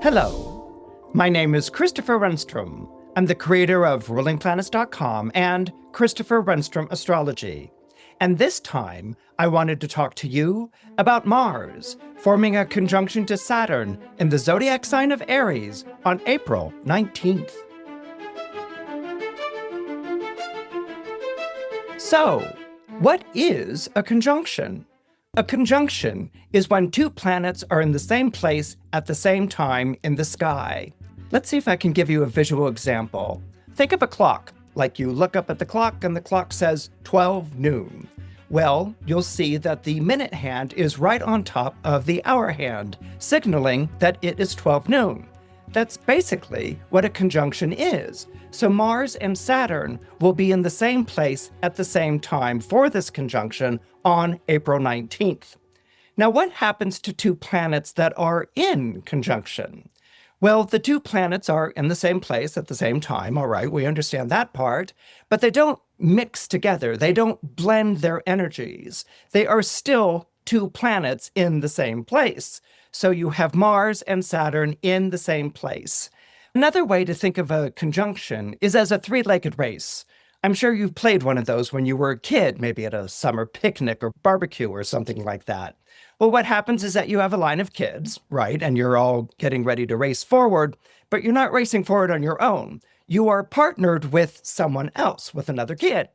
Hello, my name is Christopher Renstrom. I'm the creator of rulingplanets.com and Christopher Renstrom Astrology. And this time, I wanted to talk to you about Mars forming a conjunction to Saturn in the zodiac sign of Aries on April 19th. So, what is a conjunction? A conjunction is when two planets are in the same place at the same time in the sky. Let's see if I can give you a visual example. Think of a clock, like you look up at the clock and the clock says 12 noon. Well, you'll see that the minute hand is right on top of the hour hand, signaling that it is 12 noon. That's basically what a conjunction is. So Mars and Saturn will be in the same place at the same time for this conjunction on April 19th. Now, what happens to two planets that are in conjunction? Well, the two planets are in the same place at the same time, all right, we understand that part, but they don't mix together. They don't blend their energies. They are still two planets in the same place. So you have Mars and Saturn in the same place. Another way to think of a conjunction is as a three-legged race. I'm sure you've played one of those when you were a kid, maybe at a summer picnic or barbecue or something like that. Well, what happens is that you have a line of kids, right? And you're all getting ready to race forward, but you're not racing forward on your own. You are partnered with someone else, with another kid.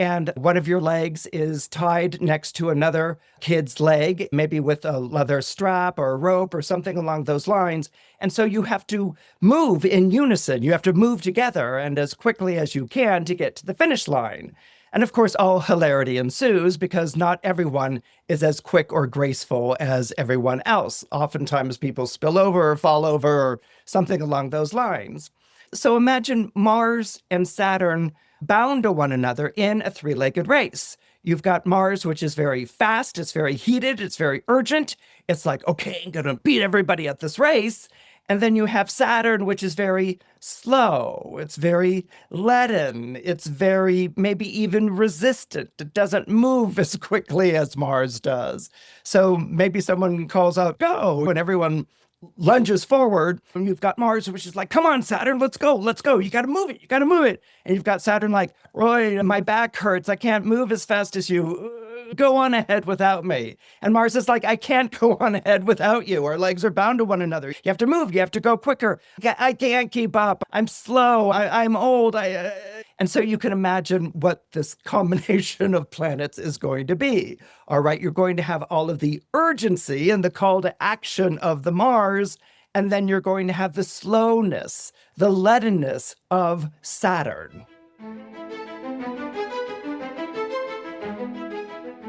And one of your legs is tied next to another kid's leg, maybe with a leather strap or a rope or something along those lines. And so you have to move in unison. You have to move together and as quickly as you can to get to the finish line. And of course, all hilarity ensues because not everyone is as quick or graceful as everyone else. Oftentimes people spill over or fall over or something along those lines. So imagine Mars and Saturn bound to one another in a three-legged race. You've got Mars, which is very fast, it's very heated, it's very urgent. It's like, okay, I'm gonna beat everybody at this race. And then you have Saturn, which is very slow, it's very leaden, it's very maybe even resistant. It doesn't move as quickly as Mars does. So maybe someone calls out, go, and everyone lunges forward, and you've got Mars, which is like, come on, Saturn, let's go. You gotta move it. And you've got Saturn like, Roy, my back hurts. I can't move as fast as you. Go on ahead without me. And Mars is like, I can't go on ahead without you. Our legs are bound to one another. You have to move. You have to go quicker. I can't keep up. I'm slow. I'm old. And so you can imagine what this combination of planets is going to be. All right, you're going to have all of the urgency and the call to action of the Mars, and then you're going to have the slowness, the leadenness of Saturn.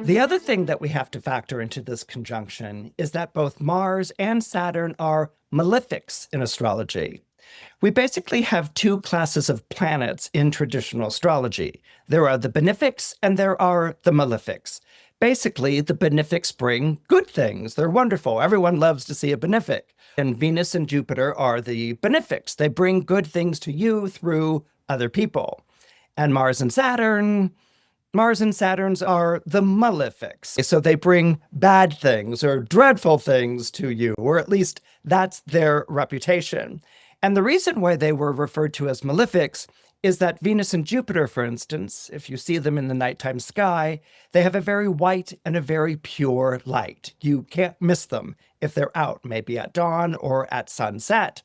The other thing that we have to factor into this conjunction is that both Mars and Saturn are malefics in astrology. We basically have two classes of planets in traditional astrology. There are the benefics and there are the malefics. Basically, the benefics bring good things. They're wonderful. Everyone loves to see a benefic. And Venus and Jupiter are the benefics. They bring good things to you through other people. And Mars and Saturns are the malefics. So they bring bad things or dreadful things to you, or at least that's their reputation. And the reason why they were referred to as malefics is that Venus and Jupiter, for instance, if you see them in the nighttime sky, they have a very white and a very pure light. You can't miss them if they're out, maybe at dawn or at sunset.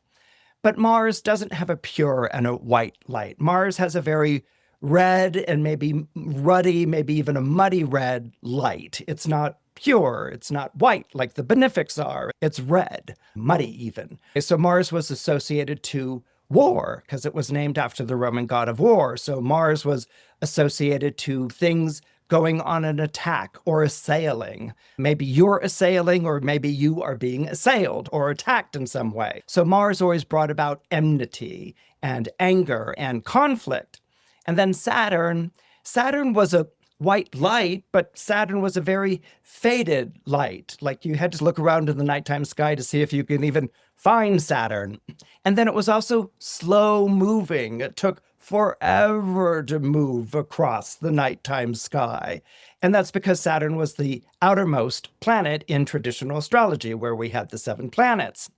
But Mars doesn't have a pure and a white light. Mars has a very red and maybe ruddy, maybe even a muddy red light. It's not pure. It's not white like the benefics are. It's red, muddy even. So Mars was associated to war because it was named after the Roman god of war. So Mars was associated to things going on an attack or assailing. Maybe you're assailing or maybe you are being assailed or attacked in some way. So Mars always brought about enmity and anger and conflict. And then Saturn was a white light, but Saturn was a very faded light. Like you had to look around in the nighttime sky to see if you can even find Saturn. And then it was also slow moving. It took forever to move across the nighttime sky. And that's because Saturn was the outermost planet in traditional astrology, where we had the 7 planets.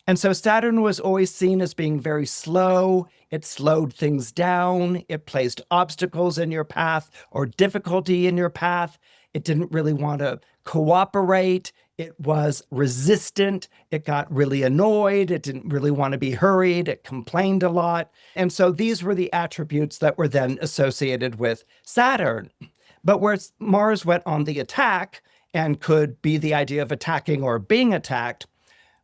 And so Saturn was always seen as being very slow. It slowed things down. It placed obstacles in your path or difficulty in your path. It didn't really want to cooperate. It was resistant. It got really annoyed. It didn't really want to be hurried. It complained a lot. And so these were the attributes that were then associated with Saturn. But where Mars went on the attack and could be the idea of attacking or being attacked,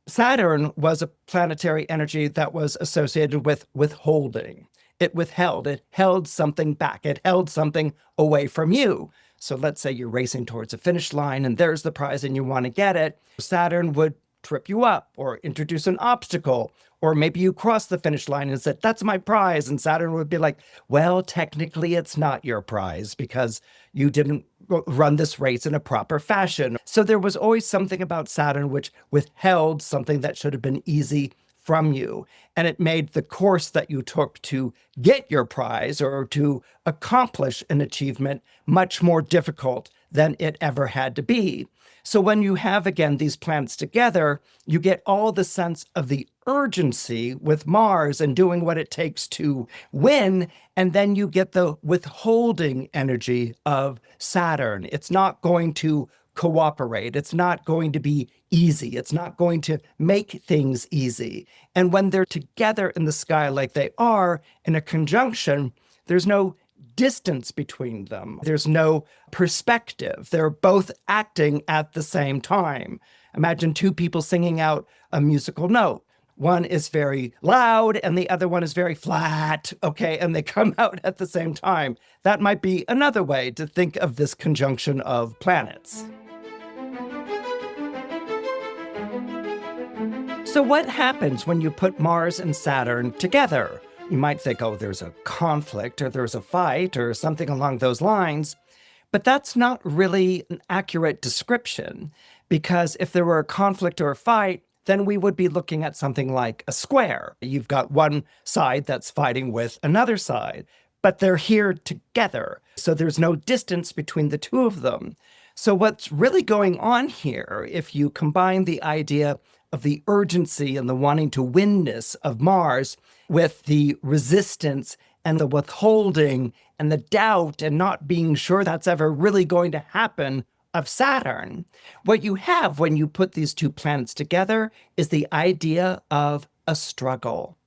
Saturn was a planetary energy that was associated with withholding. It withheld. It held something back. It held something away from you. So let's say you're racing towards a finish line and there's the prize and you want to get it. Saturn would trip you up or introduce an obstacle, or maybe you cross the finish line and said, that's my prize. And Saturn would be like, well, technically it's not your prize because you didn't run this race in a proper fashion. So there was always something about Saturn which withheld something that should have been easy from you. And it made the course that you took to get your prize or to accomplish an achievement much more difficult than it ever had to be. So when you have, again, these planets together, you get all the sense of the urgency with Mars and doing what it takes to win. And then you get the withholding energy of Saturn. It's not going to cooperate. It's not going to be easy. It's not going to make things easy. And when they're together in the sky like they are in a conjunction, there's no distance between them. There's no perspective. They're both acting at the same time. Imagine two people singing out a musical note. One is very loud and the other one is very flat, okay? And they come out at the same time. That might be another way to think of this conjunction of planets. So what happens when you put Mars and Saturn together? You might think, oh, there's a conflict or there's a fight or something along those lines. But that's not really an accurate description, because if there were a conflict or a fight, then we would be looking at something like a square. You've got one side that's fighting with another side, but they're here together. So there's no distance between the two of them. So what's really going on here, if you combine the idea of the urgency and the wanting to winness of Mars with the resistance and the withholding and the doubt and not being sure that's ever really going to happen of Saturn, what you have when you put these two planets together is the idea of a struggle.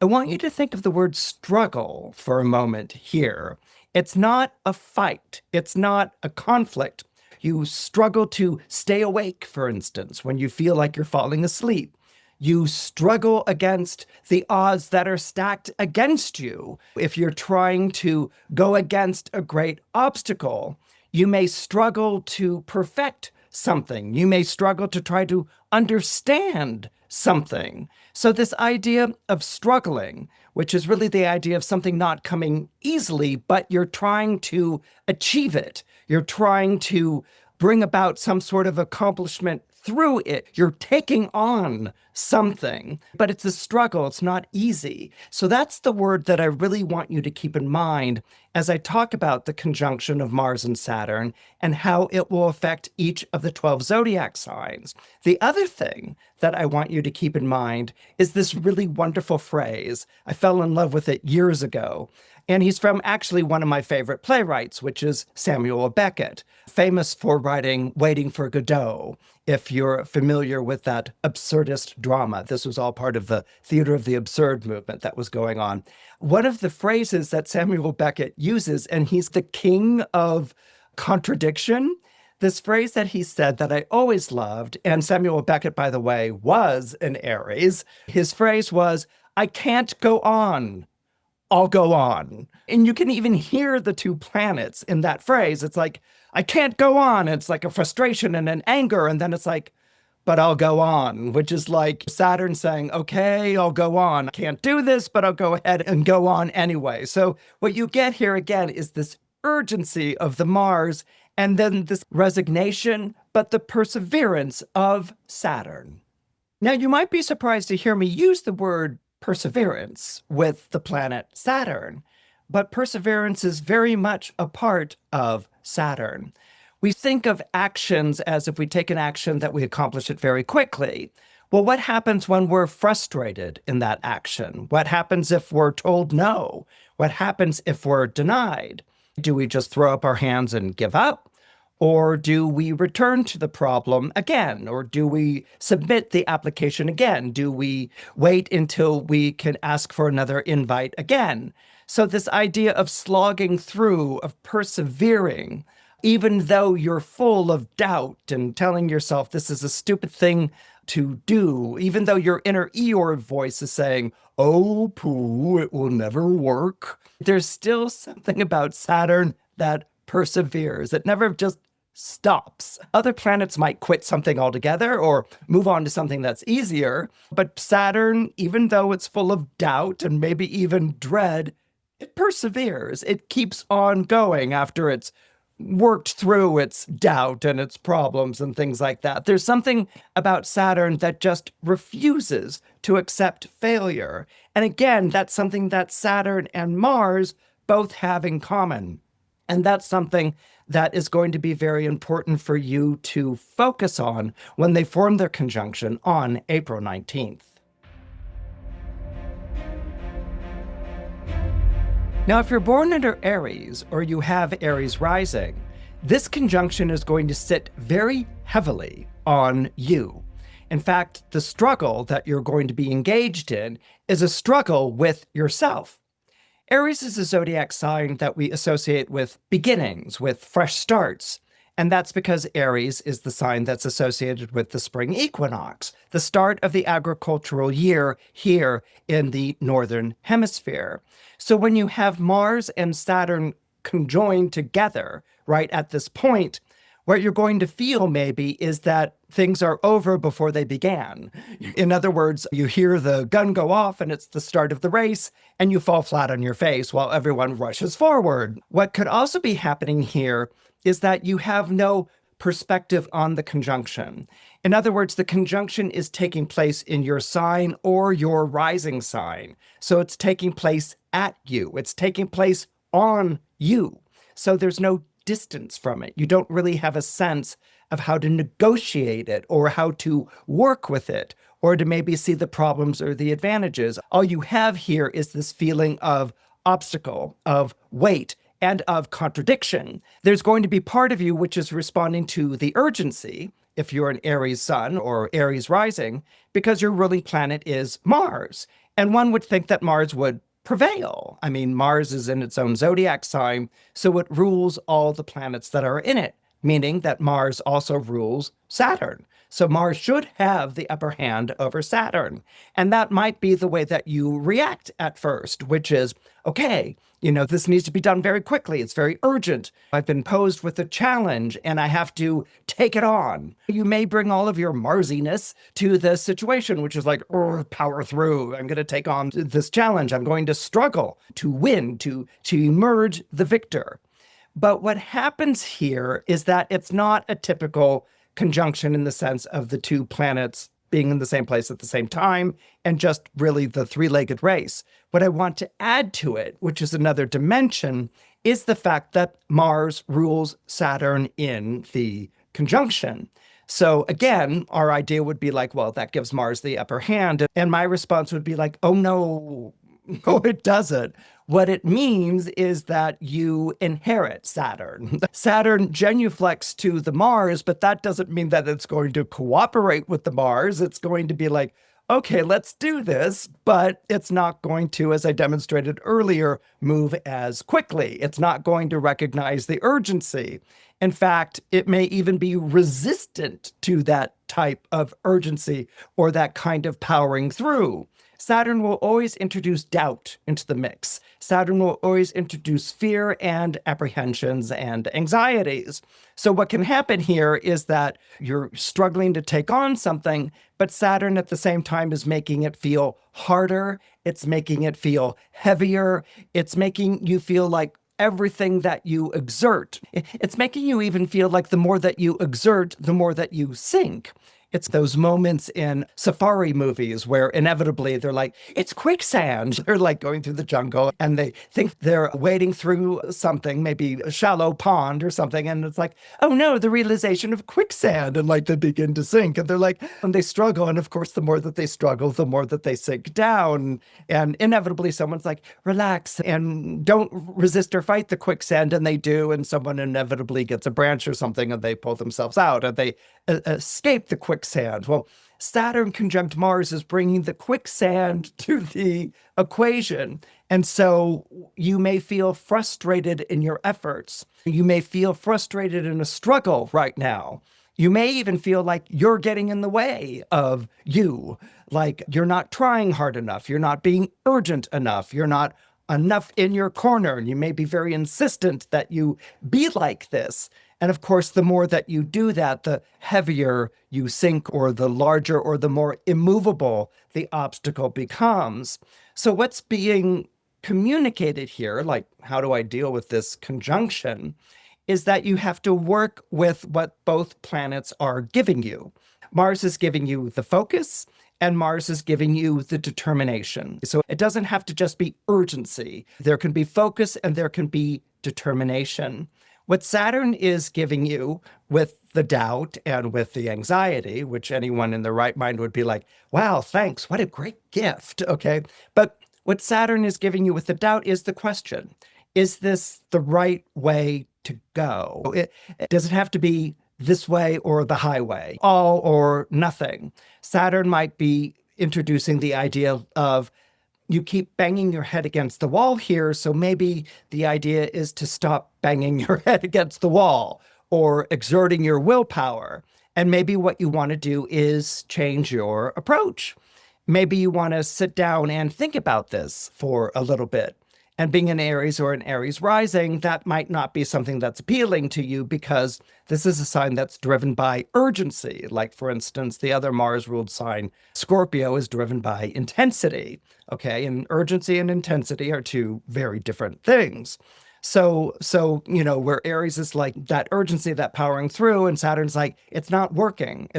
I want you to think of the word struggle for a moment here. It's not a fight. It's not a conflict. You struggle to stay awake, for instance, when you feel like you're falling asleep. You struggle against the odds that are stacked against you. If you're trying to go against a great obstacle, you may struggle to perfect something. You may struggle to try to understand something. So this idea of struggling, which is really the idea of something not coming easily, but you're trying to achieve it. You're trying to bring about some sort of accomplishment through it. You're taking on something, but it's a struggle. It's not easy. So that's the word that I really want you to keep in mind as I talk about the conjunction of Mars and Saturn and how it will affect each of the 12 zodiac signs. The other thing that I want you to keep in mind is this really wonderful phrase. I fell in love with it years ago. And he's from actually one of my favorite playwrights, which is Samuel Beckett, famous for writing Waiting for Godot. If you're familiar with that absurdist drama, this was all part of the theater of the absurd movement that was going on. One of the phrases that Samuel Beckett uses, and he's the king of contradiction, this phrase that he said that I always loved, and Samuel Beckett, by the way, was an Aries. His phrase was, "I can't go on. I'll go on." And you can even hear the two planets in that phrase. It's like, I can't go on. It's like a frustration and an anger. And then it's like, but I'll go on, which is like Saturn saying, okay, I'll go on. I can't do this, but I'll go ahead and go on anyway. So what you get here again is this urgency of the Mars and then this resignation, but the perseverance of Saturn. Now, you might be surprised to hear me use the word perseverance with the planet Saturn, but perseverance is very much a part of Saturn. We think of actions as if we take an action that we accomplish it very quickly. Well, what happens when we're frustrated in that action? What happens if we're told no? What happens if we're denied? Do we just throw up our hands and give up? Or do we return to the problem again? Or do we submit the application again? Do we wait until we can ask for another invite again? So this idea of slogging through, of persevering, even though you're full of doubt and telling yourself this is a stupid thing to do, even though your inner Eeyore voice is saying, oh, pooh, it will never work, there's still something about Saturn that perseveres. It never just stops. Other planets might quit something altogether or move on to something that's easier, but Saturn, even though it's full of doubt and maybe even dread, it perseveres. It keeps on going after it's worked through its doubt and its problems and things like that. There's something about Saturn that just refuses to accept failure. And again, that's something that Saturn and Mars both have in common. And that's something that is going to be very important for you to focus on when they form their conjunction on April 19th. Now, if you're born under Aries or you have Aries rising, this conjunction is going to sit very heavily on you. In fact, the struggle that you're going to be engaged in is a struggle with yourself. Aries is a zodiac sign that we associate with beginnings, with fresh starts. And that's because Aries is the sign that's associated with the spring equinox, the start of the agricultural year here in the Northern Hemisphere. So when you have Mars and Saturn conjoined together right at this point, what you're going to feel maybe is that things are over before they began. In other words, you hear the gun go off and it's the start of the race and you fall flat on your face while everyone rushes forward. What could also be happening here is that you have no perspective on the conjunction. In other words, the conjunction is taking place in your sign or your rising sign. So it's taking place at you. It's taking place on you. So there's no distance from it. You don't really have a sense of how to negotiate it or how to work with it or to maybe see the problems or the advantages. All you have here is this feeling of obstacle, of weight, and of contradiction. There's going to be part of you which is responding to the urgency, if you're an Aries sun or Aries rising, because your ruling planet is Mars. And one would think that Mars would prevail. I mean, Mars is in its own zodiac sign, so it rules all the planets that are in it, meaning that Mars also rules Saturn. So Mars should have the upper hand over Saturn. And that might be the way that you react at first, which is, okay, this needs to be done very quickly. It's very urgent. I've been posed with a challenge and I have to take it on. You may bring all of your Marsiness to the situation, which is like, power through. I'm going to take on this challenge. I'm going to struggle to win, to emerge the victor. But what happens here is that it's not a typical conjunction in the sense of the two planets being in the same place at the same time and just really the three-legged race. What I want to add to it, which is another dimension, is the fact that Mars rules Saturn in the conjunction. So again, our idea would be like, well, that gives Mars the upper hand. And my response would be like, oh no, no, it doesn't. What it means is that you inherit Saturn. Saturn genuflects to the Mars, but that doesn't mean that it's going to cooperate with the Mars. It's going to be like, okay, let's do this, but it's not going to, as I demonstrated earlier, move as quickly. It's not going to recognize the urgency. In fact, it may even be resistant to that type of urgency or that kind of powering through. Saturn will always introduce doubt into the mix. Saturn will always introduce fear and apprehensions and anxieties. So what can happen here is that you're struggling to take on something, but Saturn at the same time is making it feel harder. It's making it feel heavier. It's making you feel like everything that you exert. It's making you even feel like the more that you exert, the more that you sink. It's those moments in safari movies where inevitably they're like, it's quicksand. They're like going through the jungle and they think they're wading through something, maybe a shallow pond or something. And it's like, oh no, the realization of quicksand. And like they begin to sink and they're like, and they struggle. And of course, the more that they struggle, the more that they sink down. And inevitably someone's like, relax and don't resist or fight the quicksand. And they do. And someone inevitably gets a branch or something and they pull themselves out and they escape the quicksand. Well, Saturn conjunct Mars is bringing the quicksand to the equation. And so you may feel frustrated in your efforts. You may feel frustrated in a struggle right now. You may even feel like you're getting in the way of you, like you're not trying hard enough. You're not being urgent enough. You're not enough in your corner. And you may be very insistent that you be like this. And of course, the more that you do that, the heavier you sink, or the larger or the more immovable the obstacle becomes. So what's being communicated here, like how do I deal with this conjunction, is that you have to work with what both planets are giving you. Mars is giving you the focus, and Mars is giving you the determination. So it doesn't have to just be urgency. There can be focus and there can be determination. What Saturn is giving you with the doubt and with the anxiety, which anyone in their right mind would be like, wow, thanks, what a great gift, okay? But what Saturn is giving you with the doubt is the question, is this the right way to go? Does it have to be this way or the highway, all or nothing? Saturn might be introducing the idea of you keep banging your head against the wall here, so maybe the idea is to stop banging your head against the wall or exerting your willpower. And maybe what you want to do is change your approach. Maybe you want to sit down and think about this for a little bit. And being an Aries or an Aries rising, that might not be something that's appealing to you because this is a sign that's driven by urgency. Like, for instance, the other Mars-ruled sign, Scorpio, is driven by intensity. Okay, and urgency and intensity are two very different things. So, where Aries is like that urgency, that powering through, and Saturn's like, it's not working.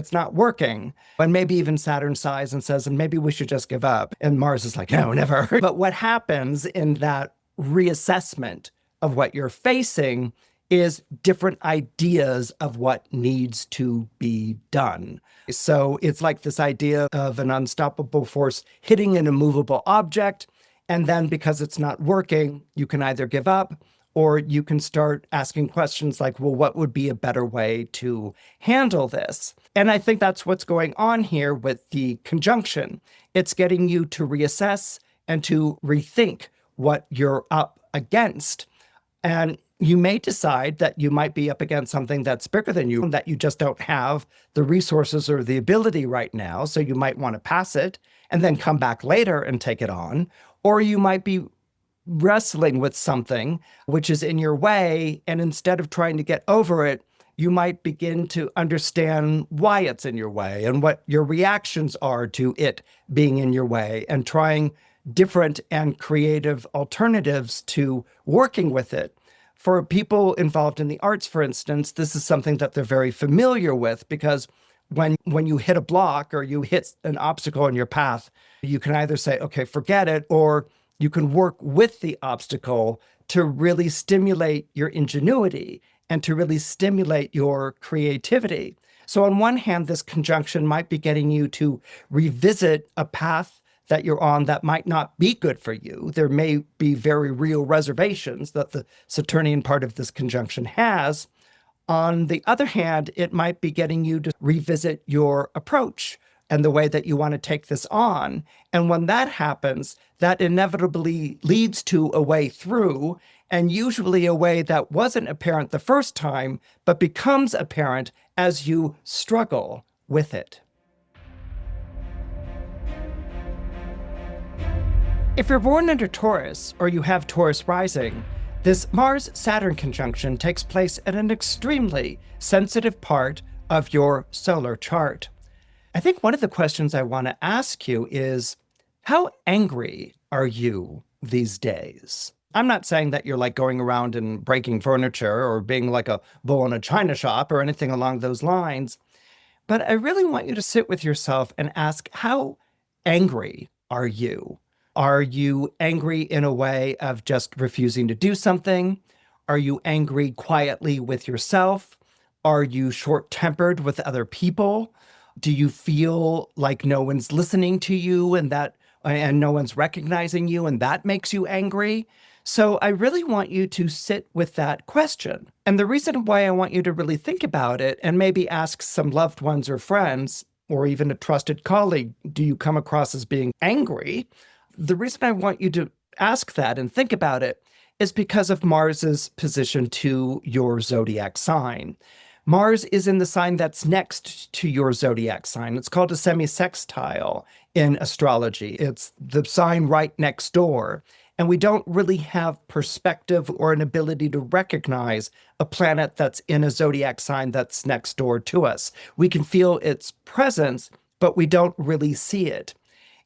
And maybe even Saturn sighs and says, and maybe we should just give up. And Mars is like, no, never. But what happens in that reassessment of what you're facing is different ideas of what needs to be done. So it's like this idea of an unstoppable force hitting an immovable object. And then because it's not working, you can either give up or you can start asking questions like, well, what would be a better way to handle this? And I think that's what's going on here with the conjunction. It's getting you to reassess and to rethink what you're up against. And you may decide that you might be up against something that's bigger than you, that you just don't have the resources or the ability right now. So you might want to pass it and then come back later and take it on. Or you might be wrestling with something which is in your way, and instead of trying to get over it, you might begin to understand why it's in your way and what your reactions are to it being in your way, and trying different and creative alternatives to working with it. For people involved in the arts, for instance, this is something that they're very familiar with, because when you hit a block or you hit an obstacle in your path, you can either say, okay, forget it, or you can work with the obstacle to really stimulate your ingenuity and to really stimulate your creativity. So on one hand, this conjunction might be getting you to revisit a path that you're on that might not be good for you. There may be very real reservations that the Saturnian part of this conjunction has. On the other hand, it might be getting you to revisit your approach and the way that you want to take this on. And when that happens, that inevitably leads to a way through, and usually a way that wasn't apparent the first time, but becomes apparent as you struggle with it. If you're born under Taurus, or you have Taurus rising, this Mars-Saturn conjunction takes place at an extremely sensitive part of your solar chart. I think one of the questions I want to ask you is, how angry are you these days? I'm not saying that you're like going around and breaking furniture or being like a bull in a china shop or anything along those lines, But I really want you to sit with yourself and ask, how angry are you? Are you angry in a way of just refusing to do something? Are you angry quietly with yourself? Are you short-tempered with other people? Do you feel like no one's listening to you and no one's recognizing you and that makes you angry? So I really want you to sit with that question. And the reason why I want you to really think about it and maybe ask some loved ones or friends or even a trusted colleague, do you come across as being angry? The reason I want you to ask that and think about it is because of Mars's position to your zodiac sign. Mars is in the sign that's next to your zodiac sign. It's called a semi-sextile in astrology. It's the sign right next door. And we don't really have perspective or an ability to recognize a planet that's in a zodiac sign that's next door to us. We can feel its presence, but we don't really see it.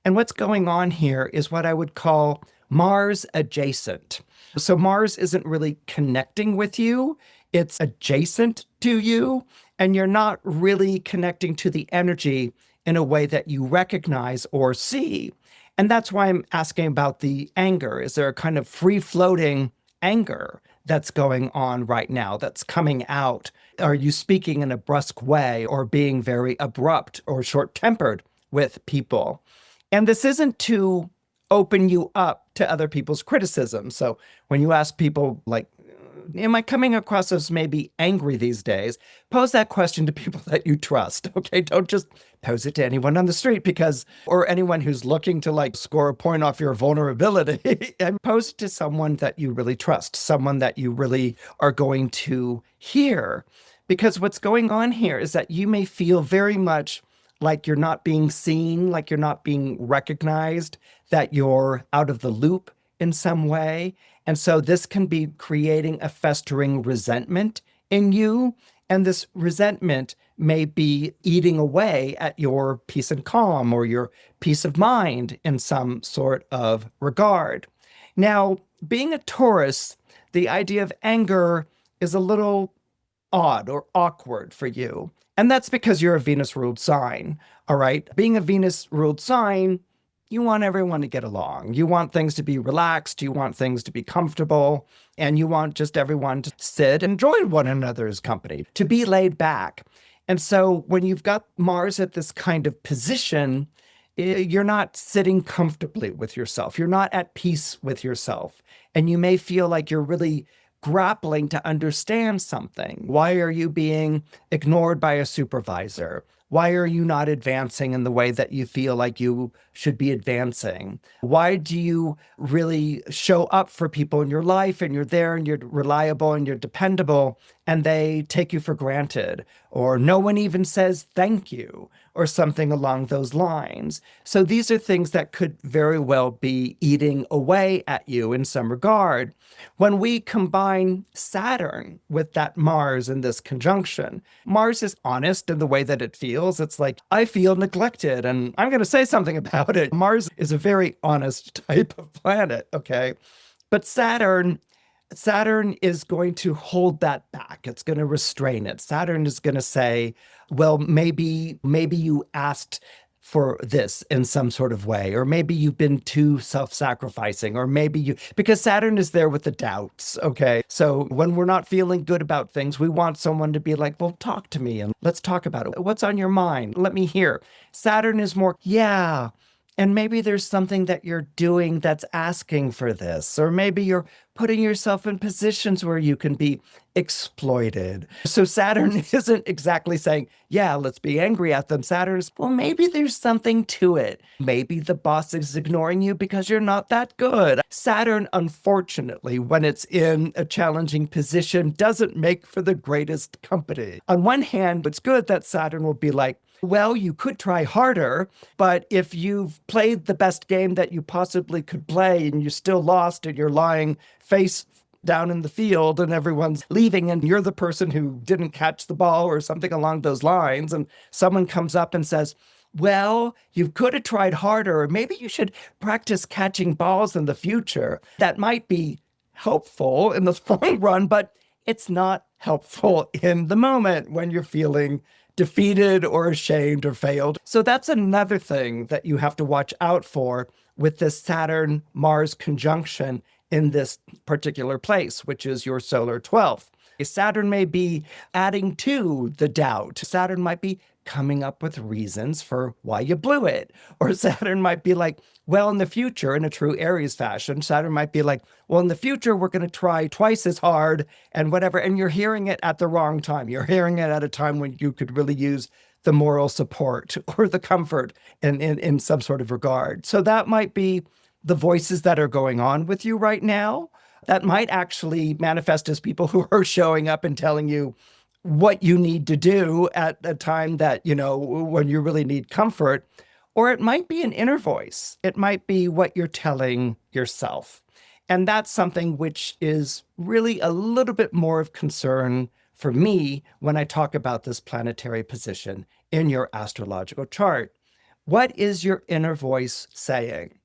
And what's going on here is what I would call Mars adjacent. So Mars isn't really connecting with you. It's adjacent to you, and you're not really connecting to the energy in a way that you recognize or see. And that's why I'm asking about the anger. Is there a kind of free-floating anger that's going on right now, that's coming out? Are you speaking in a brusque way or being very abrupt or short-tempered with people? And this isn't to open you up to other people's criticism. So when you ask people like, am I coming across as maybe angry these days? Pose that question to people that you trust, okay? Don't just pose it to anyone on the street or anyone who's looking to like score a point off your vulnerability. And pose it to someone that you really trust, someone that you really are going to hear. Because what's going on here is that you may feel very much like you're not being seen, like you're not being recognized, that you're out of the loop in some way. And so this can be creating a festering resentment in you. And this resentment may be eating away at your peace and calm or your peace of mind in some sort of regard. Now, being a Taurus, the idea of anger is a little odd or awkward for you. And that's because you're a Venus-ruled sign, all right? Being a Venus-ruled sign, you want everyone to get along. You want things to be relaxed. You want things to be comfortable. And you want just everyone to sit and enjoy one another's company, to be laid back. And so when you've got Mars at this kind of position, you're not sitting comfortably with yourself. You're not at peace with yourself. And you may feel like you're really grappling to understand something. Why are you being ignored by a supervisor? Why are you not advancing in the way that you feel like you should be advancing? Why do you really show up for people in your life and you're there and you're reliable and you're dependable and they take you for granted? Or no one even says thank you or something along those lines. So these are things that could very well be eating away at you in some regard. When we combine Saturn with that Mars in this conjunction, Mars is honest in the way that it feels. It's like, I feel neglected and I'm going to say something about it. Mars is a very honest type of planet, okay? But Saturn is going to hold that back. It's going to restrain it. Saturn is going to say, well, maybe you asked for this in some sort of way, or maybe you've been too self-sacrificing, or because Saturn is there with the doubts, okay? So when we're not feeling good about things, we want someone to be like, well, talk to me and let's talk about it. What's on your mind? Let me hear. Saturn is more, yeah, and maybe there's something that you're doing that's asking for this, or maybe you're putting yourself in positions where you can be exploited. So Saturn isn't exactly saying, yeah, let's be angry at them. Saturn's, well, maybe there's something to it. Maybe the boss is ignoring you because you're not that good. Saturn, unfortunately, when it's in a challenging position, doesn't make for the greatest company. On one hand, it's good that Saturn will be like, well, you could try harder, but if you've played the best game that you possibly could play and you're still lost and you're lying face down in the field and everyone's leaving and you're the person who didn't catch the ball or something along those lines, and someone comes up and says, well, you could have tried harder, or maybe you should practice catching balls in the future. That might be helpful in the long run, but it's not helpful in the moment when you're feeling defeated or ashamed or failed. So that's another thing that you have to watch out for with this Saturn-Mars conjunction in this particular place, which is your solar 12th. Saturn may be adding to the doubt. Saturn might be coming up with reasons for why you blew it. Or Saturn might be like, well, in the future, in a true Aries fashion, Saturn might be like, well, in the future, we're going to try twice as hard and whatever. And you're hearing it at the wrong time. You're hearing it at a time when you could really use the moral support or the comfort in some sort of regard. So that might be the voices that are going on with you right now. That might actually manifest as people who are showing up and telling you what you need to do at a time that, when you really need comfort. Or it might be an inner voice. It might be what you're telling yourself. And that's something which is really a little bit more of concern for me when I talk about this planetary position in your astrological chart. What is your inner voice saying?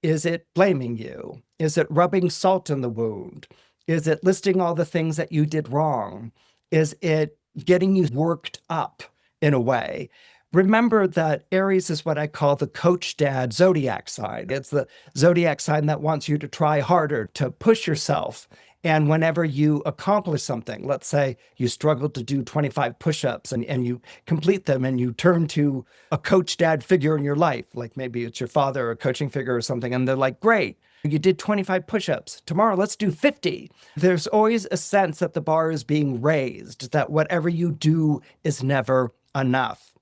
Is it blaming you? Is it rubbing salt in the wound? Is it listing all the things that you did wrong? Is it getting you worked up in a way? Remember that Aries is what I call the coach dad zodiac sign. It's the zodiac sign that wants you to try harder, to push yourself. And whenever you accomplish something, let's say you struggled to do 25 push-ups and you complete them and you turn to a coach dad figure in your life, like maybe it's your father or a coaching figure or something, and they're like, great, you did 25 push-ups. Tomorrow, let's do 50. There's always a sense that the bar is being raised, that whatever you do is never enough.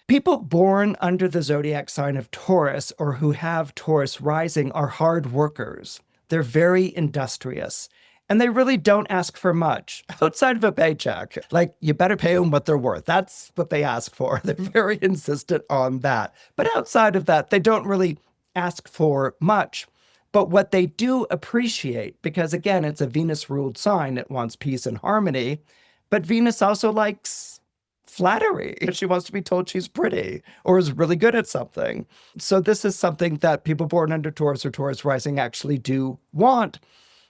People born under the zodiac sign of Taurus or who have Taurus rising are hard workers. They're very industrious. And they really don't ask for much outside of a paycheck. Like, you better pay them what they're worth. That's what they ask for. They're very insistent on that. But outside of that, they don't really ask for much. But what they do appreciate, because again, it's a Venus-ruled sign, it wants peace and harmony, but Venus also likes flattery. She wants to be told she's pretty or is really good at something. So this is something that people born under Taurus or Taurus rising actually do want.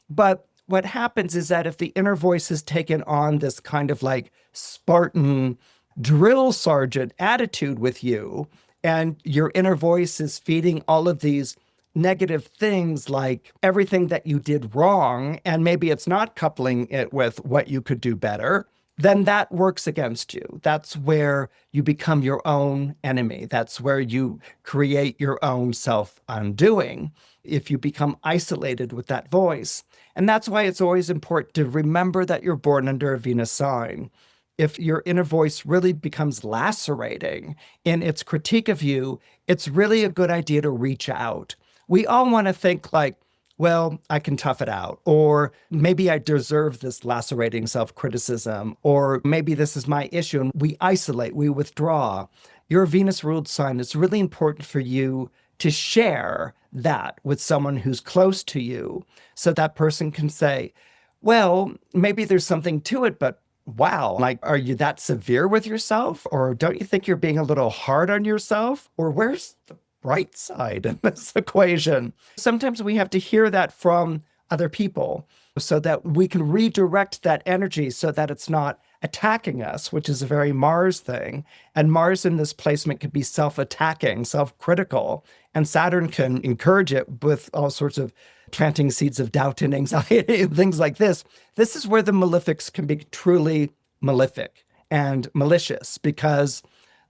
But what happens is that if the inner voice has taken on this kind of like Spartan drill sergeant attitude with you, and your inner voice is feeding all of these negative things like everything that you did wrong, and maybe it's not coupling it with what you could do better, then that works against you. That's where you become your own enemy. That's where you create your own self-undoing if you become isolated with that voice. And that's why it's always important to remember that you're born under a Venus sign. If your inner voice really becomes lacerating in its critique of you, it's really a good idea to reach out. We all want to think like, well, I can tough it out, or maybe I deserve this lacerating self-criticism, or maybe this is my issue, and we isolate, we withdraw. You're a Venus-ruled sign. It's really important for you to share that with someone who's close to you, so that person can say, well, maybe there's something to it, but wow, like, are you that severe with yourself? Or don't you think you're being a little hard on yourself? Or where's the bright side in this equation? Sometimes we have to hear that from other people so that we can redirect that energy so that it's not attacking us, which is a very Mars thing. And Mars in this placement could be self-attacking, self-critical, and Saturn can encourage it with all sorts of planting seeds of doubt and anxiety and things like this. This is where the malefics can be truly malefic and malicious, because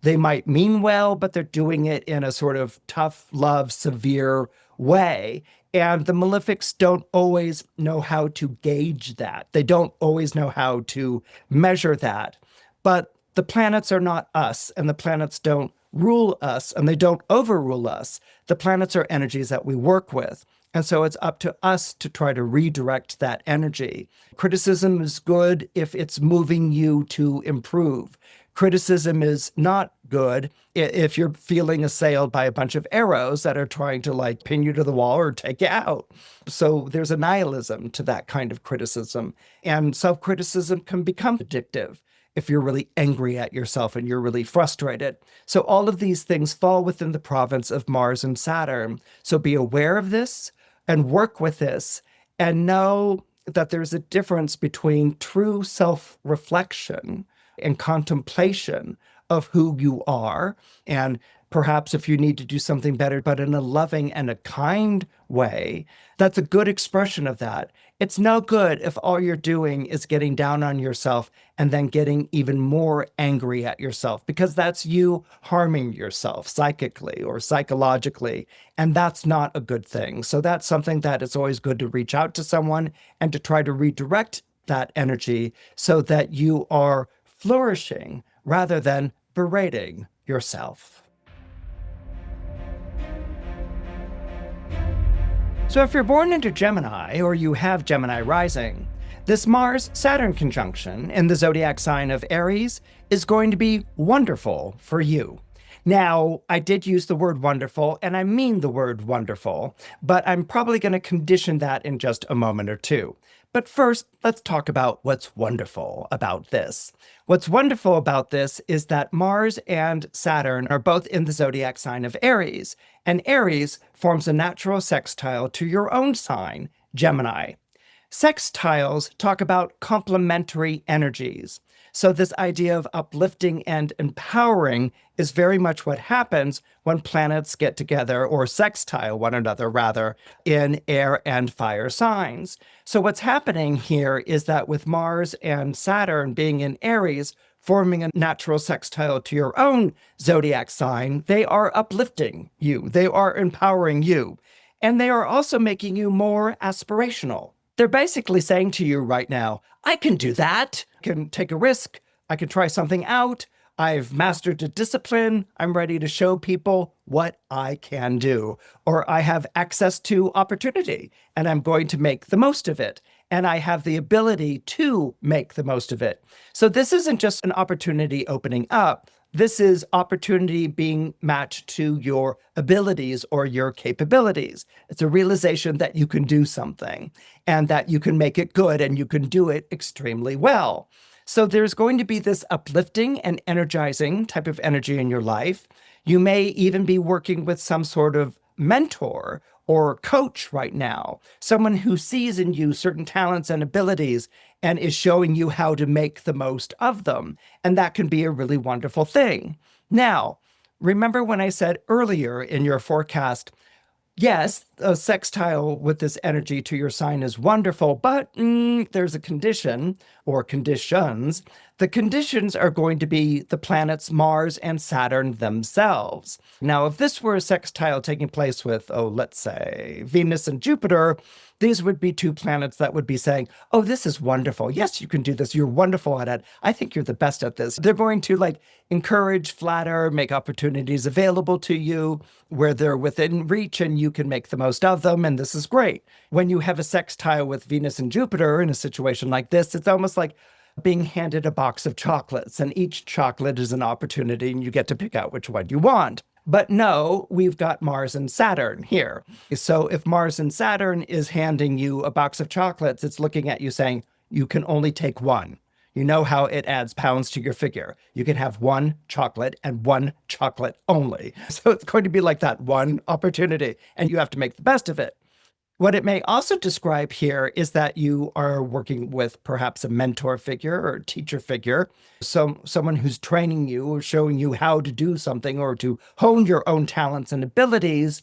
they might mean well, but they're doing it in a sort of tough love, severe way. And the malefics don't always know how to gauge that. They don't always know how to measure that. But the planets are not us, and the planets don't rule us, and they don't overrule us. The planets are energies that we work with. And so it's up to us to try to redirect that energy. Criticism is good if it's moving you to improve. Criticism is not good if you're feeling assailed by a bunch of arrows that are trying to like pin you to the wall or take you out. So there's a nihilism to that kind of criticism. And self-criticism can become addictive if you're really angry at yourself and you're really frustrated. So all of these things fall within the province of Mars and Saturn. So be aware of this and work with this, and know that there's a difference between true self-reflection and contemplation of who you are. And perhaps if you need to do something better, but in a loving and a kind way, that's a good expression of that. It's no good if all you're doing is getting down on yourself and then getting even more angry at yourself, because that's you harming yourself psychically or psychologically. And that's not a good thing. So that's something that it's always good to reach out to someone and to try to redirect that energy so that you are flourishing rather than berating yourself. So if you're born into Gemini or you have Gemini rising, this Mars-Saturn conjunction in the zodiac sign of Aries is going to be wonderful for you. Now, I did use the word wonderful, and I mean the word wonderful, but I'm probably going to condition that in just a moment or two. But first, let's talk about what's wonderful about this. What's wonderful about this is that Mars and Saturn are both in the zodiac sign of Aries, and Aries forms a natural sextile to your own sign, Gemini. Sextiles talk about complementary energies. So this idea of uplifting and empowering is very much what happens when planets get together, or sextile one another rather, in air and fire signs. So what's happening here is that with Mars and Saturn being in Aries, forming a natural sextile to your own zodiac sign, they are uplifting you, they are empowering you, and they are also making you more aspirational. They're basically saying to you right now, I can do that. I can take a risk. I can try something out. I've mastered a discipline. I'm ready to show people what I can do. Or I have access to opportunity and I'm going to make the most of it. And I have the ability to make the most of it. So this isn't just an opportunity opening up. This is opportunity being matched to your abilities or your capabilities. It's a realization that you can do something and that you can make it good and you can do it extremely well. So there's going to be this uplifting and energizing type of energy in your life. You may even be working with some sort of mentor or coach right now, someone who sees in you certain talents and abilities and is showing you how to make the most of them. And that can be a really wonderful thing. Now, remember when I said earlier in your forecast, yes, a sextile with this energy to your sign is wonderful, but there's a condition or conditions. The conditions are going to be the planets Mars and Saturn themselves. Now, if this were a sextile taking place with, let's say, Venus and Jupiter, these would be two planets that would be saying, oh, this is wonderful. Yes, you can do this. You're wonderful at it. I think you're the best at this. They're going to encourage, flatter, make opportunities available to you where they're within reach and you can make the most of them. And this is great. When you have a sextile with Venus and Jupiter in a situation like this, it's almost like being handed a box of chocolates, and each chocolate is an opportunity and you get to pick out which one you want. But no, we've got Mars and Saturn here. So if Mars and Saturn is handing you a box of chocolates, it's looking at you saying, you can only take one. You know how it adds pounds to your figure. You can have one chocolate and one chocolate only. So it's going to be like that one opportunity, and you have to make the best of it. What it may also describe here is that you are working with perhaps a mentor figure or teacher figure, someone who's training you or showing you how to do something or to hone your own talents and abilities,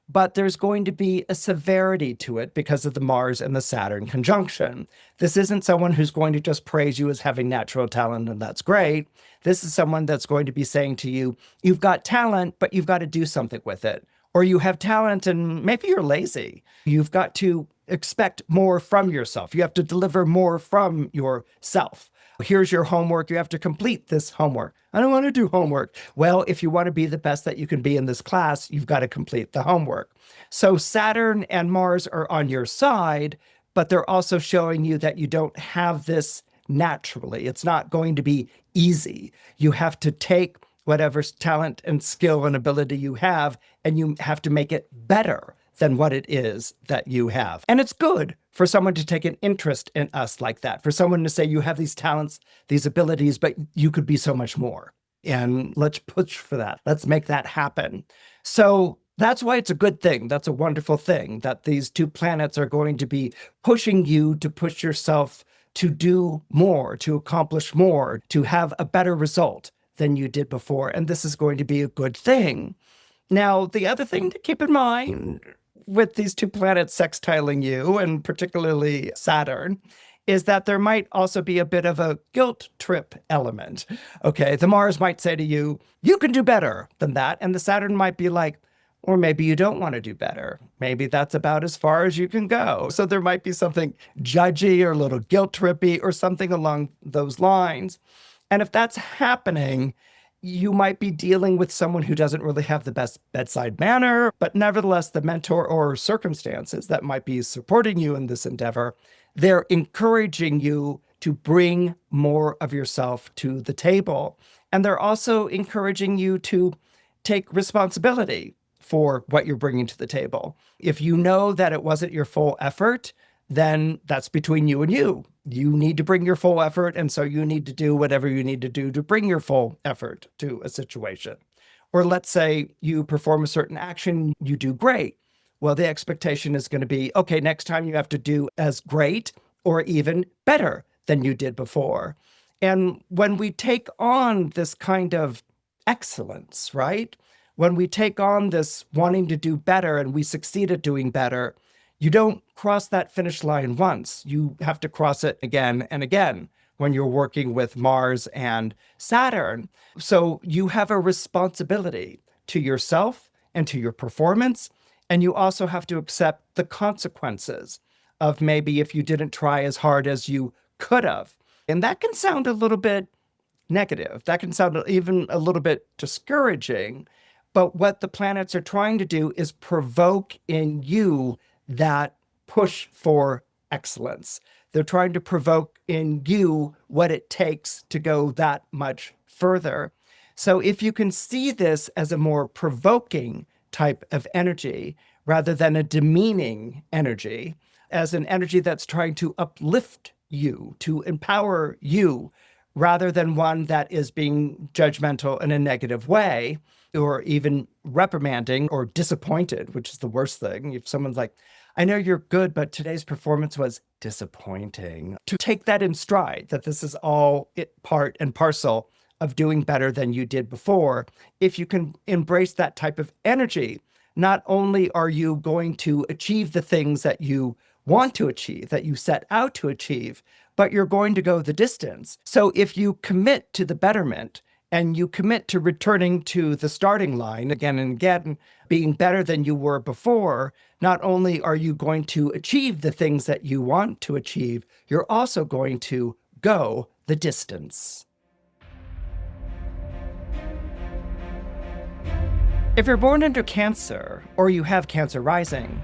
but there's going to be a severity to it because of the Mars and the Saturn conjunction. This isn't someone who's going to just praise you as having natural talent and that's great. This is someone that's going to be saying to you, you've got talent, but you've got to do something with it. Or you have talent and maybe you're lazy. You've got to expect more from yourself. You have to deliver more from yourself. Here's your homework. You have to complete this homework. I don't want to do homework. Well, if you want to be the best that you can be in this class, you've got to complete the homework. So Saturn and Mars are on your side, but they're also showing you that you don't have this naturally. It's not going to be easy. You have to take whatever talent and skill and ability you have, and you have to make it better than what it is that you have. And it's good for someone to take an interest in us like that, for someone to say, you have these talents, these abilities, but you could be so much more. And let's push for that. Let's make that happen. So that's why it's a good thing. That's a wonderful thing that these two planets are going to be pushing you to push yourself to do more, to accomplish more, to have a better result than you did before, and this is going to be a good thing. Now, the other thing to keep in mind with these two planets sextiling you, and particularly Saturn, is that there might also be a bit of a guilt trip element. Okay, the Mars might say to you, you can do better than that. And the Saturn might be like, or maybe you don't want to do better. Maybe that's about as far as you can go. So there might be something judgy or a little guilt trippy or something along those lines. And if that's happening, you might be dealing with someone who doesn't really have the best bedside manner, but nevertheless, the mentor or circumstances that might be supporting you in this endeavor, they're encouraging you to bring more of yourself to the table. And they're also encouraging you to take responsibility for what you're bringing to the table. If you know that it wasn't your full effort, then that's between you and you. You need to bring your full effort, and so you need to do whatever you need to do to bring your full effort to a situation. Or let's say you perform a certain action, you do great. Well, the expectation is going to be, okay, next time you have to do as great or even better than you did before. And when we take on this kind of excellence, right? When we take on this wanting to do better and we succeed at doing better, you don't cross that finish line once. You have to cross it again and again when you're working with Mars and Saturn. So you have a responsibility to yourself and to your performance. And you also have to accept the consequences of maybe if you didn't try as hard as you could have. And that can sound a little bit negative. That can sound even a little bit discouraging. But what the planets are trying to do is provoke in you that push for excellence. They're trying to provoke in you what it takes to go that much further. So if you can see this as a more provoking type of energy rather than a demeaning energy, as an energy that's trying to uplift you, to empower you, rather than one that is being judgmental in a negative way, or even reprimanding or disappointed, which is the worst thing. If someone's like, I know you're good, but today's performance was disappointing. To take that in stride, that this is all part and parcel of doing better than you did before. If you can embrace that type of energy, not only are you going to achieve the things that you want to achieve, that you set out to achieve, but you're going to go the distance. So if you commit to the betterment, and you commit to returning to the starting line again and again, being better than you were before, not only are you going to achieve the things that you want to achieve, you're also going to go the distance. If you're born under Cancer, or you have Cancer rising,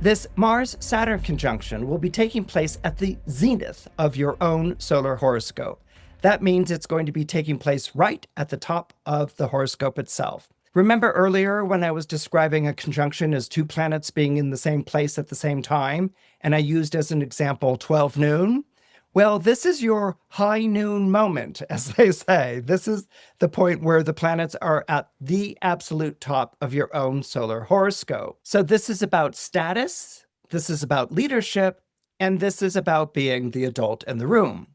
this Mars-Saturn conjunction will be taking place at the zenith of your own solar horoscope. That means it's going to be taking place right at the top of the horoscope itself. Remember earlier when I was describing a conjunction as two planets being in the same place at the same time, and I used as an example 12 noon? Well, this is your high noon moment, as they say. This is the point where the planets are at the absolute top of your own solar horoscope. So this is about status, this is about leadership, and this is about being the adult in the room.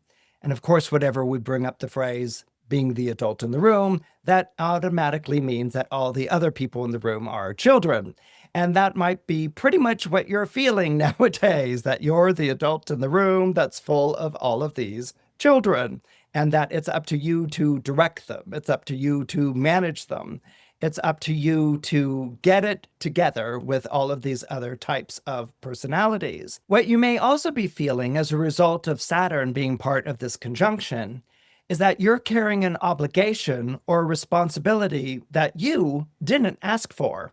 And of course, whenever we bring up the phrase being the adult in the room, that automatically means that all the other people in the room are children. And that might be pretty much what you're feeling nowadays, that you're the adult in the room that's full of all of these children, and that it's up to you to direct them. It's up to you to manage them. It's up to you to get it together with all of these other types of personalities. What you may also be feeling as a result of Saturn being part of this conjunction is that you're carrying an obligation or responsibility that you didn't ask for.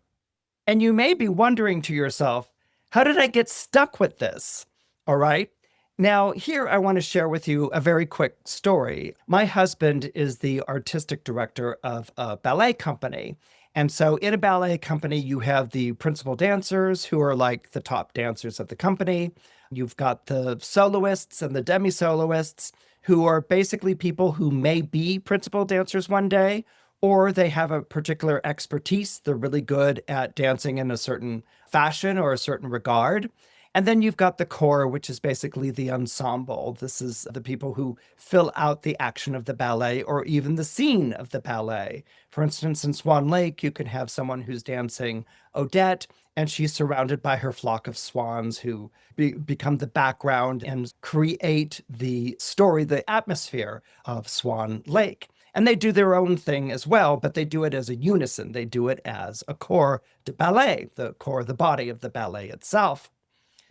And you may be wondering to yourself, how did I get stuck with this? All right. Now, here I want to share with you a very quick story. My husband is the artistic director of a ballet company. And so in a ballet company, you have the principal dancers who are like the top dancers of the company. You've got the soloists and the demi-soloists who are basically people who may be principal dancers one day, or they have a particular expertise. They're really good at dancing in a certain fashion or a certain regard. And then you've got the core, which is basically the ensemble. This is the people who fill out the action of the ballet or even the scene of the ballet. For instance, in Swan Lake, you can have someone who's dancing Odette, and she's surrounded by her flock of swans who become the background and create the story, the atmosphere of Swan Lake. And they do their own thing as well, but they do it as a unison. They do it as a corps de ballet, the corps, the body of the ballet itself.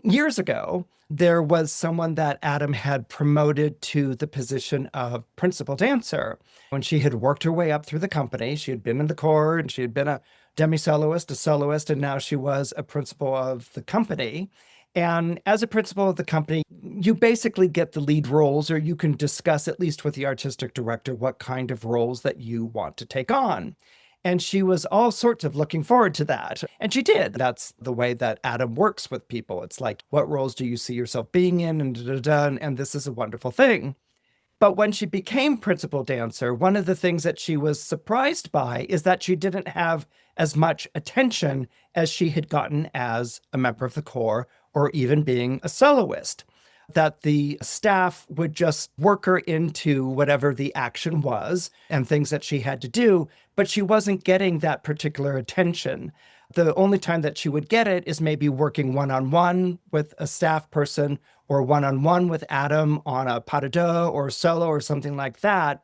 Years ago, there was someone that Adam had promoted to the position of principal dancer. When she had worked her way up through the company, she had been in the corps and she had been a demi-soloist, a soloist, and now she was a principal of the company. And as a principal of the company, you basically get the lead roles, or you can discuss at least with the artistic director what kind of roles that you want to take on. And she was all sorts of looking forward to that. And she did. That's the way that Adam works with people. It's like, what roles do you see yourself being in? And this is a wonderful thing. But when she became principal dancer, one of the things that she was surprised by is that she didn't have as much attention as she had gotten as a member of the corps or even being a soloist. That the staff would just work her into whatever the action was and things that she had to do, but she wasn't getting that particular attention. The only time that she would get it is maybe working one-on-one with a staff person or one-on-one with Adam on a pas de deux or solo or something like that.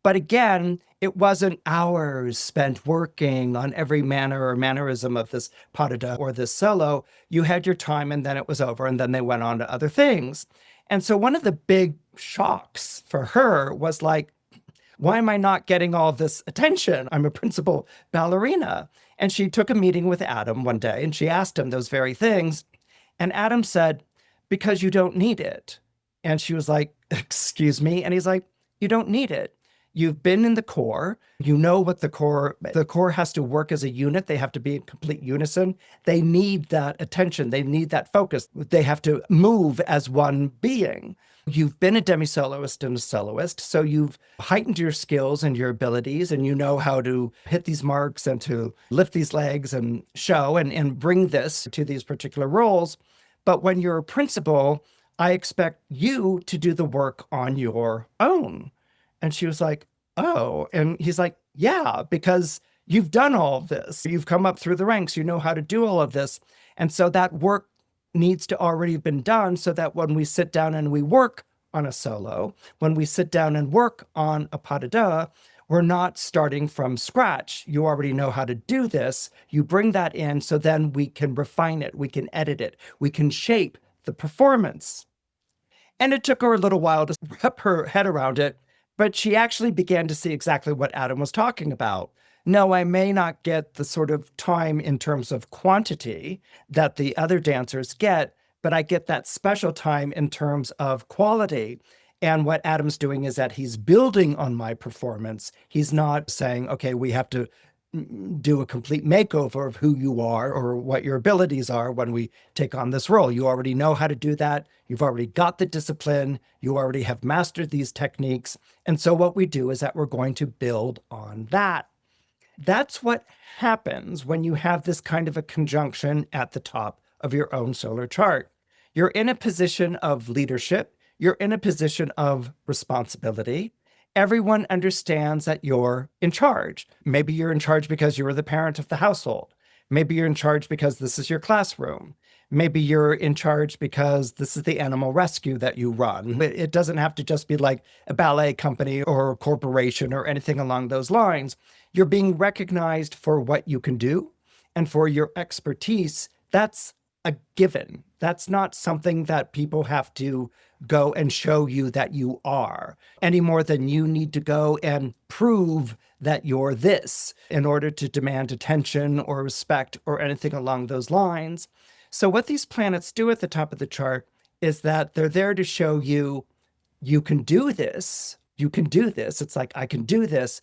But again, it wasn't hours spent working on every manner or mannerism of this pas de deux or this solo. You had your time and then it was over, and then they went on to other things. And so one of the big shocks for her was like, why am I not getting all this attention? I'm a principal ballerina. And she took a meeting with Adam one day and she asked him those very things. And Adam said, because you don't need it. And she was like, excuse me? And he's like, you don't need it. You've been in the corps. You know what the corps has to work as a unit. They have to be in complete unison. They need that attention. They need that focus. They have to move as one being. You've been a demi-soloist and a soloist, so you've heightened your skills and your abilities, and you know how to hit these marks and to lift these legs and show and bring this to these particular roles. But when you're a principal, I expect you to do the work on your own. And she was like, oh. And he's like, yeah, because you've done all of this. You've come up through the ranks. You know how to do all of this. And so that work needs to already have been done so that when we sit down and we work on a solo, when we sit down and work on a pas de deux, we're not starting from scratch. You already know how to do this. You bring that in so then we can refine it. We can edit it. We can shape the performance. And it took her a little while to wrap her head around it, but she actually began to see exactly what Adam was talking about. No, I may not get the sort of time in terms of quantity that the other dancers get, but I get that special time in terms of quality. And what Adam's doing is that he's building on my performance. He's not saying, okay, we have to do a complete makeover of who you are or what your abilities are when we take on this role. You already know how to do that. You've already got the discipline. You already have mastered these techniques. And so what we do is that we're going to build on that. That's what happens when you have this kind of a conjunction at the top of your own solar chart. You're in a position of leadership. You're in a position of responsibility. Everyone understands that you're in charge. Maybe you're in charge because you were the parent of the household. Maybe you're in charge because this is your classroom. Maybe you're in charge because this is the animal rescue that you run. It doesn't have to just be like a ballet company or a corporation or anything along those lines. You're being recognized for what you can do and for your expertise. That's a given. That's not something that people have to go and show you that you are, any more than you need to go and prove that you're this in order to demand attention or respect or anything along those lines. So what these planets do at the top of the chart is that they're there to show you, you can do this. You can do this. It's like, I can do this.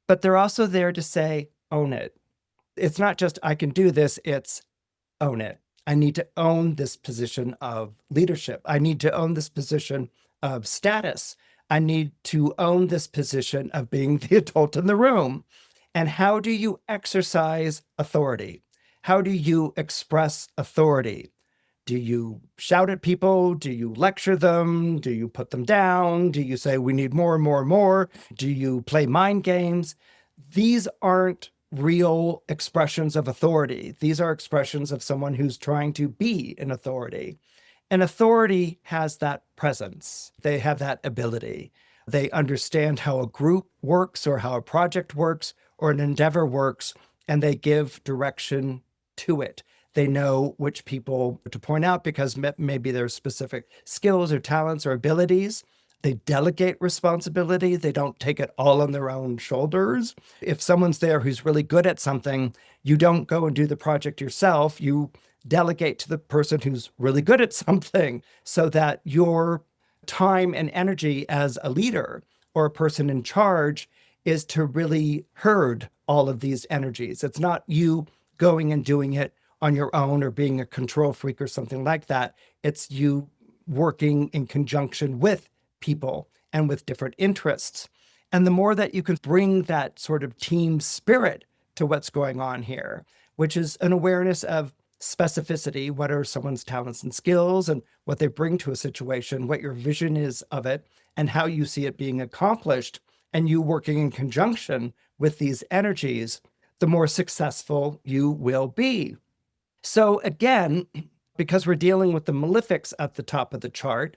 But they're also there to say, own it. It's not just, I can do this. It's own it. I need to own this position of leadership. I need to own this position of status. I need to own this position of being the adult in the room. And how do you exercise authority? How do you express authority? Do you shout at people? Do you lecture them? Do you put them down? Do you say, we need more and more and more? Do you play mind games? These aren't real expressions of authority. These are expressions of someone who's trying to be an authority. And authority has that presence. They have that ability. They understand how a group works or how a project works or an endeavor works, and they give direction to it. They know which people to point out because maybe there's specific skills or talents or abilities. They delegate responsibility. They don't take it all on their own shoulders. If someone's there who's really good at something, you don't go and do the project yourself. You delegate to the person who's really good at something so that your time and energy as a leader or a person in charge is to really herd all of these energies. It's not you going and doing it on your own or being a control freak or something like that. It's you working in conjunction with people and with different interests. And the more that you can bring that sort of team spirit to what's going on here, which is an awareness of specificity, what are someone's talents and skills and what they bring to a situation, what your vision is of it, and how you see it being accomplished, and you working in conjunction with these energies, the more successful you will be. So again, because we're dealing with the malefics at the top of the chart,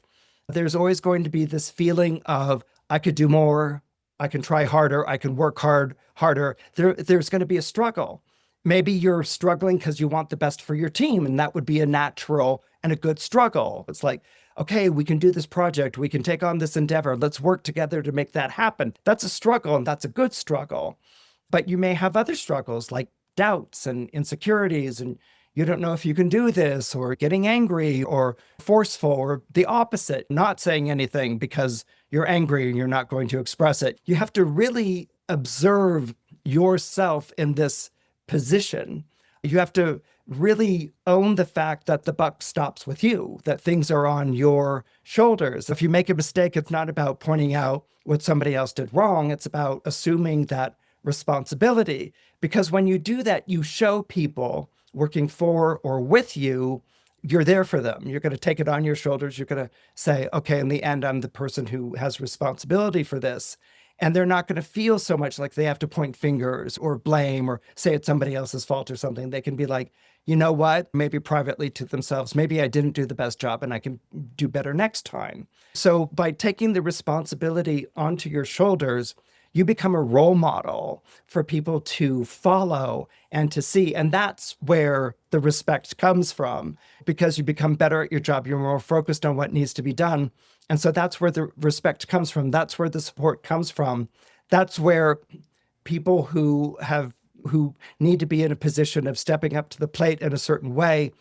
there's always going to be this feeling of, I could do more, I can try harder, I can work harder. There's going to be a struggle. Maybe you're struggling because you want the best for your team, and that would be a natural and a good struggle. It's like, okay, we can do this project, we can take on this endeavor, let's work together to make that happen. That's a struggle, and that's a good struggle. But you may have other struggles like doubts and insecurities, and you don't know if you can do this, or getting angry or forceful, or the opposite, not saying anything because you're angry and you're not going to express it. You have to really observe yourself in this position. You have to really own the fact that the buck stops with you, that things are on your shoulders. If you make a mistake, it's not about pointing out what somebody else did wrong. It's about assuming that responsibility. Because when you do that, you show people working for or with you, you're there for them. You're going to take it on your shoulders. You're going to say, okay, in the end, I'm the person who has responsibility for this. And they're not going to feel so much like they have to point fingers or blame or say it's somebody else's fault or something. They can be like, you know what, maybe privately to themselves, maybe I didn't do the best job and I can do better next time. So by taking the responsibility onto your shoulders, you become a role model for people to follow and to see. And that's where the respect comes from, because you become better at your job. You're more focused on what needs to be done. And so that's where the respect comes from. That's where the support comes from. That's where people who need to be in a position of stepping up to the plate in a certain way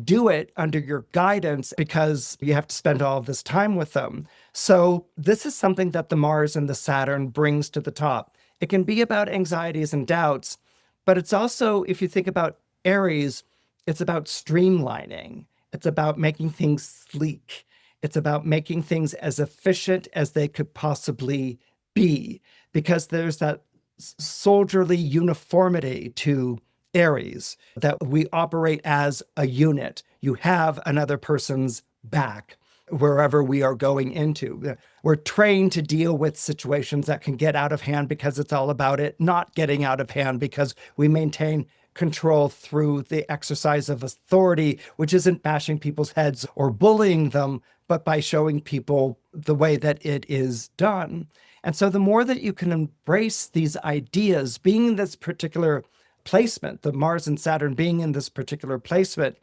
do it under your guidance, because you have to spend all of this time with them. So this is something that the Mars and the Saturn brings to the top. It can be about anxieties and doubts, but it's also, if you think about Aries, it's about streamlining. It's about making things sleek. It's about making things as efficient as they could possibly be, because there's that soldierly uniformity to Aries, that we operate as a unit. You have another person's back wherever we are going into. We're trained to deal with situations that can get out of hand because it's all about it not getting out of hand, because we maintain control through the exercise of authority, which isn't bashing people's heads or bullying them, but by showing people the way that it is done. And so the more that you can embrace these ideas, being in this particular placement, the Mars and Saturn being in this particular placement,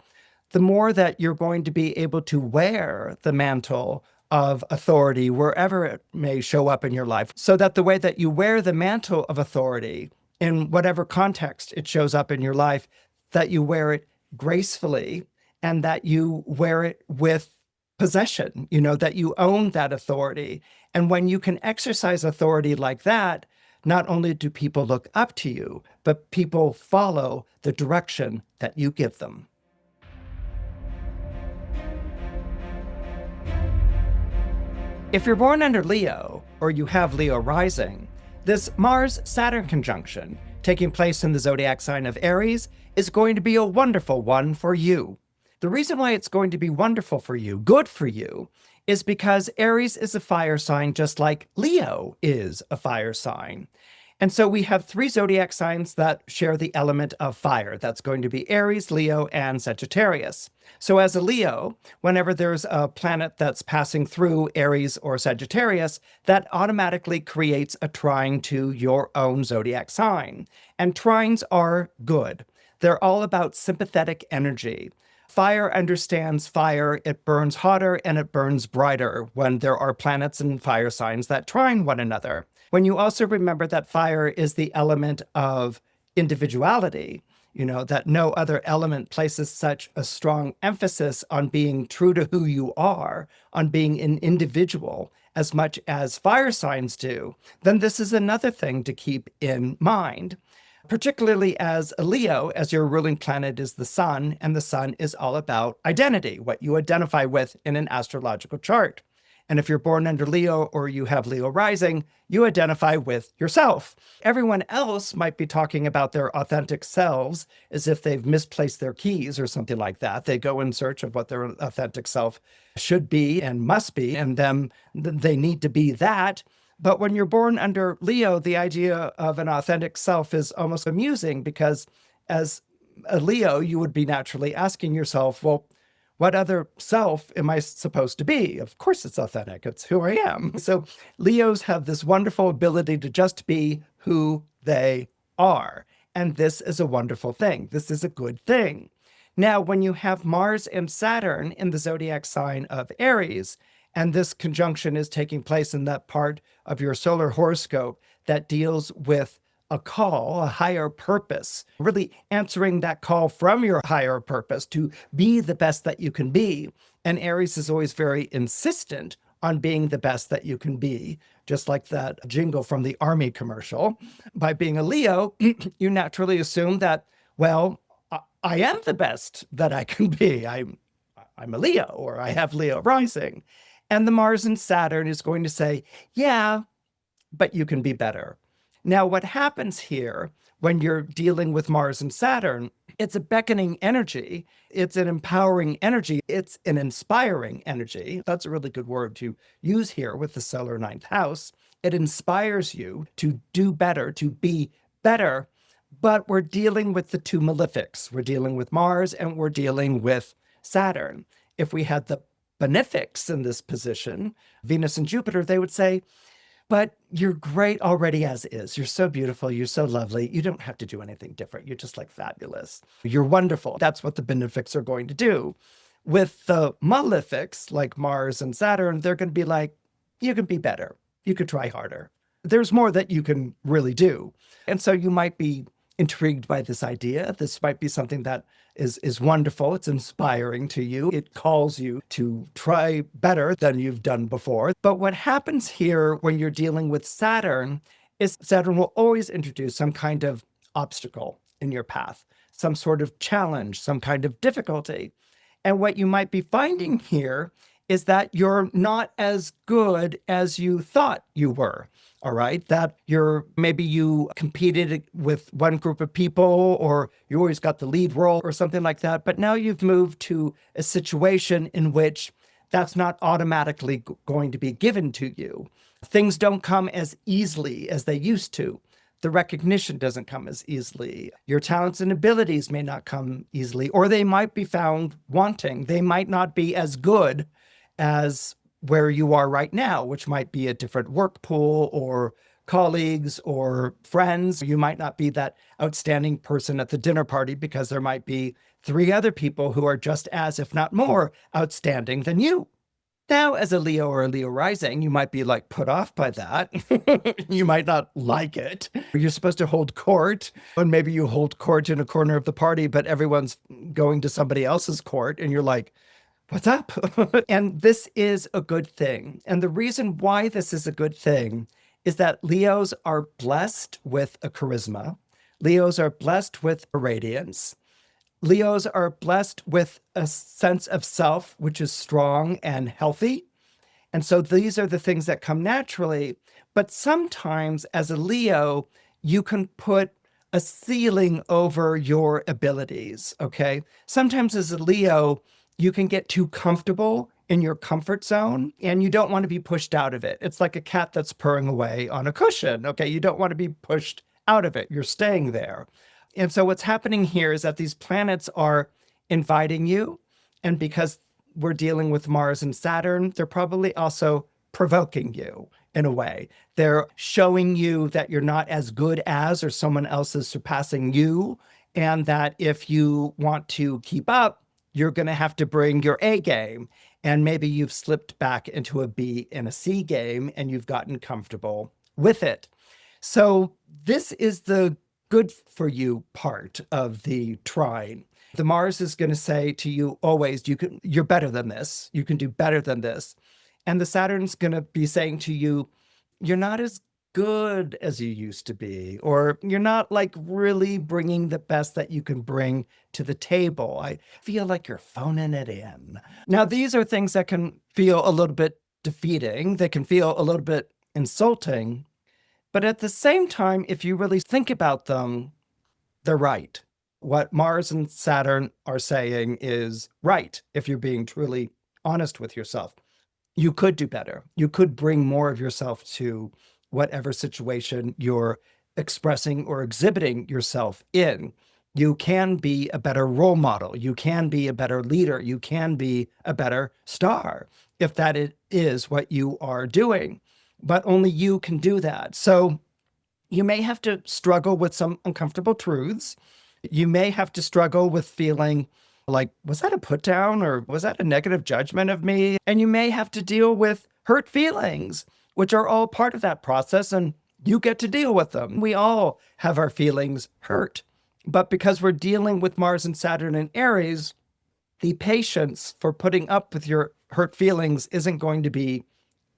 the more that you're going to be able to wear the mantle of authority wherever it may show up in your life, so that the way that you wear the mantle of authority in whatever context it shows up in your life, that you wear it gracefully and that you wear it with possession, that you own that authority. And when you can exercise authority like that, not only do people look up to you, but people follow the direction that you give them. If you're born under Leo, or you have Leo rising, this Mars-Saturn conjunction, taking place in the zodiac sign of Aries, is going to be a wonderful one for you. The reason why it's going to be wonderful for you, good for you, is because Aries is a fire sign just like Leo is a fire sign. And so we have three zodiac signs that share the element of fire. That's going to be Aries, Leo, and Sagittarius. So as a Leo, whenever there's a planet that's passing through Aries or Sagittarius, that automatically creates a trine to your own zodiac sign. And trines are good. They're all about sympathetic energy. Fire understands fire. It burns hotter and it burns brighter when there are planets and fire signs that trine one another. When you also remember that fire is the element of individuality, that no other element places such a strong emphasis on being true to who you are, on being an individual, as much as fire signs do, then this is another thing to keep in mind. Particularly as a Leo, as your ruling planet is the sun, and the sun is all about identity, what you identify with in an astrological chart. And if you're born under Leo or you have Leo rising, you identify with yourself. Everyone else might be talking about their authentic selves as if they've misplaced their keys or something like that. They go in search of what their authentic self should be and must be, and then they need to be that. But when you're born under Leo, the idea of an authentic self is almost amusing because as a Leo, you would be naturally asking yourself, well, what other self am I supposed to be? Of course it's authentic. It's who I am. So Leos have this wonderful ability to just be who they are. And this is a wonderful thing. This is a good thing. Now, when you have Mars and Saturn in the zodiac sign of Aries, and this conjunction is taking place in that part of your solar horoscope that deals with a call, a higher purpose, really answering that call from your higher purpose to be the best that you can be. And Aries is always very insistent on being the best that you can be, just like that jingle from the Army commercial. By being a Leo, you naturally assume that, well, I am the best that I can be. I'm a Leo, or I have Leo rising. And the Mars and Saturn is going to say, yeah, but you can be better. Now, what happens here when you're dealing with Mars and Saturn, it's a beckoning energy. It's an empowering energy. It's an inspiring energy. That's a really good word to use here with the solar ninth house. It inspires you to do better, to be better. But we're dealing with the two malefics. We're dealing with Mars and we're dealing with Saturn. If we had the benefics in this position, Venus and Jupiter, they would say, but you're great already as is. You're so beautiful. You're so lovely. You don't have to do anything different. You're just like fabulous. You're wonderful. That's what the benefics are going to do. With the malefics, like Mars and Saturn, they're going to be like, you can be better. You could try harder. There's more that you can really do. And so you might be intrigued by this idea. This might be something that is wonderful. It's inspiring to you. It calls you to try better than you've done before. But what happens here when you're dealing with Saturn is Saturn will always introduce some kind of obstacle in your path, some sort of challenge, some kind of difficulty. And what you might be finding here is that you're not as good as you thought you were. All right, that maybe you competed with one group of people or you always got the lead role or something like that. But now you've moved to a situation in which that's not automatically going to be given to you. Things don't come as easily as they used to. The recognition doesn't come as easily. Your talents and abilities may not come easily, or they might be found wanting. They might not be as good as where you are right now, which might be a different work pool or colleagues or friends. You might not be that outstanding person at the dinner party because there might be 3 other people who are just as, if not more, outstanding than you. Now, as a Leo or a Leo rising, you might be like put off by that. You might not like it. You're supposed to hold court, and maybe you hold court in a corner of the party, but everyone's going to somebody else's court, and you're like, what's up? And this is a good thing. And the reason why this is a good thing is that Leos are blessed with a charisma. Leos are blessed with a radiance. Leos are blessed with a sense of self, which is strong and healthy. And so these are the things that come naturally. But sometimes as a Leo, you can put a ceiling over your abilities, okay? Sometimes as a Leo, you can get too comfortable in your comfort zone and you don't want to be pushed out of it. It's like a cat that's purring away on a cushion, okay? You don't want to be pushed out of it. You're staying there. And so what's happening here is that these planets are inviting you. And because we're dealing with Mars and Saturn, they're probably also provoking you in a way. They're showing you that you're not as good as, or someone else is surpassing you. And that if you want to keep up, you're going to have to bring your A game. And maybe you've slipped back into a B and a C game and you've gotten comfortable with it. So this is the good for you part of the trine. The Mars is going to say to you always, you're better than this. You can do better than this. And the Saturn's going to be saying to you, you're not as good as you used to be, or you're not like really bringing the best that you can bring to the table. I feel like you're phoning it in. Now, these are things that can feel a little bit defeating. They can feel a little bit insulting. But at the same time, if you really think about them, they're right. What Mars and Saturn are saying is right if you're being truly honest with yourself. You could do better. You could bring more of yourself to whatever situation you're expressing or exhibiting yourself in. You can be a better role model. You can be a better leader. You can be a better star if that is what you are doing. But only you can do that. So you may have to struggle with some uncomfortable truths. You may have to struggle with feeling like, was that a put down or was that a negative judgment of me? And you may have to deal with hurt feelings, which are all part of that process, and you get to deal with them. We all have our feelings hurt. But because we're dealing with Mars and Saturn and Aries, the patience for putting up with your hurt feelings isn't going to be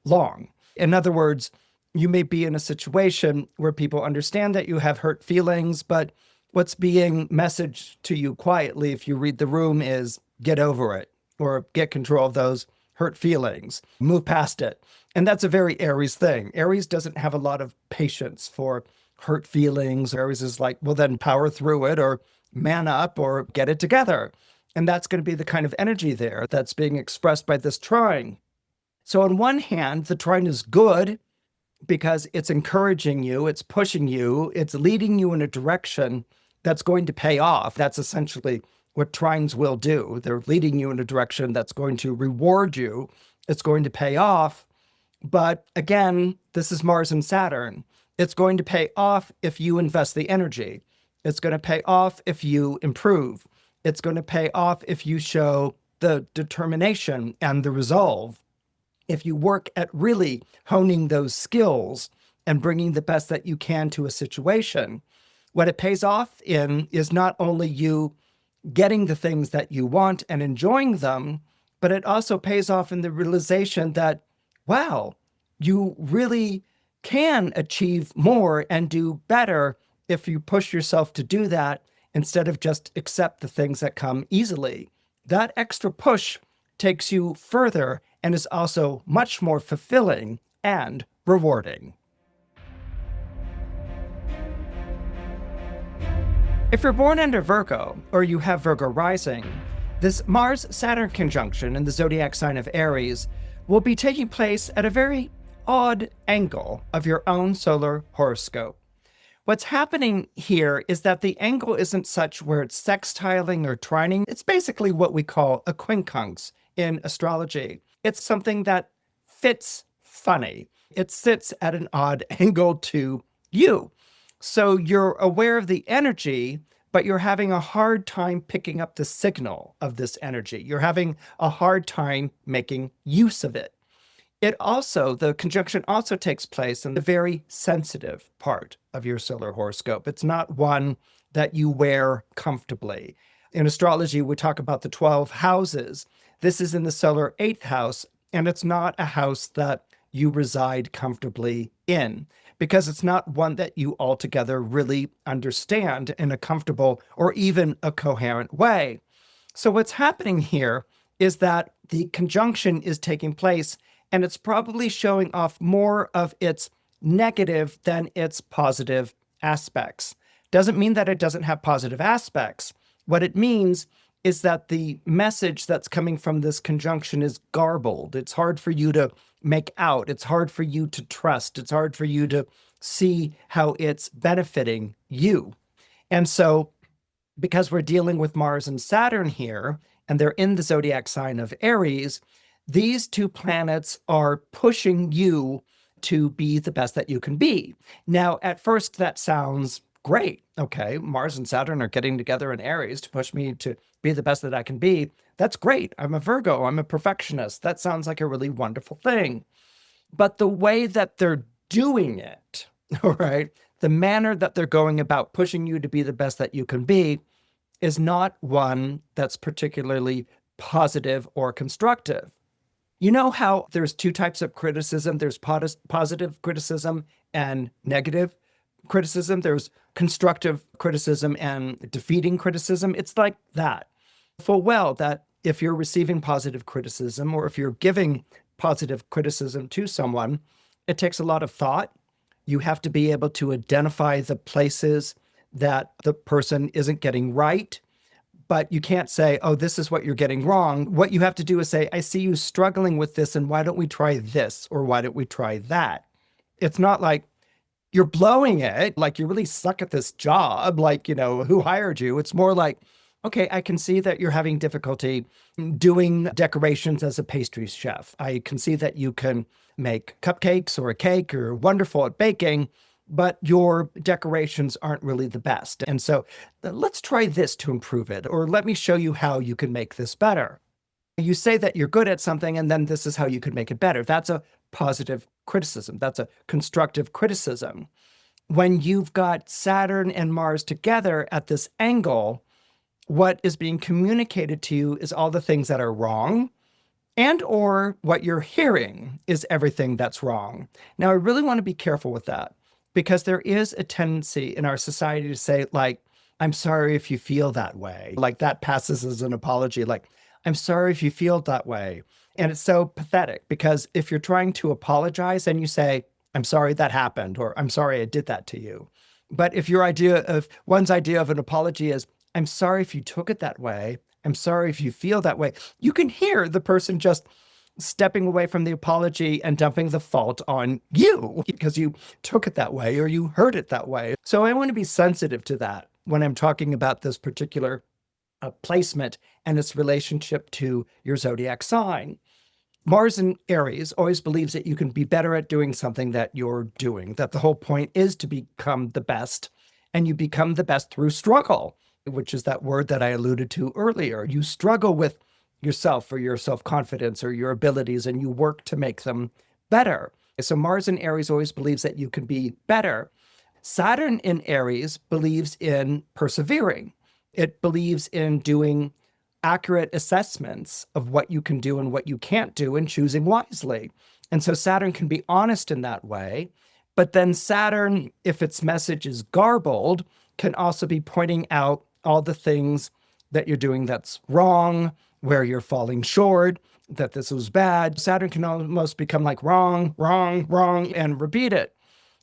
long. In other words, you may be in a situation where people understand that you have hurt feelings, but what's being messaged to you quietly, if you read the room, is get over it or get control of those hurt feelings, move past it. And that's a very Aries thing. Aries doesn't have a lot of patience for hurt feelings. Aries is like, well, then power through it or man up or get it together. And that's going to be the kind of energy there that's being expressed by this trine. So on one hand, the trine is good because it's encouraging you, it's pushing you, it's leading you in a direction that's going to pay off. That's essentially what trines will do. They're leading you in a direction that's going to reward you. It's going to pay off. But again, this is Mars and Saturn. It's going to pay off if you invest the energy. It's going to pay off if you improve. It's going to pay off if you show the determination and the resolve. If you work at really honing those skills and bringing the best that you can to a situation, what it pays off in is not only you getting the things that you want and enjoying them, but it also pays off in the realization that, wow, you really can achieve more and do better if you push yourself to do that instead of just accept the things that come easily. That extra push takes you further and is also much more fulfilling and rewarding. If you're born under Virgo or you have Virgo rising, this Mars-Saturn conjunction in the zodiac sign of Aries will be taking place at a very odd angle of your own solar horoscope. What's happening here is that the angle isn't such where it's sextiling or trining. It's basically what we call a quincunx in astrology. It's something that fits funny. It sits at an odd angle to you. So you're aware of the energy, but you're having a hard time picking up the signal of this energy. You're having a hard time making use of it. The conjunction also takes place in the very sensitive part of your solar horoscope. It's not one that you wear comfortably. In astrology, we talk about the 12 houses. This is in the solar 8th house, and it's not a house that you reside comfortably in because it's not one that you altogether really understand in a comfortable or even a coherent way. So what's happening here is that the conjunction is taking place and it's probably showing off more of its negative than its positive aspects. Doesn't mean that it doesn't have positive aspects. What it means is that the message that's coming from this conjunction is garbled. It's hard for you to make out. It's hard for you to trust. It's hard for you to see how it's benefiting you. And so, because we're dealing with Mars and Saturn here, and they're in the zodiac sign of Aries, these two planets are pushing you to be the best that you can be. Now, at first, that sounds great. Okay, Mars and Saturn are getting together in Aries to push me to be the best that I can be. That's great. I'm a Virgo. I'm a perfectionist. That sounds like a really wonderful thing. But the way that they're doing it, all right, the manner that they're going about pushing you to be the best that you can be is not one that's particularly positive or constructive. You know how there's two types of criticism? There's positive criticism and negative criticism. There's constructive criticism and defeating criticism. It's like that. Full well that if you're receiving positive criticism or if you're giving positive criticism to someone, it takes a lot of thought. You have to be able to identify the places that the person isn't getting right. But you can't say, oh, this is what you're getting wrong. What you have to do is say, I see you struggling with this, and why don't we try this? Or why don't we try that? It's not like you're blowing it, like you really suck at this job, like, who hired you? It's more like, okay, I can see that you're having difficulty doing decorations as a pastry chef. I can see that you can make cupcakes or a cake, or wonderful at baking, but your decorations aren't really the best. And so let's try this to improve it, or let me show you how you can make this better. You say that you're good at something, and then this is how you could make it better. That's a positive criticism. That's a constructive criticism. When you've got Saturn and Mars together at this angle, what is being communicated to you is all the things that are wrong, and or what you're hearing is everything that's wrong. Now, I really want to be careful with that, because there is a tendency in our society to say, like, I'm sorry if you feel that way. Like that passes as an apology. Like, I'm sorry if you feel that way. And it's so pathetic, because if you're trying to apologize and you say, I'm sorry that happened, or I'm sorry I did that to you. But if one's idea of an apology is, I'm sorry if you took it that way, I'm sorry if you feel that way, you can hear the person just stepping away from the apology and dumping the fault on you because you took it that way or you heard it that way. So I want to be sensitive to that when I'm talking about this particular placement and its relationship to your zodiac sign. Mars in Aries always believes that you can be better at doing something that you're doing, that the whole point is to become the best, and you become the best through struggle, which is that word that I alluded to earlier. You struggle with yourself or your self-confidence or your abilities, and you work to make them better. So Mars in Aries always believes that you can be better. Saturn in Aries believes in persevering. It believes in doing accurate assessments of what you can do and what you can't do and choosing wisely. And so Saturn can be honest in that way. But then Saturn, if its message is garbled, can also be pointing out all the things that you're doing that's wrong, where you're falling short, that this was bad. Saturn can almost become like wrong, wrong, wrong, and repeat it.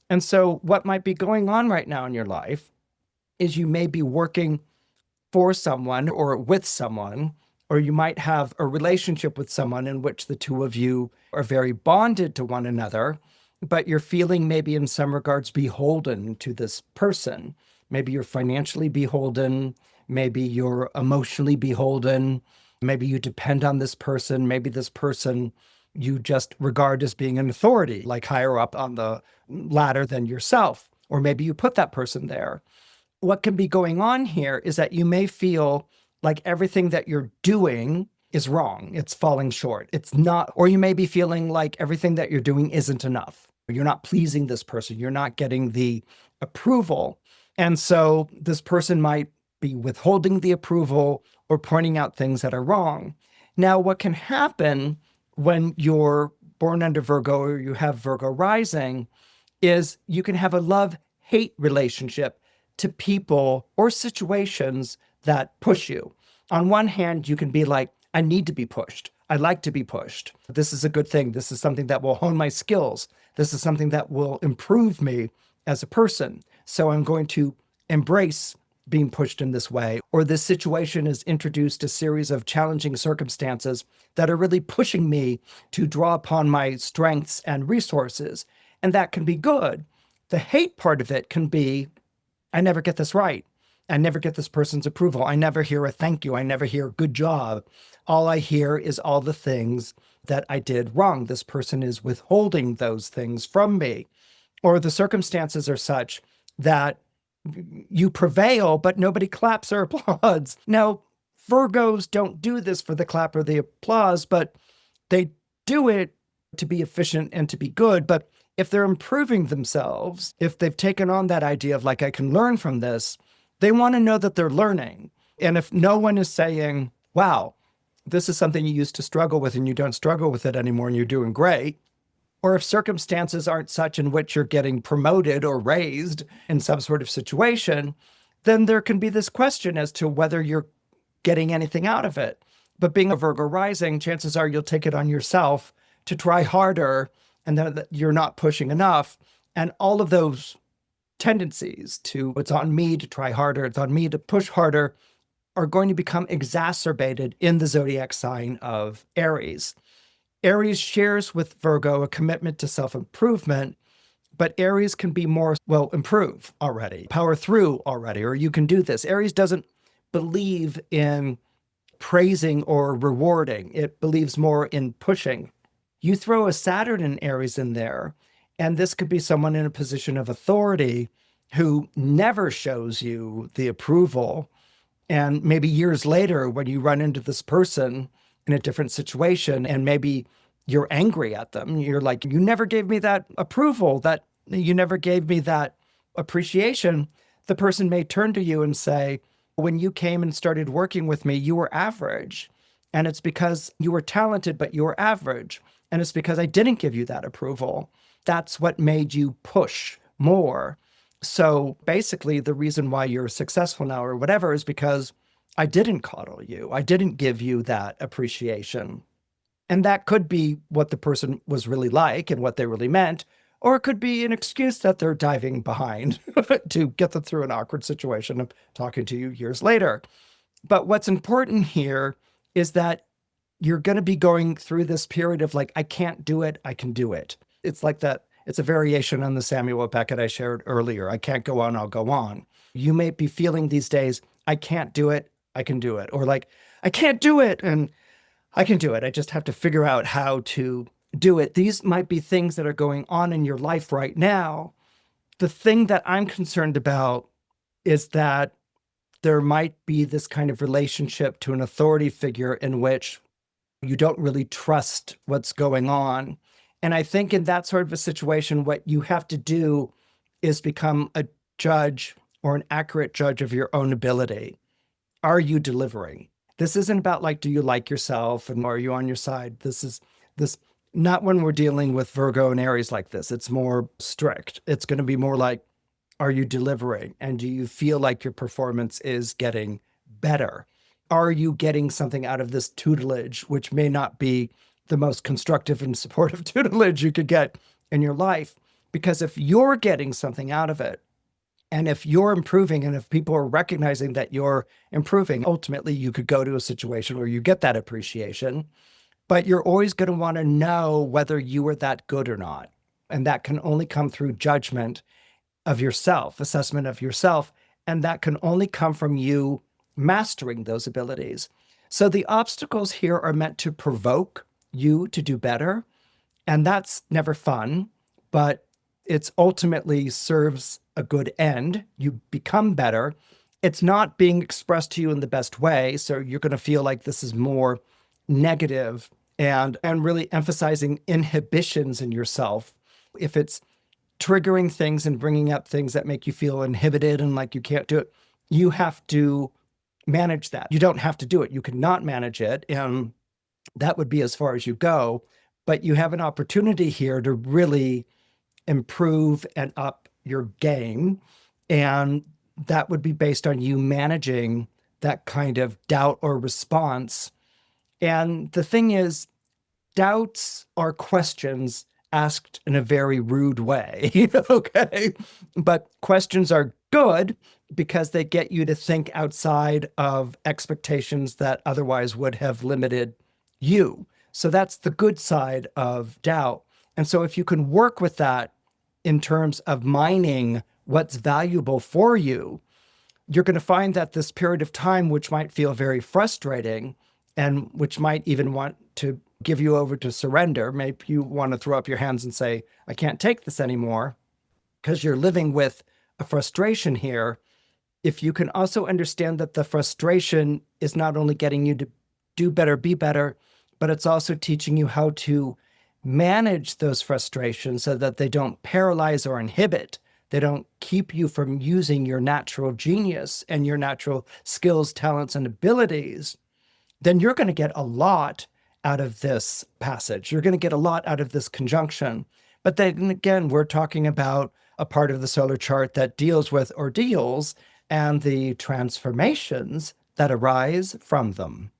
And so what might be going on right now in your life is you may be working for someone or with someone, or you might have a relationship with someone in which the two of you are very bonded to one another, but you're feeling maybe in some regards beholden to this person. Maybe you're financially beholden, maybe you're emotionally beholden, maybe you depend on this person, maybe this person you just regard as being an authority, like higher up on the ladder than yourself, or maybe you put that person there. What can be going on here is that you may feel like everything that you're doing is wrong. It's falling short. It's not, or you may be feeling like everything that you're doing isn't enough. You're not pleasing this person. You're not getting the approval. And so this person might be withholding the approval or pointing out things that are wrong. Now, what can happen when you're born under Virgo or you have Virgo rising is you can have a love-hate relationship to people or situations that push you. On one hand, you can be like, I need to be pushed. I like to be pushed. This is a good thing. This is something that will hone my skills. This is something that will improve me as a person. So I'm going to embrace being pushed in this way, or this situation has introduced a series of challenging circumstances that are really pushing me to draw upon my strengths and resources. And that can be good. The hate part of it can be, I never get this right. I never get this person's approval. I never hear a thank you. I never hear good job. All I hear is all the things that I did wrong. This person is withholding those things from me. Or the circumstances are such that you prevail, but nobody claps or applauds. Now, Virgos don't do this for the clap or the applause, but they do it to be efficient and to be good. But if they're improving themselves, if they've taken on that idea of like, I can learn from this, they want to know that they're learning. And if no one is saying, wow, this is something you used to struggle with and you don't struggle with it anymore and you're doing great, or if circumstances aren't such in which you're getting promoted or raised in some sort of situation, then there can be this question as to whether you're getting anything out of it. But being a Virgo rising, chances are you'll take it on yourself to try harder and then you're not pushing enough. And all of those tendencies to, it's on me to try harder, it's on me to push harder, are going to become exacerbated in the zodiac sign of Aries. Aries shares with Virgo a commitment to self-improvement, but Aries can be more, well, improve already, power through already, or you can do this. Aries doesn't believe in praising or rewarding. It believes more in pushing. You throw a Saturn and Aries in there, and this could be someone in a position of authority who never shows you the approval. And maybe years later, when you run into this person in a different situation and maybe you're angry at them, you're like, you never gave me that approval, that you never gave me that appreciation. The person may turn to you and say, when you came and started working with me, you were average. And it's because you were talented, but you were average. And it's because I didn't give you that approval. That's what made you push more. So basically, the reason why you're successful now or whatever is because I didn't coddle you. I didn't give you that appreciation. And that could be what the person was really like and what they really meant, or it could be an excuse that they're diving behind to get them through an awkward situation of talking to you years later. But what's important here is that you're going to be going through this period of like, I can't do it, I can do it. It's like that. It's a variation on the Samuel Beckett I shared earlier. I can't go on, I'll go on. You may be feeling these days, I can't do it, I can do it. Or like, I can't do it and I can do it. I just have to figure out how to do it. These might be things that are going on in your life right now. The thing that I'm concerned about is that there might be this kind of relationship to an authority figure in which you don't really trust what's going on. And I think in that sort of a situation, what you have to do is become a judge or an accurate judge of your own ability. Are you delivering? This isn't about like, do you like yourself and are you on your side? This is not when we're dealing with Virgo and Aries like this. It's more strict. It's going to be more like, are you delivering? And do you feel like your performance is getting better? Are you getting something out of this tutelage, which may not be the most constructive and supportive tutelage you could get in your life? Because if you're getting something out of it, and if you're improving, and if people are recognizing that you're improving, ultimately you could go to a situation where you get that appreciation, but you're always going to want to know whether you were that good or not. And that can only come through judgment of yourself, assessment of yourself. And that can only come from you mastering those abilities. So the obstacles here are meant to provoke you to do better. And that's never fun, but it's ultimately serves a good end. You become better. It's not being expressed to you in the best way. So you're going to feel like this is more negative and really emphasizing inhibitions in yourself. If it's triggering things and bringing up things that make you feel inhibited and like you can't do it, you have to manage that. You don't have to do it. You cannot manage it. And that would be as far as you go. But you have an opportunity here to really improve and up your game. And that would be based on you managing that kind of doubt or response. And the thing is, doubts are questions asked in a very rude way, okay? But questions are good because they get you to think outside of expectations that otherwise would have limited you. So that's the good side of doubt. And so if you can work with that in terms of mining what's valuable for you, you're going to find that this period of time, which might feel very frustrating and which might even want to give you over to surrender, maybe you want to throw up your hands and say, I can't take this anymore, because you're living with a frustration here. If you can also understand that the frustration is not only getting you to do better, be better, but it's also teaching you how to manage those frustrations so that they don't paralyze or inhibit. They don't keep you from using your natural genius and your natural skills, talents, and abilities. Then you're going to get a lot out of this passage. You're going to get a lot out of this conjunction. But then again, we're talking about a part of the solar chart that deals with ordeals and the transformations that arise from them.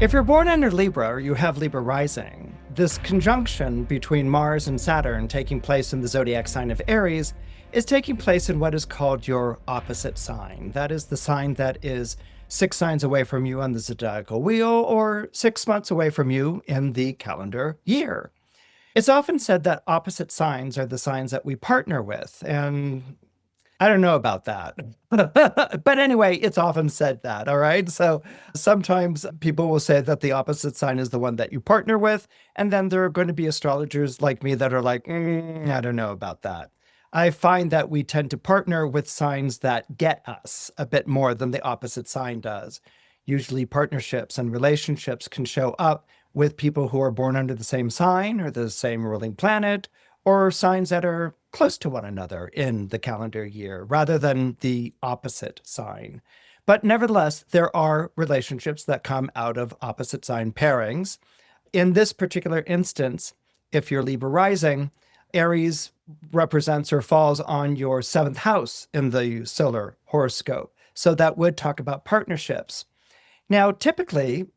If you're born under Libra or you have Libra rising, this conjunction between Mars and Saturn taking place in the zodiac sign of Aries is taking place in what is called your opposite sign. That is the sign that is 6 signs away from you on the zodiacal wheel or 6 months away from you in the calendar year. It's often said that opposite signs are the signs that we partner with, and I don't know about that. But anyway, it's often said that, all right? So sometimes people will say that the opposite sign is the one that you partner with, and then there are going to be astrologers like me that are like, I don't know about that. I find that we tend to partner with signs that get us a bit more than the opposite sign does. Usually partnerships and relationships can show up with people who are born under the same sign or the same ruling planet, or signs that are close to one another in the calendar year, rather than the opposite sign. But nevertheless, there are relationships that come out of opposite sign pairings. In this particular instance, if you're Libra rising, Aries represents or falls on your 7th house in the solar horoscope. So that would talk about partnerships. Now, typically,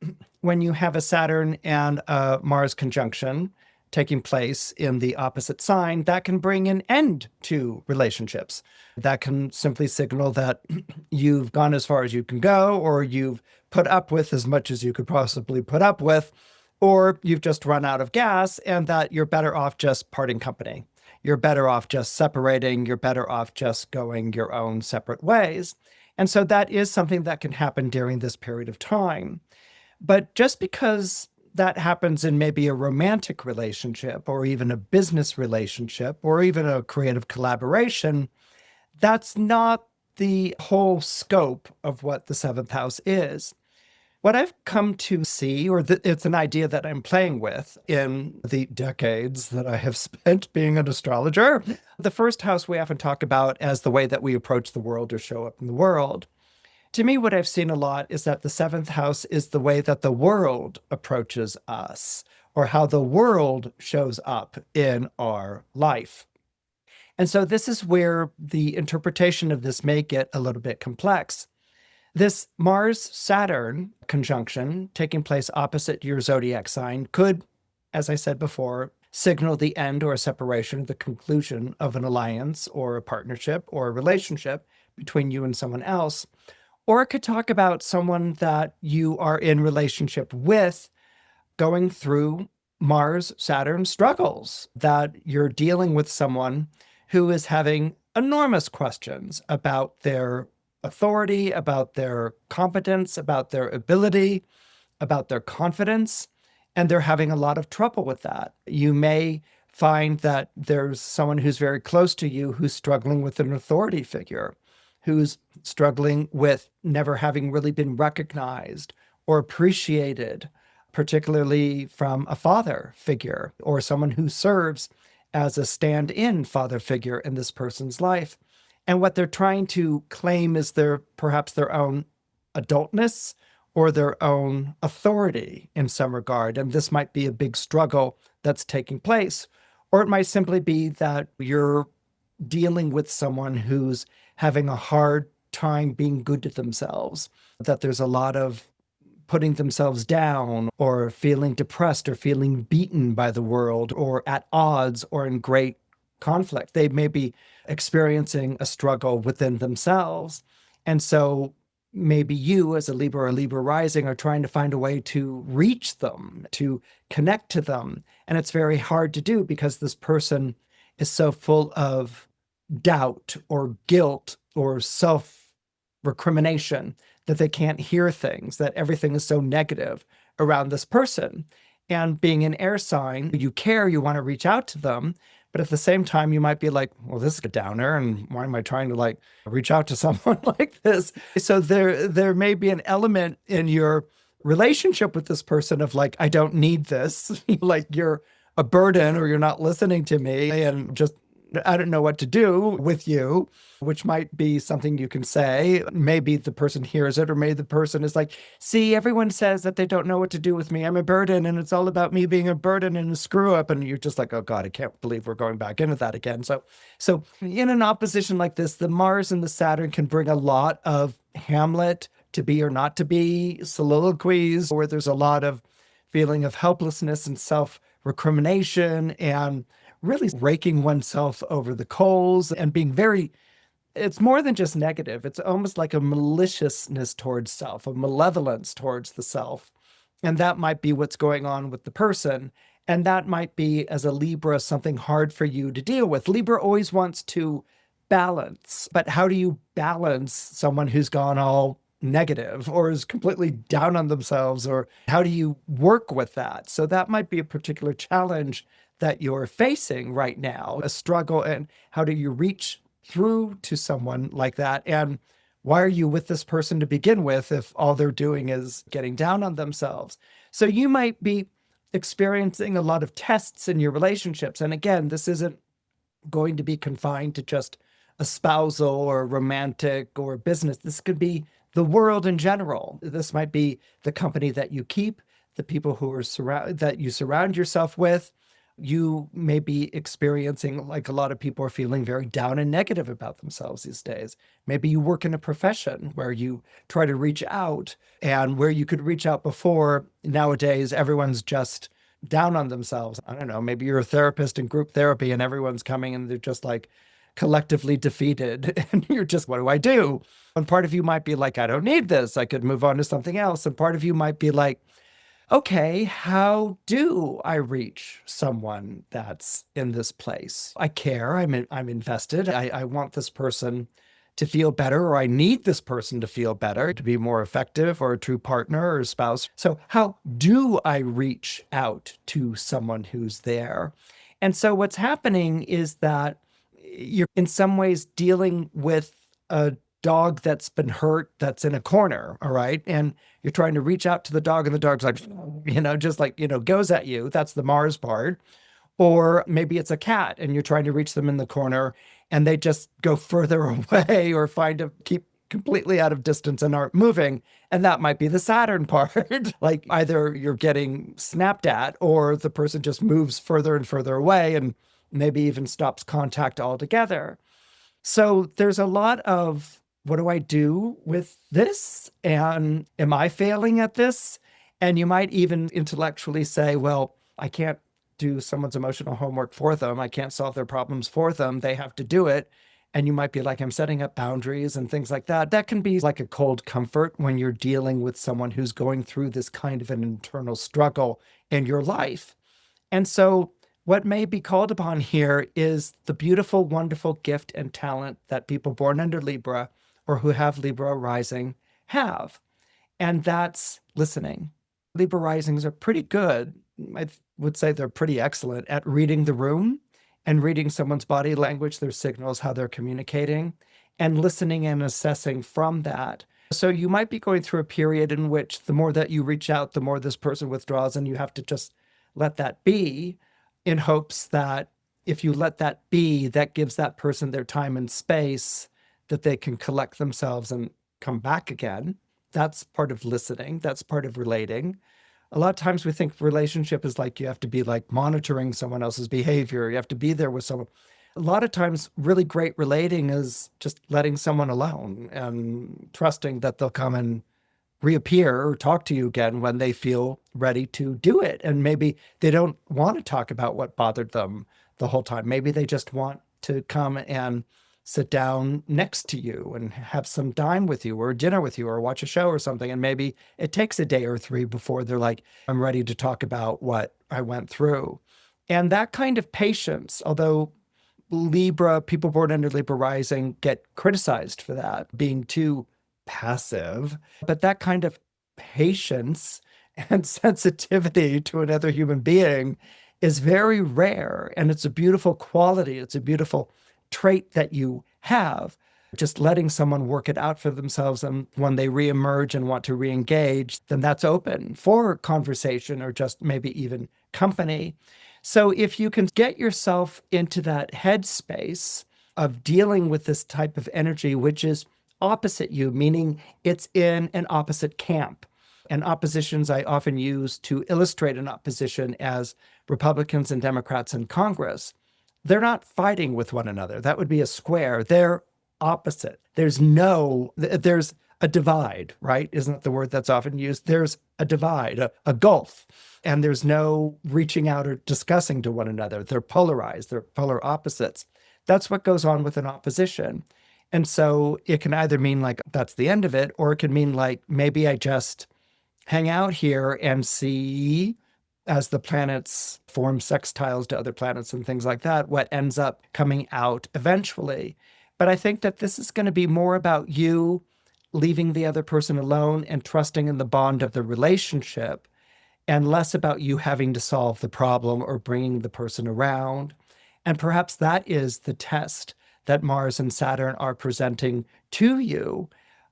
when you have a Saturn and a Mars conjunction taking place in the opposite sign, that can bring an end to relationships. That can simply signal that you've gone as far as you can go, or you've put up with as much as you could possibly put up with, or you've just run out of gas and that you're better off just parting company. You're better off just separating. You're better off just going your own separate ways. And so that is something that can happen during this period of time. But just because that happens in maybe a romantic relationship or even a business relationship or even a creative collaboration, that's not the whole scope of what the 7th house is. What I've come to see, or it's an idea that I'm playing with in the decades that I have spent being an astrologer, the first house we often talk about as the way that we approach the world or show up in the world. To me, what I've seen a lot is that the 7th house is the way that the world approaches us, or how the world shows up in our life. And so this is where the interpretation of this may get a little bit complex. This Mars-Saturn conjunction taking place opposite your zodiac sign could, as I said before, signal the end or a separation, the conclusion of an alliance or a partnership or a relationship between you and someone else. Or it could talk about someone that you are in relationship with going through Mars-Saturn struggles, that you're dealing with someone who is having enormous questions about their authority, about their competence, about their ability, about their confidence, and they're having a lot of trouble with that. You may find that there's someone who's very close to you who's struggling with an authority figure, who's struggling with never having really been recognized or appreciated, particularly from a father figure or someone who serves as a stand-in father figure in this person's life. And what they're trying to claim is perhaps their own adultness or their own authority in some regard. And this might be a big struggle that's taking place. Or it might simply be that you're dealing with someone who's having a hard time being good to themselves, that there's a lot of putting themselves down or feeling depressed or feeling beaten by the world or at odds or in great conflict. They may be experiencing a struggle within themselves. And so maybe you as a Libra or Libra rising are trying to find a way to reach them, to connect to them. And it's very hard to do because this person is so full of doubt or guilt or self-recrimination that they can't hear things, that everything is so negative around this person. And being an air sign, you care, you want to reach out to them, but at the same time, you might be like, well, this is a downer, and why am I trying to like reach out to someone like this? So there may be an element in your relationship with this person of like, I don't need this, like you're a burden or you're not listening to me, and just I don't know what to do with you, which might be something you can say. Maybe the person hears it, or maybe the person is like, see, everyone says that they don't know what to do with me. I'm a burden, and it's all about me being a burden and a screw up. And you're just like, oh God, I can't believe we're going back into that again. So in an opposition like this, the Mars and the Saturn can bring a lot of Hamlet, to be or not to be soliloquies, where there's a lot of feeling of helplessness and self-recrimination and really raking oneself over the coals and being very, it's more than just negative. It's almost like a maliciousness towards self, a malevolence towards the self. And that might be what's going on with the person. And that might be, as a Libra, something hard for you to deal with. Libra always wants to balance, but how do you balance someone who's gone all negative or is completely down on themselves, or how do you work with that? So that might be a particular challenge that you're facing right now, a struggle, and how do you reach through to someone like that? And why are you with this person to begin with if all they're doing is getting down on themselves? So you might be experiencing a lot of tests in your relationships. And again, this isn't going to be confined to just a spousal or romantic or business. This could be the world in general. This might be the company that you keep, the people who are that you surround yourself with. You may be experiencing, like a lot of people are feeling very down and negative about themselves these days. Maybe you work in a profession where you try to reach out, and where you could reach out before, nowadays, everyone's just down on themselves. I don't know, maybe you're a therapist in group therapy and everyone's coming and they're just like collectively defeated. And you're just, what do I do? And part of you might be like, I don't need this. I could move on to something else. And part of you might be like, okay, how do I reach someone that's in this place? I care, I'm invested. I want this person to feel better, or I need this person to feel better, to be more effective, or a true partner or spouse. So how do I reach out to someone who's there? And so what's happening is that you're in some ways dealing with a dog that's been hurt, that's in a corner, all right? And you're trying to reach out to the dog, and the dog's like, just like, goes at you. That's the Mars part. Or maybe it's a cat and you're trying to reach them in the corner and they just go further away or keep completely out of distance and aren't moving. And that might be the Saturn part. Like either you're getting snapped at, or the person just moves further and further away and maybe even stops contact altogether. So there's a lot of, what do I do with this? And am I failing at this? And you might even intellectually say, well, I can't do someone's emotional homework for them. I can't solve their problems for them. They have to do it. And you might be like, I'm setting up boundaries and things like that. That can be like a cold comfort when you're dealing with someone who's going through this kind of an internal struggle in your life. And so what may be called upon here is the beautiful, wonderful gift and talent that people born under Libra or who have Libra rising have. And that's listening. Libra risings are pretty good. I would say they're pretty excellent at reading the room and reading someone's body language, their signals, how they're communicating, and listening and assessing from that. So you might be going through a period in which the more that you reach out, the more this person withdraws, and you have to just let that be, in hopes that if you let that be, that gives that person their time and space, that they can collect themselves and come back again. That's part of listening. That's part of relating. A lot of times we think relationship is like you have to be like monitoring someone else's behavior. You have to be there with someone. A lot of times really great relating is just letting someone alone and trusting that they'll come and reappear or talk to you again when they feel ready to do it. And maybe they don't want to talk about what bothered them the whole time. Maybe they just want to come and sit down next to you and have some time with you or dinner with you or watch a show or something. And maybe it takes a day or three before they're like, I'm ready to talk about what I went through. And that kind of patience, although Libra, people born under Libra rising get criticized for that, being too passive, but that kind of patience and sensitivity to another human being is very rare. And it's a beautiful quality. It's a beautiful trait that you have, just letting someone work it out for themselves. And when they reemerge and want to reengage, then that's open for conversation or just maybe even company. So if you can get yourself into that headspace of dealing with this type of energy, which is opposite you, meaning it's in an opposite camp. And oppositions I often use to illustrate an opposition as Republicans and Democrats in Congress. They're not fighting with one another. That would be a square. They're opposite. There's a divide, right? Isn't the word that's often used? There's a divide, a gulf, and there's no reaching out or discussing to one another. They're polarized. They're polar opposites. That's what goes on with an opposition. And so it can either mean like that's the end of it, or it can mean like maybe I just hang out here and see, as the planets form sextiles to other planets and things like that, what ends up coming out eventually. But I think that this is going to be more about you leaving the other person alone and trusting in the bond of the relationship, and less about you having to solve the problem or bringing the person around. And perhaps that is the test that Mars and Saturn are presenting to you,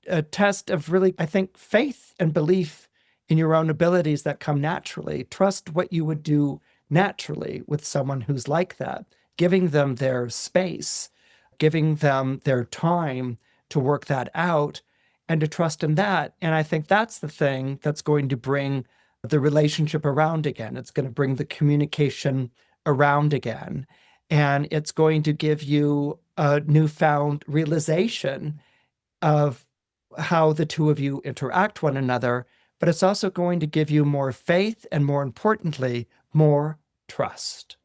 a test of really, I think, faith and belief in your own abilities that come naturally. Trust what you would do naturally with someone who's like that, giving them their space, giving them their time to work that out, and to trust in that. And I think that's the thing that's going to bring the relationship around again. It's going to bring the communication around again. And it's going to give you a newfound realization of how the two of you interact one another, but it's also going to give you more faith and, more importantly, more trust.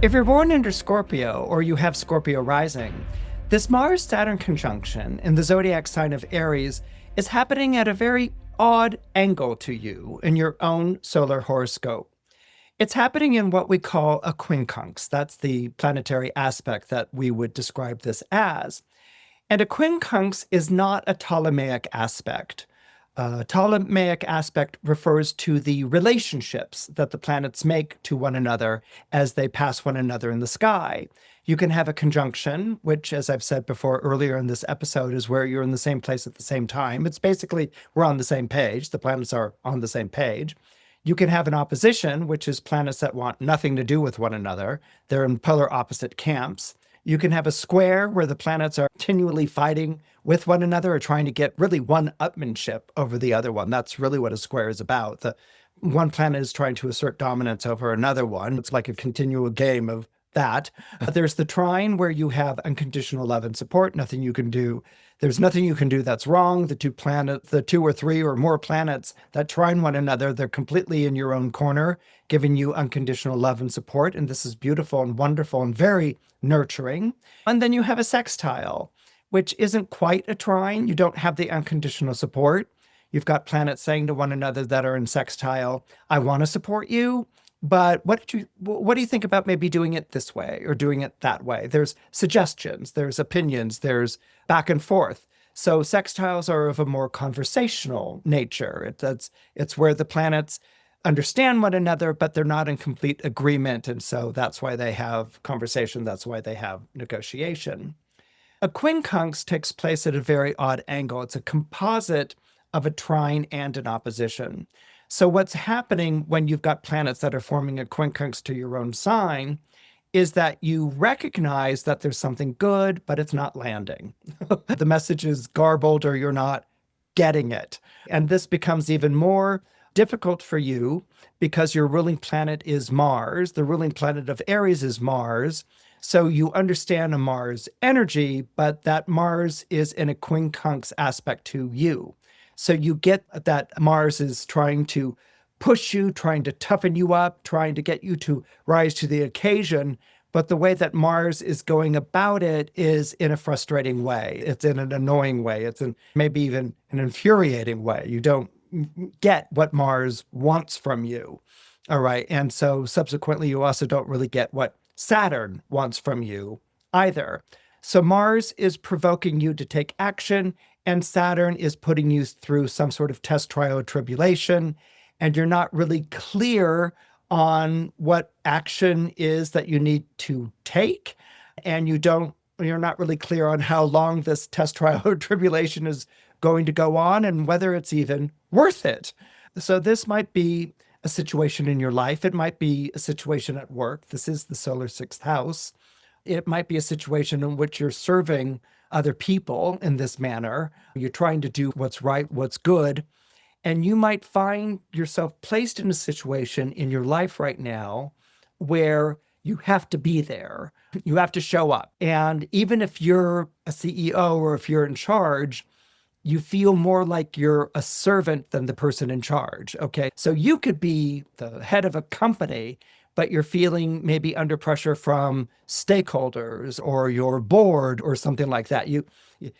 If you're born under Scorpio or you have Scorpio rising, this Mars-Saturn conjunction in the zodiac sign of Aries is happening at a very odd angle to you in your own solar horoscope. It's happening in what we call a quincunx. That's the planetary aspect that we would describe this as. And a quincunx is not a Ptolemaic aspect. Ptolemaic aspect refers to the relationships that the planets make to one another as they pass one another in the sky. You can have a conjunction, which, as I've said before earlier in this episode, is where you're in the same place at the same time. It's basically we're on the same page. The planets are on the same page. You can have an opposition, which is planets that want nothing to do with one another. They're in polar opposite camps. You can have a square where the planets are continually fighting with one another or trying to get really one-upmanship over the other one. That's really what a square is about. The one planet is trying to assert dominance over another one. It's like a continual game of that. There's the trine where you have unconditional love and support, nothing you can do. There's nothing you can do that's wrong. The two or three or more planets that trine one another, they're completely in your own corner, giving you unconditional love and support. And this is beautiful and wonderful and very nurturing. And then you have a sextile, which isn't quite a trine. You don't have the unconditional support. You've got planets saying to one another that are in sextile, I want to support you, but what do you think about maybe doing it this way or doing it that way? There's suggestions, there's opinions, there's back and forth. So sextiles are of a more conversational nature. It's where the planets understand one another, but they're not in complete agreement. And so that's why they have conversation. That's why they have negotiation. A quincunx takes place at a very odd angle. It's a composite of a trine and an opposition. So what's happening when you've got planets that are forming a quincunx to your own sign is that you recognize that there's something good, but it's not landing. The message is garbled or you're not getting it. And this becomes even more difficult for you because your ruling planet is Mars. The ruling planet of Aries is Mars. So you understand a Mars energy, but that Mars is in a quincunx aspect to you. So you get that Mars is trying to push you, trying to toughen you up, trying to get you to rise to the occasion. But the way that Mars is going about it is in a frustrating way. It's in an annoying way. It's in maybe even an infuriating way. You don't get what Mars wants from you. All right. And so subsequently, you also don't really get what Saturn wants from you either. So Mars is provoking you to take action, and Saturn is putting you through some sort of test, trial, or tribulation. And you're not really clear on what action is that you need to take. And you're not really clear on how long this test, trial, or tribulation is going to go on and whether it's even worth it. So this might be a situation in your life. It might be a situation at work. This is the solar sixth house. It might be a situation in which you're serving other people in this manner. You're trying to do what's right, what's good. And you might find yourself placed in a situation in your life right now where you have to be there. You have to show up. And even if you're a CEO or if you're in charge, you feel more like you're a servant than the person in charge. Okay. So you could be the head of a company, but you're feeling maybe under pressure from stakeholders or your board or something like that.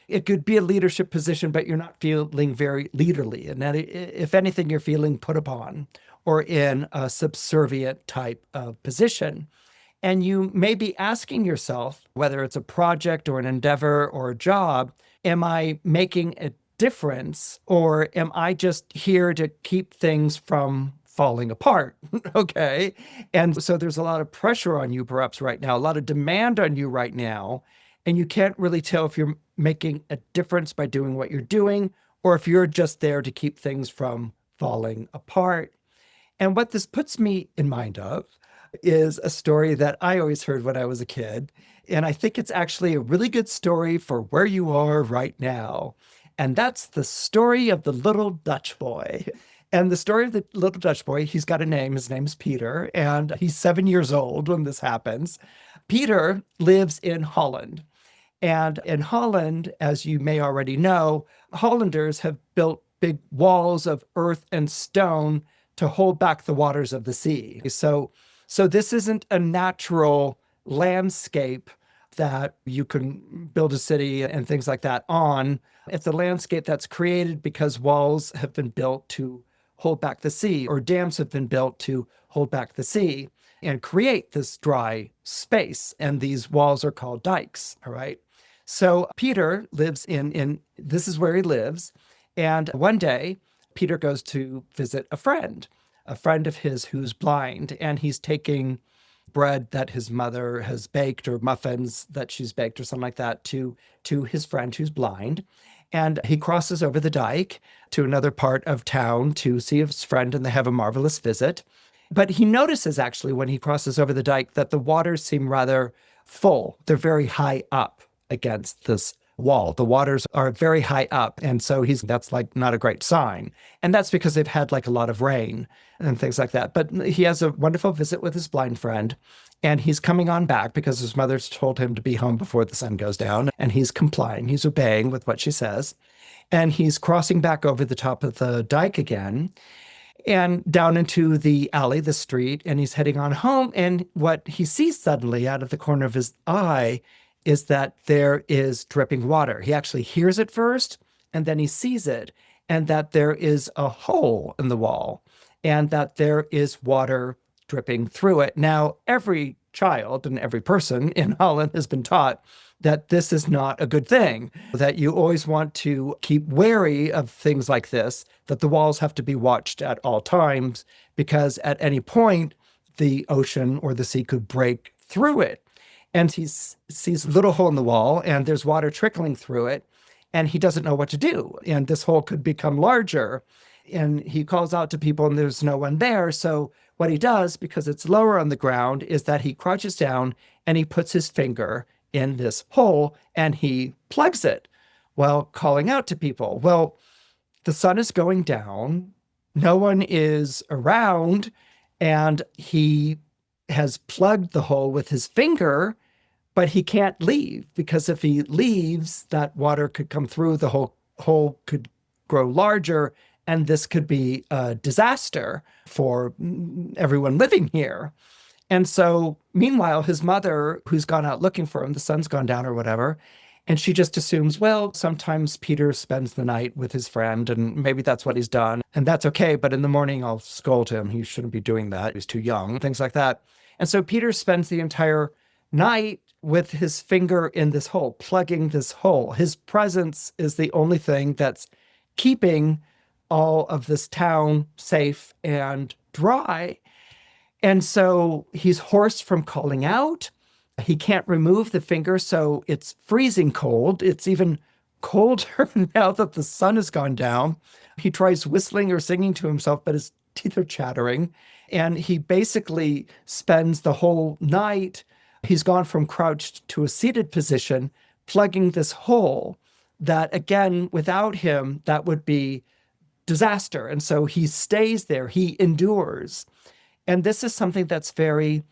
It could be a leadership position, but you're not feeling very leaderly. And that, if anything, you're feeling put upon or in a subservient type of position. And you may be asking yourself, whether it's a project or an endeavor or a job, am I making a difference or am I just here to keep things from falling apart? Okay. And so there's a lot of pressure on you perhaps right now, a lot of demand on you right now. And you can't really tell if you're making a difference by doing what you're doing or if you're just there to keep things from falling apart. And what this puts me in mind of is a story that I always heard when I was a kid. And I think it's actually a really good story for where you are right now. And that's the story of the little Dutch boy. And the story of the little Dutch boy, he's got a name. His name's Peter, and he's 7 years old when this happens. Peter lives in Holland. And in Holland, as you may already know, Hollanders have built big walls of earth and stone to hold back the waters of the sea. So this isn't a natural landscape that you can build a city and things like that on. It's a landscape that's created because walls have been built to hold back the sea, or dams have been built to hold back the sea and create this dry space. And these walls are called dikes, all right? So Peter lives this is where he lives. And one day, Peter goes to visit a friend of his who's blind, and he's taking bread that his mother has baked or muffins that she's baked or something like that to his friend who's blind. And he crosses over the dike to another part of town to see his friend, and they have a marvelous visit. But he notices actually when he crosses over the dike that the waters seem rather full. They're very high up against this wall. The waters are very high up. And so that's like not a great sign. And that's because they've had like a lot of rain and things like that. But he has a wonderful visit with his blind friend, and he's coming on back because his mother's told him to be home before the sun goes down. And he's complying. He's obeying with what she says. And he's crossing back over the top of the dike again and down into the alley, the street, and he's heading on home. And what he sees suddenly out of the corner of his eye is that there is dripping water. He actually hears it first, and then he sees it, and that there is a hole in the wall, and that there is water dripping through it. Now, every child and every person in Holland has been taught that this is not a good thing, that you always want to keep wary of things like this, that the walls have to be watched at all times, because at any point, the ocean or the sea could break through it. And he sees a little hole in the wall, and there's water trickling through it, and he doesn't know what to do. And this hole could become larger. And he calls out to people, and there's no one there. So what he does, because it's lower on the ground, is that he crouches down and he puts his finger in this hole and he plugs it while calling out to people. Well, the sun is going down, no one is around, and he has plugged the hole with his finger, but he can't leave, because if he leaves, that water could come through, the whole hole could grow larger, and this could be a disaster for everyone living here. And so, meanwhile, his mother, who's gone out looking for him, the sun's gone down or whatever, and she just assumes, well, sometimes Peter spends the night with his friend, and maybe that's what he's done. And that's okay, but in the morning, I'll scold him. He shouldn't be doing that. He's too young, things like that. And so Peter spends the entire night with his finger in this hole, plugging this hole. His presence is the only thing that's keeping all of this town safe and dry. And so he's hoarse from calling out. He can't remove the finger, so it's freezing cold. It's even colder now that the sun has gone down. He tries whistling or singing to himself, but his teeth are chattering. And he basically spends the whole night, he's gone from crouched to a seated position, plugging this hole that, again, without him, that would be disaster. And so he stays there, he endures. And this is something that's very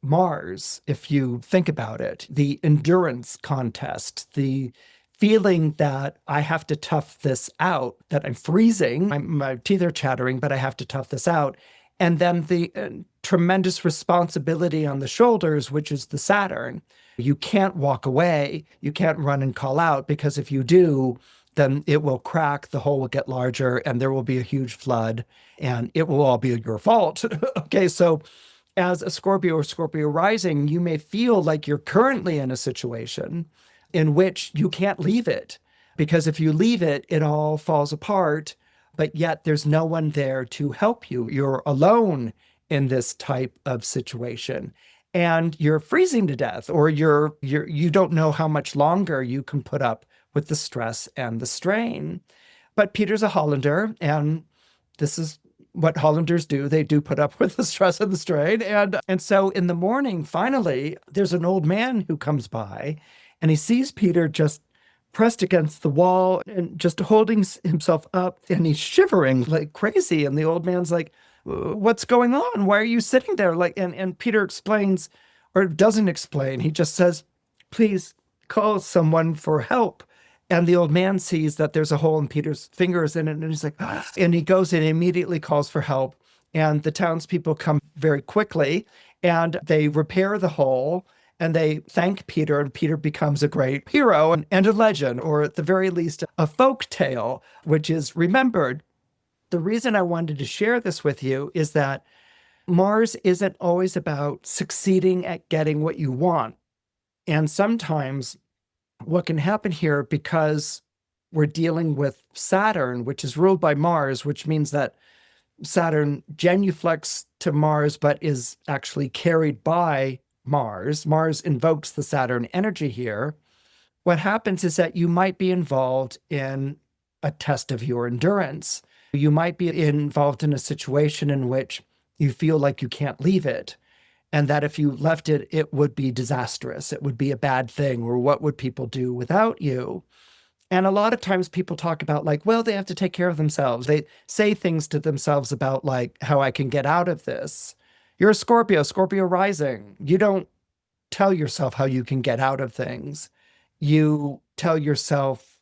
Mars, if you think about it. The endurance contest, the feeling that I have to tough this out, that I'm freezing, my teeth are chattering, but I have to tough this out. And then the tremendous responsibility on the shoulders, which is the Saturn. You can't walk away. You can't run and call out, because if you do, then it will crack, the hole will get larger, and there will be a huge flood, and it will all be your fault. Okay, so as a Scorpio or Scorpio rising, you may feel like you're currently in a situation in which you can't leave it, because if you leave it, it all falls apart, but yet there's no one there to help you. You're alone in this type of situation, and you're freezing to death, or you don't know how much longer you can put up with the stress and the strain. But Peter's a Hollander, and this is what Hollanders do. They do put up with the stress and the strain. And so in the morning, finally, there's an old man who comes by, and he sees Peter just pressed against the wall and just holding himself up, and he's shivering like crazy. And the old man's like, what's going on? Why are you sitting there? And Peter explains, or doesn't explain. He just says, please call someone for help. And the old man sees that there's a hole in Peter's fingers in it, and he's like, ah, and he goes and immediately calls for help. And the townspeople come very quickly, and they repair the hole, and they thank Peter, and Peter becomes a great hero and a legend, or at the very least, a folk tale, which is remembered. The reason I wanted to share this with you is that Mars isn't always about succeeding at getting what you want. And sometimes what can happen here, because we're dealing with Saturn, which is ruled by Mars, which means that Saturn genuflects to Mars, but is actually carried by Mars. Mars invokes the Saturn energy here. What happens is that you might be involved in a test of your endurance. You might be involved in a situation in which you feel like you can't leave it, and that if you left it, it would be disastrous. It would be a bad thing, or what would people do without you? And a lot of times people talk about like, well, they have to take care of themselves. They say things to themselves about like how I can get out of this. You're a Scorpio, Scorpio rising. You don't tell yourself how you can get out of things. You tell yourself,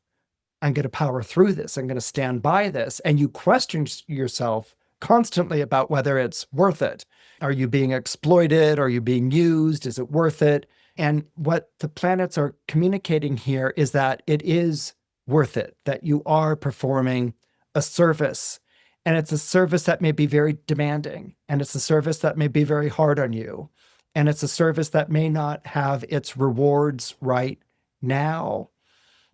I'm going to power through this. I'm going to stand by this. And you question yourself constantly about whether it's worth it. Are you being exploited? Are you being used? Is it worth it? And what the planets are communicating here is that it is worth it, that you are performing a service. And it's a service that may be very demanding. And it's a service that may be very hard on you. And it's a service that may not have its rewards right now.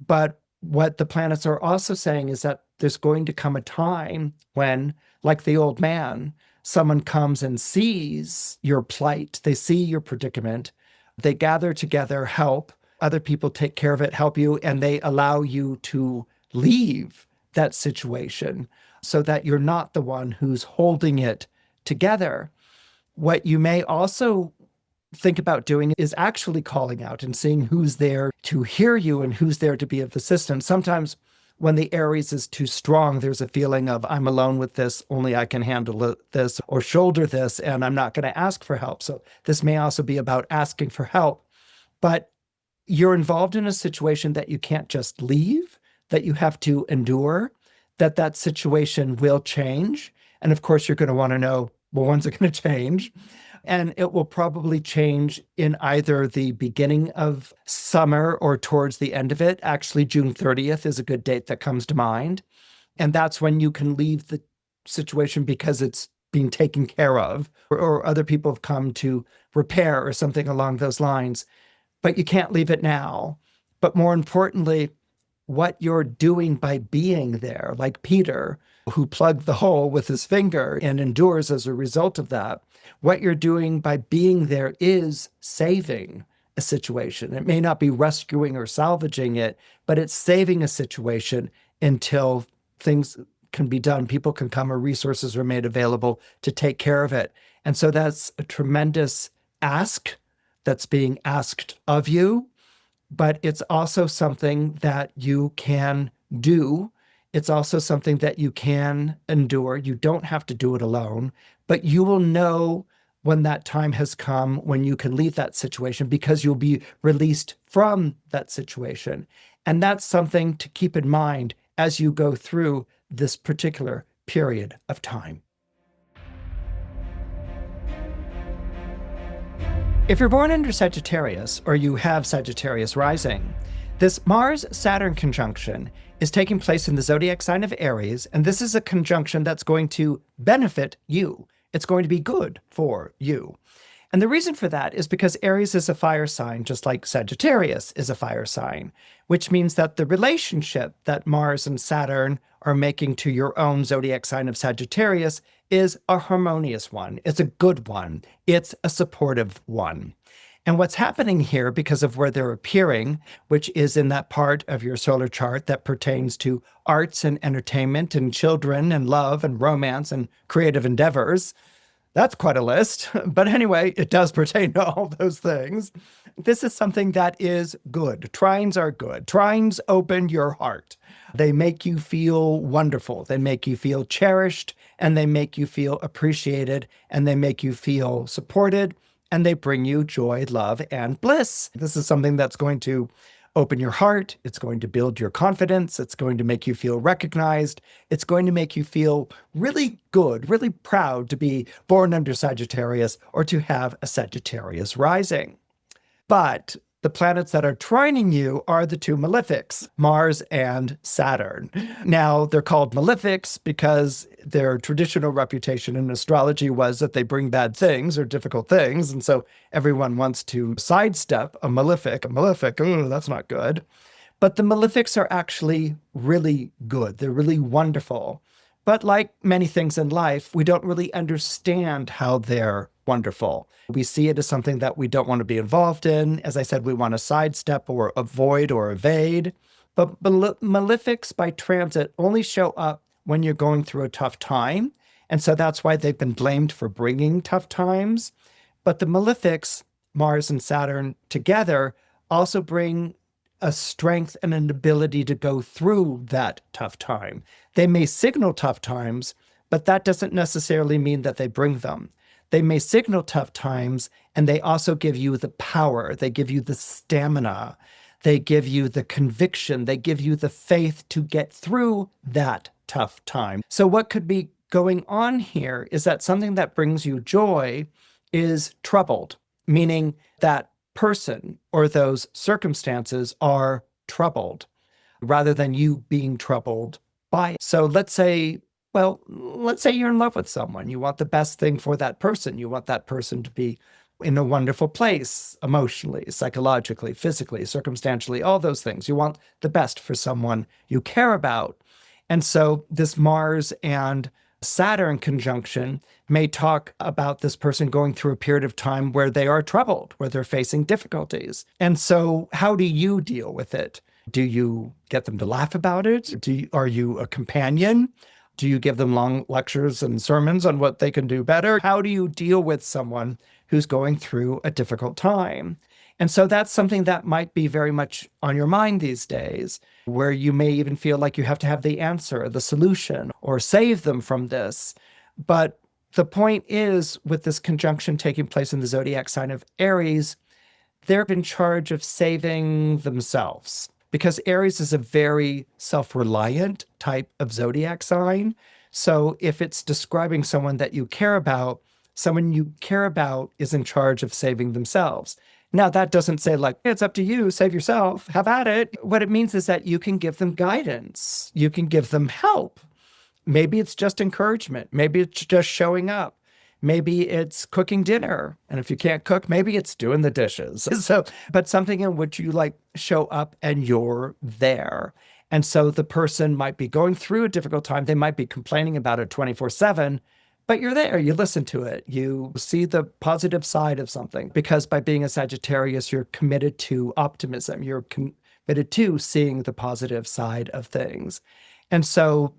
But what the planets are also saying is that there's going to come a time when, like the old man, someone comes and sees your plight, they see your predicament, they gather together, help, other people take care of it, help you, and they allow you to leave that situation so that you're not the one who's holding it together. What you may also think about doing is actually calling out and seeing who's there to hear you and who's there to be of assistance. Sometimes when the Aries is too strong, there's a feeling of, I'm alone with this, only I can handle this or shoulder this, and I'm not going to ask for help. So this may also be about asking for help. But you're involved in a situation that you can't just leave, that you have to endure, that that situation will change. And of course, you're going to want to know, well, when's it going to change? And it will probably change in either the beginning of summer or towards the end of it. Actually, June 30th is a good date that comes to mind. And that's when you can leave the situation because it's being taken care of, or other people have come to repair or something along those lines. But you can't leave it now. But more importantly, what you're doing by being there, like Peter, who plugged the hole with his finger and endures as a result of that, what you're doing by being there is saving a situation. It may not be rescuing or salvaging it, but it's saving a situation until things can be done. People can come or resources are made available to take care of it. And so that's a tremendous ask that's being asked of you, but it's also something that you can do. It's also something that you can endure. You don't have to do it alone, but you will know when that time has come when you can leave that situation because you'll be released from that situation. And that's something to keep in mind as you go through this particular period of time. If you're born under Sagittarius or you have Sagittarius rising, this Mars-Saturn conjunction is taking place in the zodiac sign of Aries, and this is a conjunction that's going to benefit you. It's going to be good for you. And the reason for that is because Aries is a fire sign, just like Sagittarius is a fire sign, which means that the relationship that Mars and Saturn are making to your own zodiac sign of Sagittarius is a harmonious one. It's a good one. It's a supportive one. And what's happening here, because of where they're appearing, which is in that part of your solar chart that pertains to arts and entertainment and children and love and romance and creative endeavors, that's quite a list. But anyway, it does pertain to all those things. This is something that is good. Trines are good. Trines open your heart. They make you feel wonderful. They make you feel cherished, and they make you feel appreciated, and they make you feel supported, and they bring you joy, love, and bliss. This is something that's going to open your heart. It's going to build your confidence. It's going to make you feel recognized. It's going to make you feel really good, really proud to be born under Sagittarius or to have a Sagittarius rising. But the planets that are trining you are the two malefics, Mars and Saturn. Now, they're called malefics because their traditional reputation in astrology was that they bring bad things or difficult things. And so everyone wants to sidestep a malefic. A malefic, oh, that's not good. But the malefics are actually really good. They're really wonderful. But like many things in life, we don't really understand how they're wonderful. We see it as something that we don't want to be involved in. As I said, we want to sidestep or avoid or evade. But malefics by transit only show up when you're going through a tough time. And so that's why they've been blamed for bringing tough times. But the malefics, Mars and Saturn together, also bring a strength and an ability to go through that tough time. They may signal tough times, but that doesn't necessarily mean that they bring them. They may signal tough times, and they also give you the power. They give you the stamina. They give you the conviction. They give you the faith to get through that tough time. So what could be going on here is that something that brings you joy is troubled, meaning that person or those circumstances are troubled rather than you being troubled by it. So let's say you're in love with someone. You want the best thing for that person. You want that person to be in a wonderful place emotionally, psychologically, physically, circumstantially, all those things. You want the best for someone you care about. And so this Mars and Saturn conjunction may talk about this person going through a period of time where they are troubled, where they're facing difficulties. And so how do you deal with it? Do you get them to laugh about it? Are you a companion? Do you give them long lectures and sermons on what they can do better? How do you deal with someone who's going through a difficult time? And so that's something that might be very much on your mind these days, where you may even feel like you have to have the answer, the solution, or save them from this. But the point is, with this conjunction taking place in the zodiac sign of Aries, they're in charge of saving themselves. because Aries is a very self-reliant type of zodiac sign. So if it's describing someone that you care about, someone you care about is in charge of saving themselves. Now, that doesn't say like, it's up to you, save yourself, have at it. What it means is that you can give them guidance. You can give them help. Maybe it's just encouragement. Maybe it's just showing up. Maybe it's cooking dinner. And if you can't cook, maybe it's doing the dishes. But something in which you like show up and you're there. And so the person might be going through a difficult time. They might be complaining about it 24/7, but you're there. You listen to it. You see the positive side of something, because by being a Sagittarius, you're committed to optimism. You're committed to seeing the positive side of things. And so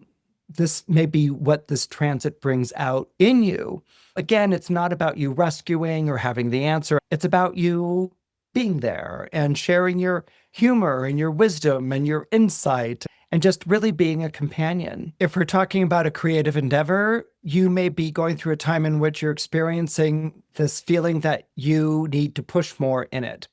this may be what this transit brings out in you. Again, it's not about you rescuing or having the answer. It's about you being there and sharing your humor and your wisdom and your insight and just really being a companion. If we're talking about a creative endeavor, you may be going through a time in which you're experiencing this feeling that you need to push more in it,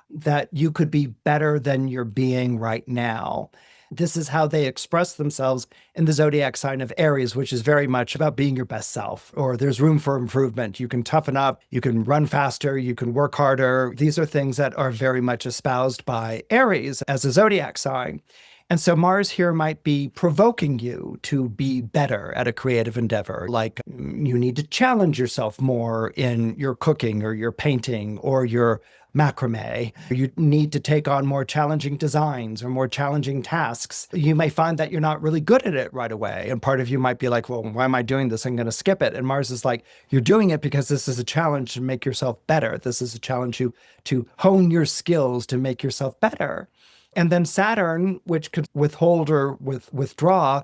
that you could be better than you're being right now. This is how they express themselves in the zodiac sign of Aries, which is very much about being your best self, or there's room for improvement. You can toughen up, you can run faster, you can work harder. These are things that are very much espoused by Aries as a zodiac sign. And so Mars here might be provoking you to be better at a creative endeavor, like you need to challenge yourself more in your cooking or your painting or your macrame. You need to take on more challenging designs or more challenging tasks. You may find that you're not really good at it right away. And part of you might be like, well, why am I doing this? I'm going to skip it. And Mars is like, you're doing it because this is a challenge to make yourself better. This is a challenge to hone your skills to make yourself better. And then Saturn, which could withhold or withdraw,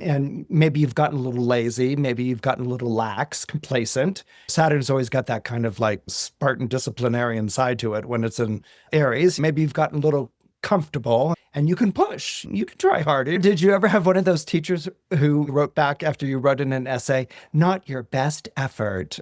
and maybe you've gotten a little lazy, maybe you've gotten a little lax, complacent. Saturn's always got that kind of like Spartan disciplinarian side to it when it's in Aries. Maybe you've gotten a little comfortable and you can push, you can try harder. Did you ever have one of those teachers who wrote back after you wrote in an essay, not your best effort?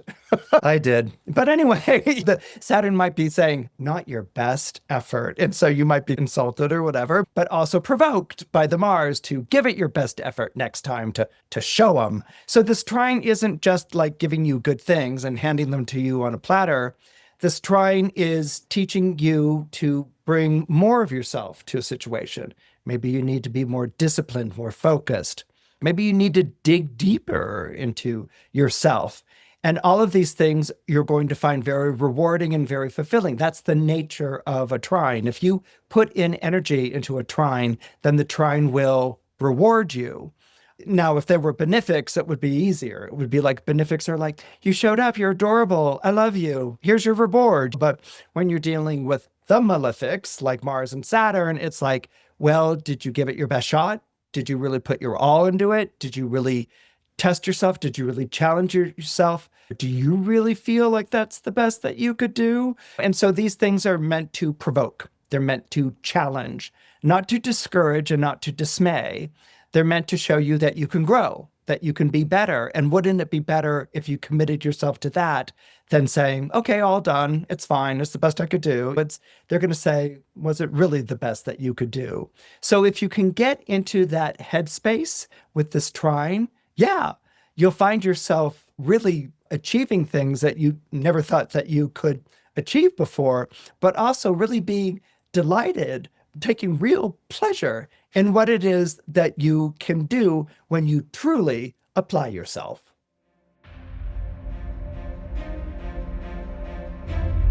I did. But anyway, the Saturn might be saying, not your best effort. And so you might be insulted or whatever, but also provoked by the Mars to give it your best effort next time, to show them. So this trine isn't just like giving you good things and handing them to you on a platter. This trine is teaching you to bring more of yourself to a situation. Maybe you need to be more disciplined, more focused. Maybe you need to dig deeper into yourself. And all of these things you're going to find very rewarding and very fulfilling. That's the nature of a trine. If you put in energy into a trine, then the trine will reward you. Now, if there were benefics, it would be easier. It would be like benefics are like, you showed up, you're adorable, I love you, here's your reward. But when you're dealing with the malefics, like Mars and Saturn, it's like, well, did you give it your best shot? Did you really put your all into it? Did you really test yourself? Did you really challenge yourself? Do you really feel like that's the best that you could do? And so these things are meant to provoke. They're meant to challenge, not to discourage and not to dismay. They're meant to show you that you can grow, that you can be better. And wouldn't it be better if you committed yourself to that than saying, okay, all done, it's fine, it's the best I could do. They're going to say, was it really the best that you could do? So if you can get into that headspace with this trine, yeah, you'll find yourself really achieving things that you never thought that you could achieve before, but also really being delighted, taking real pleasure in what it is that you can do when you truly apply yourself.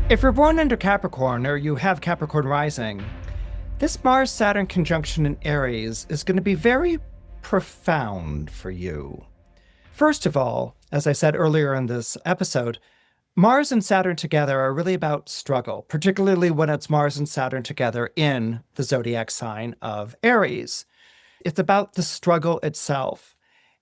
If you're born under Capricorn or you have Capricorn rising, this Mars-Saturn conjunction in Aries is going to be very profound for you. First of all, as I said earlier in this episode, Mars and Saturn together are really about struggle, particularly when it's Mars and Saturn together in the zodiac sign of Aries. It's about the struggle itself.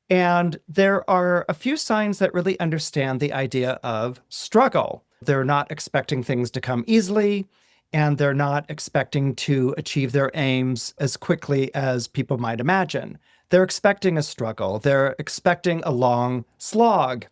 And there are a few signs that really understand the idea of struggle. They're not expecting things to come easily, and they're not expecting to achieve their aims as quickly as people might imagine. They're expecting a struggle. They're expecting a long slog.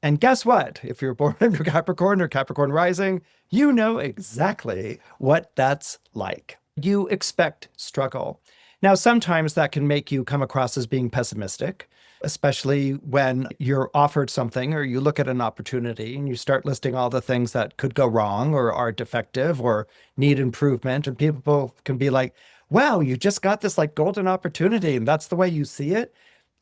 And guess what? If you're born under Capricorn or Capricorn rising, you know exactly what that's like. You expect struggle. Now, sometimes that can make you come across as being pessimistic, especially when you're offered something or you look at an opportunity and you start listing all the things that could go wrong or are defective or need improvement. And people can be like, wow, you just got this like golden opportunity and that's the way you see it.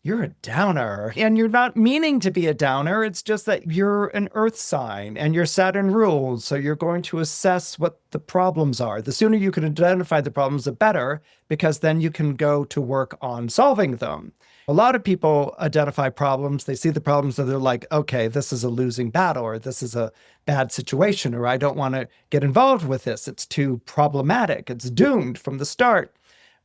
You're a downer. And you're not meaning to be a downer. It's just that you're an earth sign and your Saturn rules. So you're going to assess what the problems are. The sooner you can identify the problems, the better, because then you can go to work on solving them. A lot of people identify problems. They see the problems and they're like, okay, this is a losing battle, or this is a bad situation, or I don't want to get involved with this. It's too problematic. It's doomed from the start.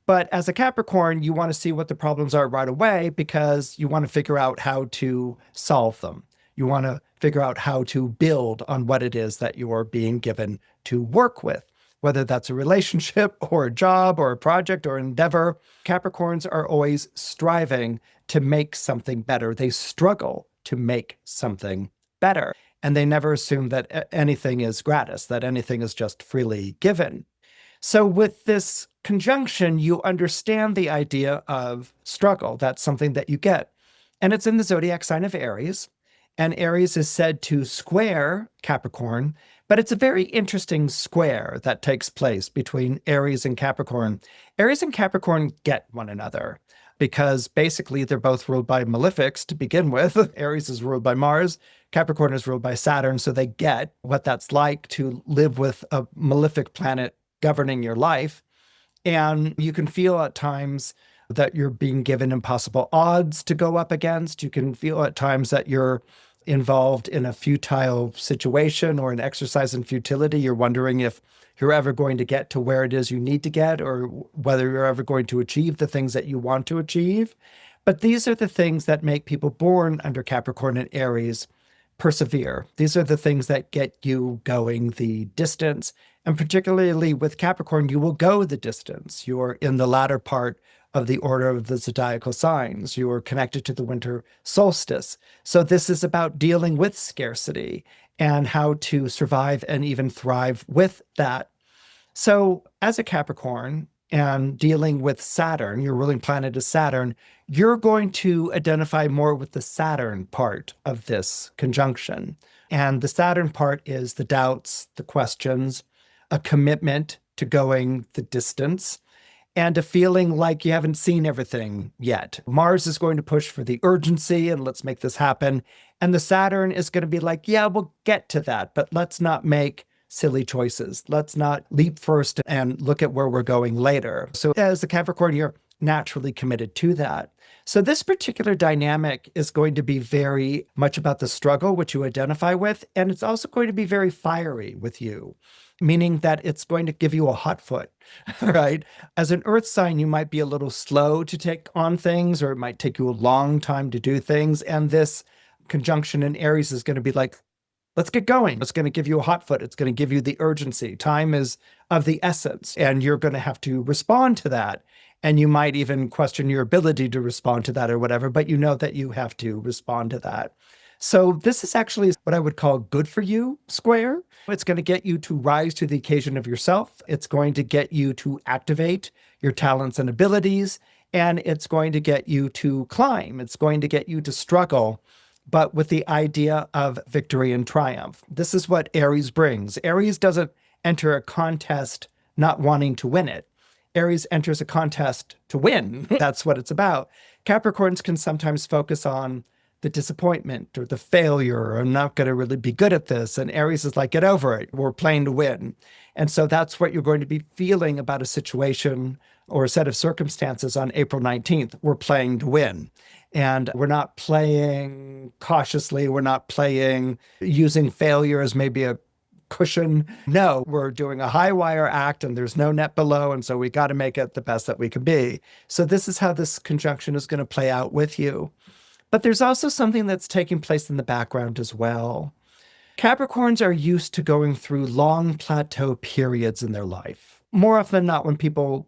But as a Capricorn, you want to see what the problems are right away because you want to figure out how to solve them. You want to figure out how to build on what it is that you are being given to work with, whether that's a relationship or a job or a project or endeavor. Capricorns are always striving to make something better. They struggle to make something better. And they never assume that anything is gratis, that anything is just freely given. So with this conjunction, you understand the idea of struggle. That's something that you get. And it's in the zodiac sign of Aries. And Aries is said to square Capricorn, but it's a very interesting square that takes place between Aries and Capricorn. Aries and Capricorn get one another because basically they're both ruled by malefics to begin with. Aries is ruled by Mars. Capricorn is ruled by Saturn. So they get what that's like to live with a malefic planet governing your life. And you can feel at times that you're being given impossible odds to go up against. You can feel at times that you're involved in a futile situation or an exercise in futility. You're wondering if you're ever going to get to where it is you need to get, or whether you're ever going to achieve the things that you want to achieve. But these are the things that make people born under Capricorn and Aries persevere. These are the things that get you going the distance. And particularly with Capricorn, you will go the distance. You're in the latter part of the order of the zodiacal signs. You are connected to the winter solstice. So this is about dealing with scarcity and how to survive and even thrive with that. So as a Capricorn and dealing with Saturn, your ruling planet is Saturn, you're going to identify more with the Saturn part of this conjunction. And the Saturn part is the doubts, the questions, a commitment to going the distance, and a feeling like you haven't seen everything yet. Mars is going to push for the urgency and let's make this happen. And the Saturn is going to be like, yeah, we'll get to that, but let's not make silly choices. Let's not leap first and look at where we're going later. So as a Capricorn, you're naturally committed to that. So this particular dynamic is going to be very much about the struggle, which you identify with, and it's also going to be very fiery with you, meaning that it's going to give you a hot foot, right? As an earth sign, you might be a little slow to take on things, or it might take you a long time to do things. And this conjunction in Aries is going to be like, let's get going. It's going to give you a hot foot. It's going to give you the urgency. Time is of the essence, and you're going to have to respond to that. And you might even question your ability to respond to that or whatever, but you know that you have to respond to that. So this is actually what I would call good for you square. It's going to get you to rise to the occasion of yourself. It's going to get you to activate your talents and abilities, and it's going to get you to climb. It's going to get you to struggle, but with the idea of victory and triumph. This is what Aries brings. Aries doesn't enter a contest not wanting to win it. Aries enters a contest to win. That's what it's about. Capricorns can sometimes focus on the disappointment or the failure, or I'm not going to really be good at this. And Aries is like, get over it. We're playing to win. And so that's what you're going to be feeling about a situation or a set of circumstances on April 19th. We're playing to win. And we're not playing cautiously. We're not playing using failure as maybe a cushion. No, we're doing a high wire act and there's no net below. And so we got to make it the best that we can be. So this is how this conjunction is going to play out with you. But there's also something that's taking place in the background as well. Capricorns are used to going through long plateau periods in their life. More often than not, when people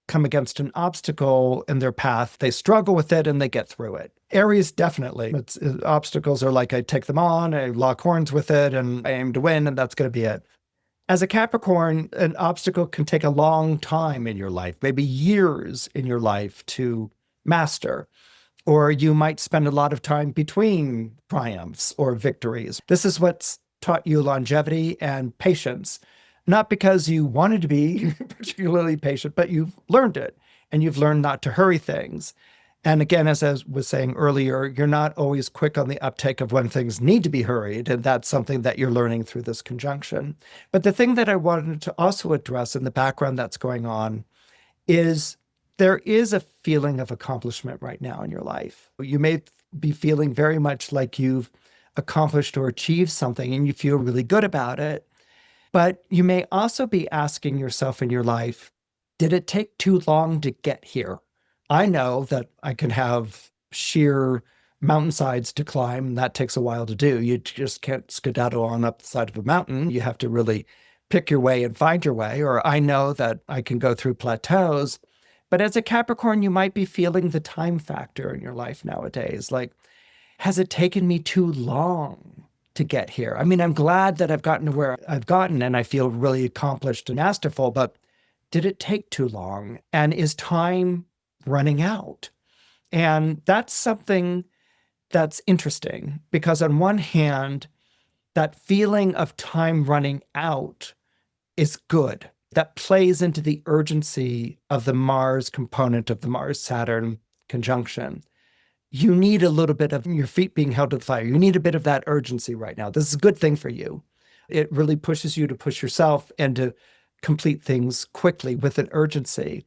come against an obstacle in their path, they struggle with it and they get through it. Aries, definitely. Obstacles are like, I take them on, I lock horns with it, and I aim to win, and that's going to be it. As a Capricorn, an obstacle can take a long time in your life, maybe years in your life to master, or you might spend a lot of time between triumphs or victories. This is what's taught you longevity and patience, not because you wanted to be particularly patient, but you've learned it, and you've learned not to hurry things. And again, as I was saying earlier, you're not always quick on the uptake of when things need to be hurried. And that's something that you're learning through this conjunction. But the thing that I wanted to also address in the background that's going on is there is a feeling of accomplishment right now in your life. You may be feeling very much like you've accomplished or achieved something and you feel really good about it. But you may also be asking yourself in your life, did it take too long to get here? I know that I can have sheer mountainsides to climb, and that takes a while to do. You just can't skedaddle on up the side of a mountain. You have to really pick your way and find your way. Or I know that I can go through plateaus. But as a Capricorn, you might be feeling the time factor in your life nowadays. Like, has it taken me too long to get here? I mean, I'm glad that I've gotten to where I've gotten and I feel really accomplished and masterful, but did it take too long? And is time running out? And that's something that's interesting because on one hand, that feeling of time running out is good. That plays into the urgency of the Mars component of the Mars-Saturn conjunction. You need a little bit of your feet being held to the fire. You need a bit of that urgency right now. This is a good thing for you. It really pushes you to push yourself and to complete things quickly with an urgency.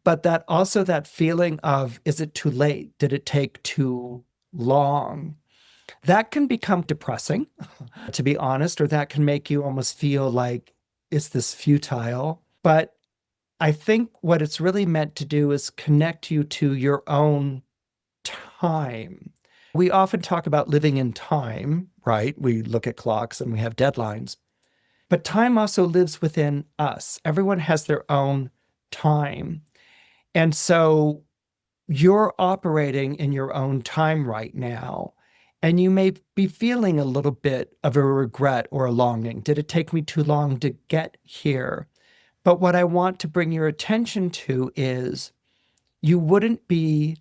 But that also that feeling of, is it too late? Did it take too long? That can become depressing, to be honest, or that can make you almost feel like, is this futile? But I think what it's really meant to do is connect you to your own time. We often talk about living in time, right? We look at clocks and we have deadlines. But time also lives within us. Everyone has their own time. And so you're operating in your own time right now. And you may be feeling a little bit of a regret or a longing. Did it take me too long to get here? But what I want to bring your attention to is you wouldn't be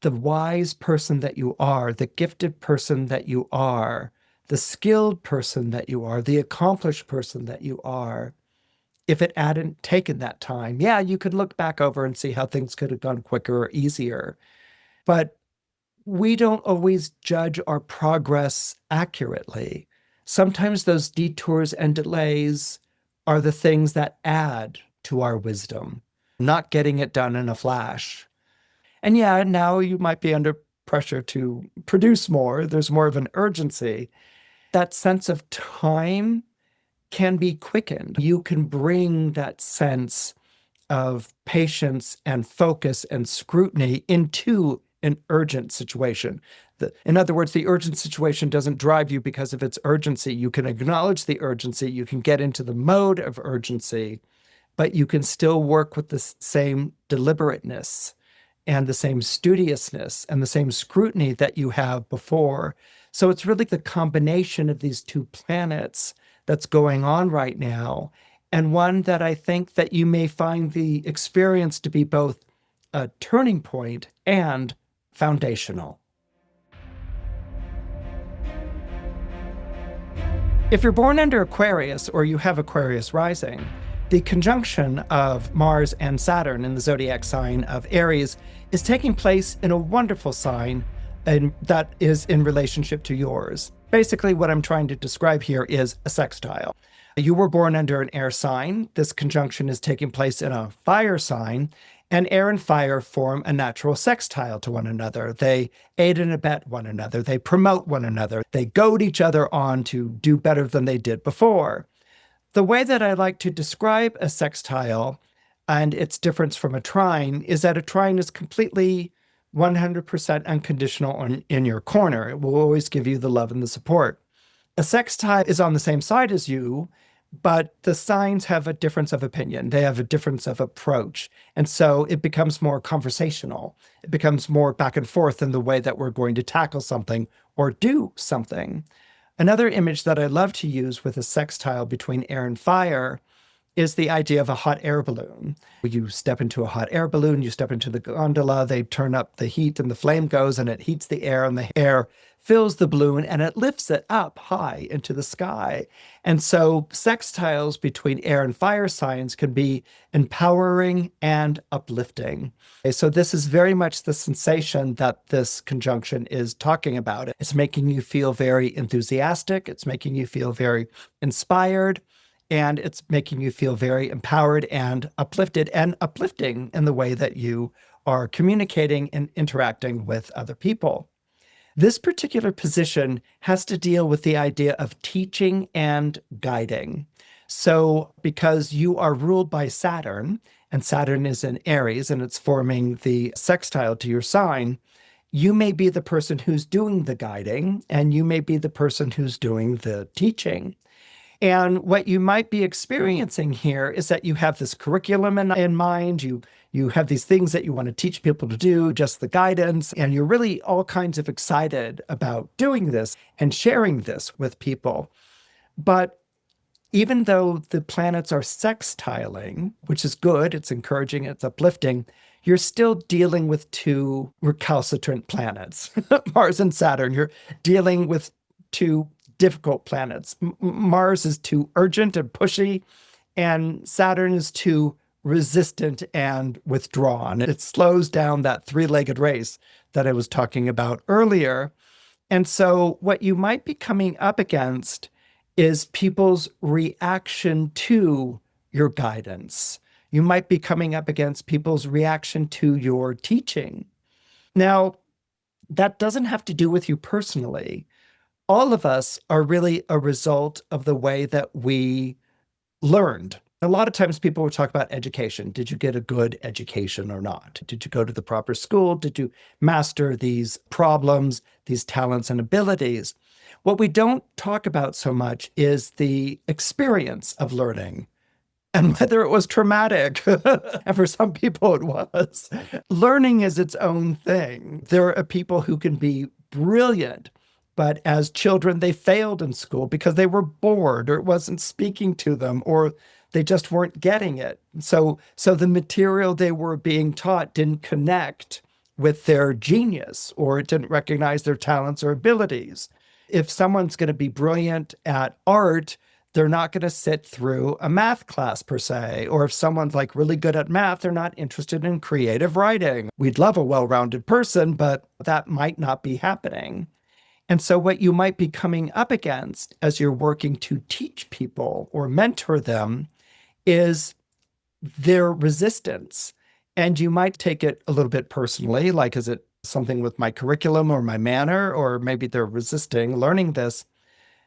the wise person that you are, the gifted person that you are, the skilled person that you are, the accomplished person that you are, if it hadn't taken that time. Yeah, you could look back over and see how things could have gone quicker or easier. But we don't always judge our progress accurately. Sometimes those detours and delays are the things that add to our wisdom, not getting it done in a flash. And yeah, now you might be under pressure to produce more. There's more of an urgency. That sense of time can be quickened. You can bring that sense of patience and focus and scrutiny into an urgent situation. In other words, the urgent situation doesn't drive you because of its urgency. You can acknowledge the urgency. You can get into the mode of urgency, but you can still work with the same deliberateness and the same studiousness and the same scrutiny that you have before. So it's really the combination of these two planets that's going on right now, and one that I think that you may find the experience to be both a turning point and foundational. If you're born under Aquarius or you have Aquarius rising, the conjunction of Mars and Saturn in the zodiac sign of Aries is taking place in a wonderful sign and that is in relationship to yours. Basically, what I'm trying to describe here is a sextile. You were born under an air sign. This conjunction is taking place in a fire sign, and air and fire form a natural sextile to one another. They aid and abet one another. They promote one another. They goad each other on to do better than they did before. The way that I like to describe a sextile and its difference from a trine is that a trine is completely 100% unconditional in your corner. It will always give you the love and the support. A sextile is on the same side as you, but the signs have a difference of opinion. They have a difference of approach. And so it becomes more conversational. It becomes more back and forth in the way that we're going to tackle something or do something. Another image that I love to use with a sextile between air and fire is the idea of a hot air balloon. You step into a hot air balloon, you step into the gondola, they turn up the heat and the flame goes and it heats the air and the air fills the balloon and it lifts it up high into the sky. And so sextiles between air and fire signs can be empowering and uplifting. Okay, so this is very much the sensation that this conjunction is talking about. It's making you feel very enthusiastic. It's making you feel very inspired. And it's making you feel very empowered and uplifted and uplifting in the way that you are communicating and interacting with other people. This particular position has to deal with the idea of teaching and guiding. So because you are ruled by Saturn, and Saturn is in Aries and it's forming the sextile to your sign, you may be the person who's doing the guiding and you may be the person who's doing the teaching. And what you might be experiencing here is that you have this curriculum in mind, you have these things that you want to teach people to do, just the guidance, and you're really all kinds of excited about doing this and sharing this with people. But even though the planets are sextiling, which is good, it's encouraging, it's uplifting, you're still dealing with two recalcitrant planets, Mars and Saturn. You're dealing with two difficult planets. Mars is too urgent and pushy, and Saturn is too resistant and withdrawn. It slows down that three-legged race that I was talking about earlier. And so what you might be coming up against is people's reaction to your guidance. You might be coming up against people's reaction to your teaching. Now, that doesn't have to do with you personally. All of us are really a result of the way that we learned. A lot of times people will talk about education. Did you get a good education or not? Did you go to the proper school? Did you master these problems, these talents and abilities? What we don't talk about so much is the experience of learning and whether it was traumatic. And for some people it was. Learning is its own thing. There are people who can be brilliant, but as children, they failed in school because they were bored or it wasn't speaking to them or they just weren't getting it. So the material they were being taught didn't connect with their genius or it didn't recognize their talents or abilities. If someone's going to be brilliant at art, they're not going to sit through a math class per se. Or if someone's like really good at math, they're not interested in creative writing. We'd love a well-rounded person, but that might not be happening. And so what you might be coming up against as you're working to teach people or mentor them is their resistance. And you might take it a little bit personally, like, is it something with my curriculum or my manner, or maybe they're resisting learning this.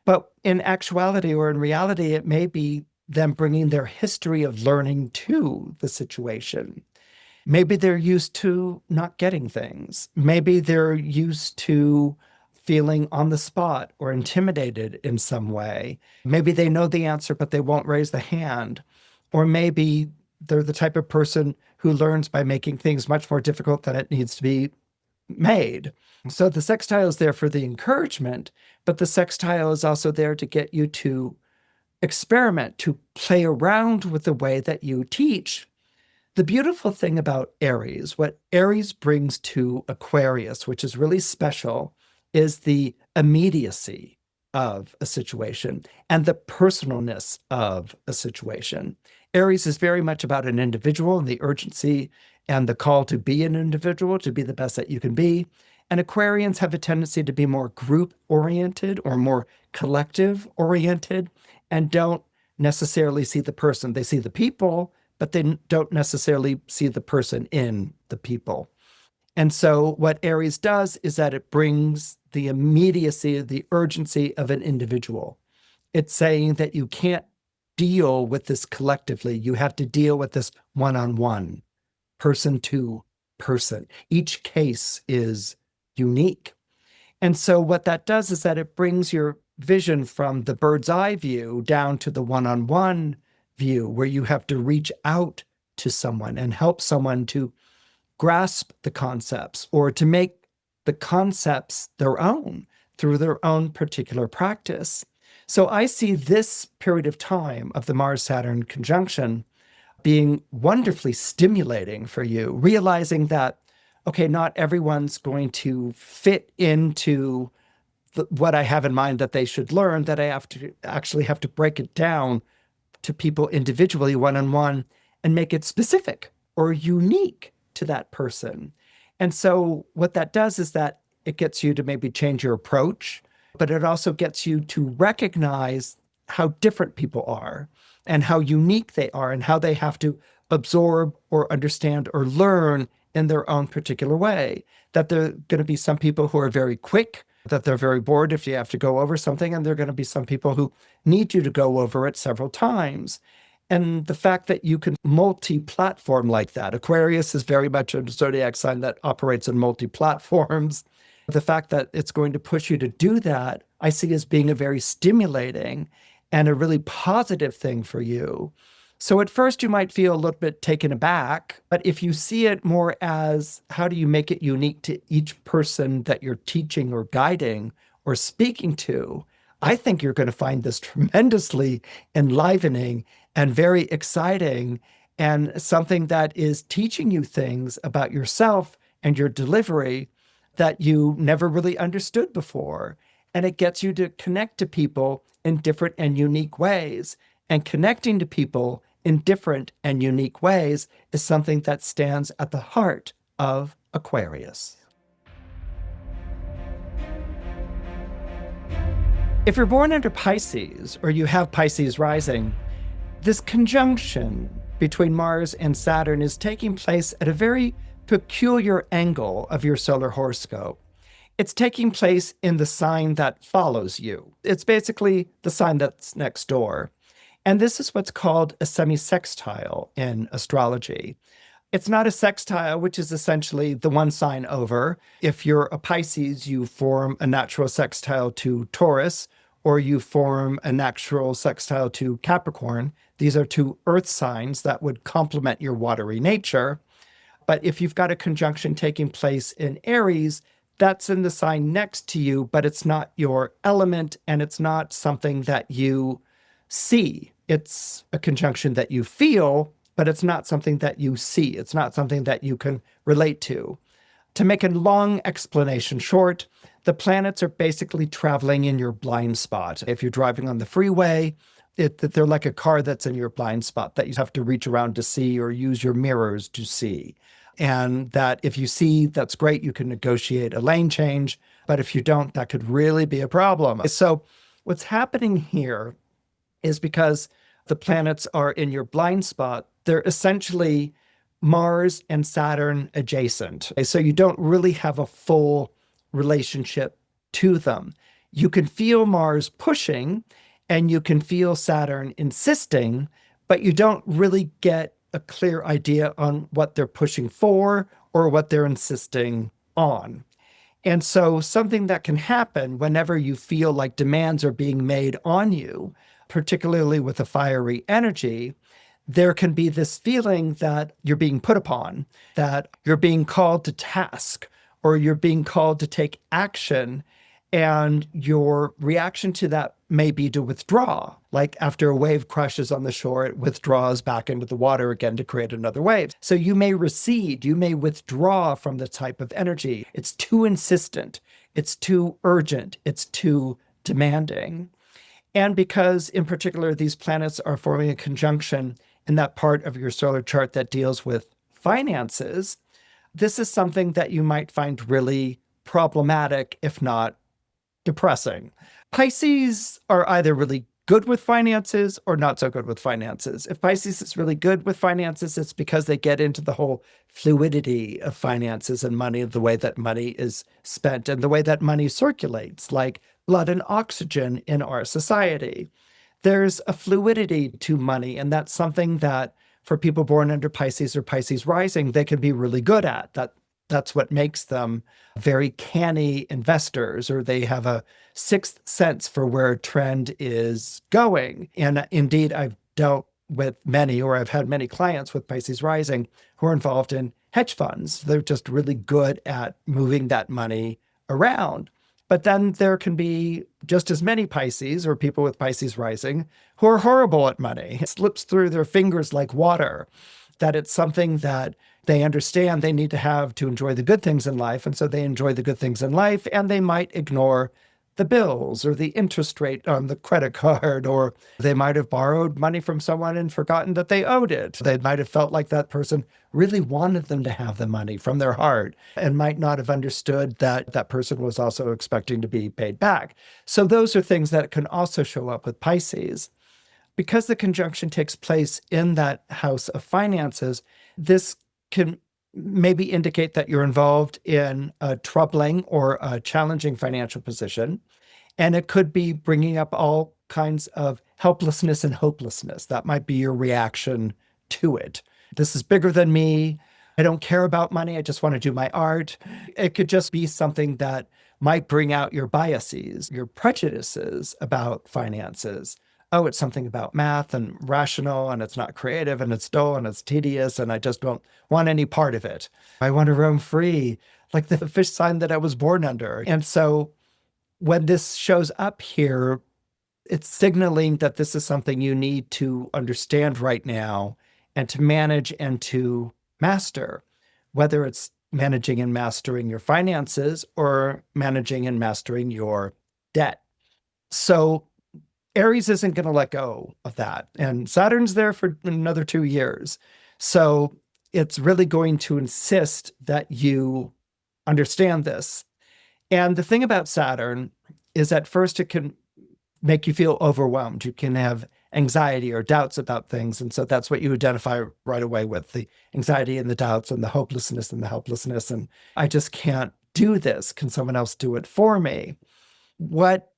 But in actuality or in reality, it may be them bringing their history of learning to the situation. Maybe they're used to not getting things. Maybe they're used to feeling on the spot or intimidated in some way. Maybe they know the answer, but they won't raise the hand. Or maybe they're the type of person who learns by making things much more difficult than it needs to be made. So the sextile is there for the encouragement, but the sextile is also there to get you to experiment, to play around with the way that you teach. The beautiful thing about Aries, what Aries brings to Aquarius, which is really special, is the immediacy of a situation and the personalness of a situation. Aries is very much about an individual and the urgency and the call to be an individual, to be the best that you can be. And Aquarians have a tendency to be more group-oriented or more collective-oriented and don't necessarily see the person. They see the people, but they don't necessarily see the person in the people. And so what Aries does is that it brings the immediacy, the urgency of an individual. It's saying that you can't deal with this collectively. You have to deal with this one-on-one, person to person. Each case is unique. And so what that does is that it brings your vision from the bird's eye view down to the one-on-one view, where you have to reach out to someone and help someone to grasp the concepts or to make the concepts their own. through their own particular practice. So I see this period of time of the Mars-Saturn conjunction being wonderfully stimulating for you, realizing that, okay, not everyone's going to fit into what I have in mind that they should learn, that I have to break it down to people individually, one-on-one, and make it specific or unique to that person. And so what that does is that it gets you to maybe change your approach, but it also gets you to recognize how different people are and how unique they are and how they have to absorb or understand or learn in their own particular way. That there are going to be some people who are very quick, that they're very bored if you have to go over something, and there are going to be some people who need you to go over it several times. And the fact that you can multi-platform like that, Aquarius is very much a zodiac sign that operates in multi-platforms. The fact that it's going to push you to do that, I see as being a very stimulating and a really positive thing for you. So at first you might feel a little bit taken aback, but if you see it more as how do you make it unique to each person that you're teaching or guiding or speaking to, I think you're going to find this tremendously enlivening and very exciting and something that is teaching you things about yourself and your delivery that you never really understood before. And it gets you to connect to people in different and unique ways. And connecting to people in different and unique ways is something that stands at the heart of Aquarius. If you're born under Pisces or you have Pisces rising, this conjunction between Mars and Saturn is taking place at a very peculiar angle of your solar horoscope. It's taking place in the sign that follows you. It's basically the sign that's next door. And this is what's called a semi-sextile in astrology. It's not a sextile, which is essentially the one sign over. If you're a Pisces, you form a natural sextile to Taurus, or you form a natural sextile to Capricorn. These are two earth signs that would complement your watery nature. But if you've got a conjunction taking place in Aries, that's in the sign next to you, but it's not your element and it's not something that you see. It's a conjunction that you feel, but it's not something that you see. It's not something that you can relate to. To make a long explanation short, the planets are basically traveling in your blind spot. If you're driving on the freeway, they're like a car that's in your blind spot that you have to reach around to see or use your mirrors to see. And that if you see, that's great, you can negotiate a lane change. But if you don't, that could really be a problem. So what's happening here is because the planets are in your blind spot, they're essentially Mars and Saturn adjacent. So you don't really have a full relationship to them. You can feel Mars pushing and you can feel Saturn insisting, but you don't really get a clear idea on what they're pushing for or what they're insisting on. And so something that can happen whenever you feel like demands are being made on you, particularly with a fiery energy, there can be this feeling that you're being put upon, that you're being called to task, or you're being called to take action. And your reaction to that may be to withdraw. Like after a wave crashes on the shore, it withdraws back into the water again to create another wave. So you may recede, you may withdraw from the type of energy. It's too insistent, it's too urgent, it's too demanding. And because in particular, these planets are forming a conjunction in that part of your solar chart that deals with finances, this is something that you might find really problematic, if not depressing. Pisces are either really good with finances or not so good with finances. If Pisces is really good with finances, it's because they get into the whole fluidity of finances and money, the way that money is spent and the way that money circulates, like blood and oxygen in our society. There's a fluidity to money, and that's something that for people born under Pisces or Pisces rising, they can be really good at. That's what makes them very canny investors, or they have a sixth sense for where a trend is going. And indeed, I've dealt with many, or I've had many clients with Pisces rising who are involved in hedge funds. They're just really good at moving that money around. But then there can be just as many Pisces or people with Pisces rising who are horrible at money. It slips through their fingers like water, that it's something that they understand they need to have to enjoy the good things in life. And so they enjoy the good things in life, and they might ignore the bills or the interest rate on the credit card, or they might have borrowed money from someone and forgotten that they owed it. They might have felt like that person really wanted them to have the money from their heart and might not have understood that that person was also expecting to be paid back. So those are things that can also show up with Pisces. Because the conjunction takes place in that house of finances, this can maybe indicate that you're involved in a troubling or a challenging financial position. And it could be bringing up all kinds of helplessness and hopelessness. That might be your reaction to it. This is bigger than me. I don't care about money. I just want to do my art. It could just be something that might bring out your biases, your prejudices about finances. Oh, it's something about math and rational, and it's not creative, and it's dull, and it's tedious, and I just don't want any part of it. I want to roam free, like the fish sign that I was born under. And so when this shows up here, it's signaling that this is something you need to understand right now and to manage and to master, whether it's managing and mastering your finances or managing and mastering your debt. So Aries isn't going to let go of that. And Saturn's there for another 2 years. So it's really going to insist that you understand this. And the thing about Saturn is at first it can make you feel overwhelmed. You can have anxiety or doubts about things. And so that's what you identify right away with, the anxiety and the doubts and the hopelessness and the helplessness. And I just can't do this. Can someone else do it for me? What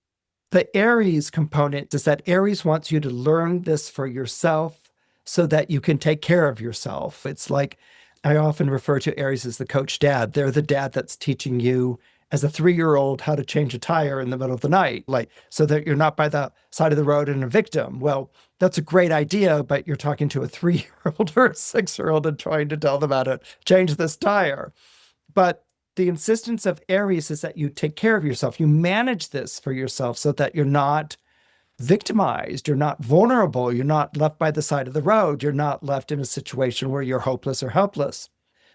the Aries component is that Aries wants you to learn this for yourself so that you can take care of yourself. It's like, I often refer to Aries as the coach dad. They're the dad that's teaching you as a 3-year-old how to change a tire in the middle of the night, like so that you're not by the side of the road and a victim. Well, that's a great idea, but you're talking to a 3-year-old or a 6-year-old and trying to tell them how to change this tire. But the insistence of Aries is that you take care of yourself. You manage this for yourself so that you're not victimized. You're not vulnerable. You're not left by the side of the road. You're not left in a situation where you're hopeless or helpless.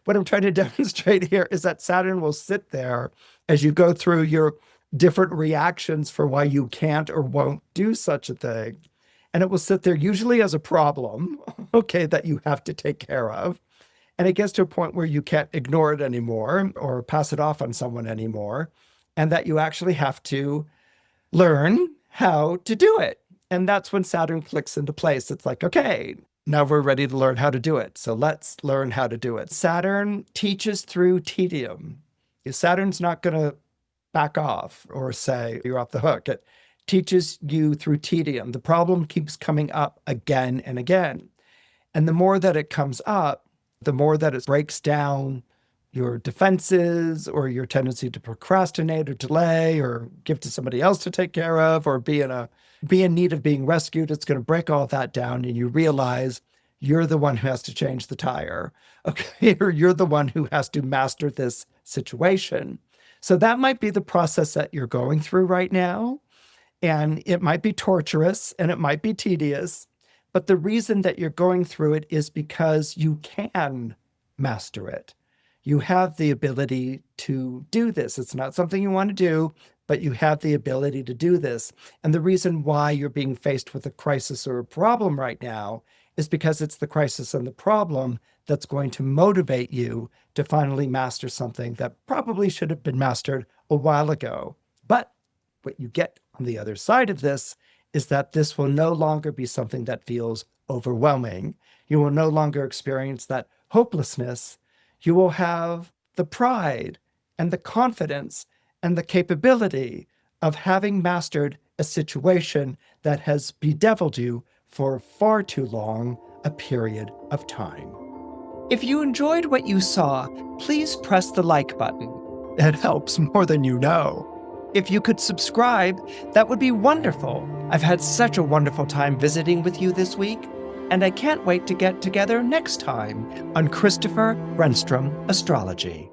What I'm trying to demonstrate here is that Saturn will sit there as you go through your different reactions for why you can't or won't do such a thing. And it will sit there usually as a problem, okay, that you have to take care of. And it gets to a point where you can't ignore it anymore or pass it off on someone anymore, and that you actually have to learn how to do it. And that's when Saturn clicks into place. It's like, okay, now we're ready to learn how to do it. So let's learn how to do it. Saturn teaches through tedium. Saturn's not going to back off or say you're off the hook. It teaches you through tedium. The problem keeps coming up again and again. And the more that it comes up, the more that it breaks down your defenses or your tendency to procrastinate or delay or give to somebody else to take care of or be in need of being rescued, it's going to break all that down, and you realize you're the one who has to change the tire, okay? Or you're the one who has to master this situation. So that might be the process that you're going through right now, and it might be torturous and it might be tedious. But the reason that you're going through it is because you can master it. You have the ability to do this. It's not something you want to do, but you have the ability to do this. And the reason why you're being faced with a crisis or a problem right now is because it's the crisis and the problem that's going to motivate you to finally master something that probably should have been mastered a while ago. But what you get on the other side of this is that this will no longer be something that feels overwhelming. You will no longer experience that hopelessness. You will have the pride and the confidence and the capability of having mastered a situation that has bedeviled you for far too long a period of time. If you enjoyed what you saw, please press the like button. It helps more than you know. If you could subscribe, that would be wonderful. I've had such a wonderful time visiting with you this week, and I can't wait to get together next time on Christopher Renstrom Astrology.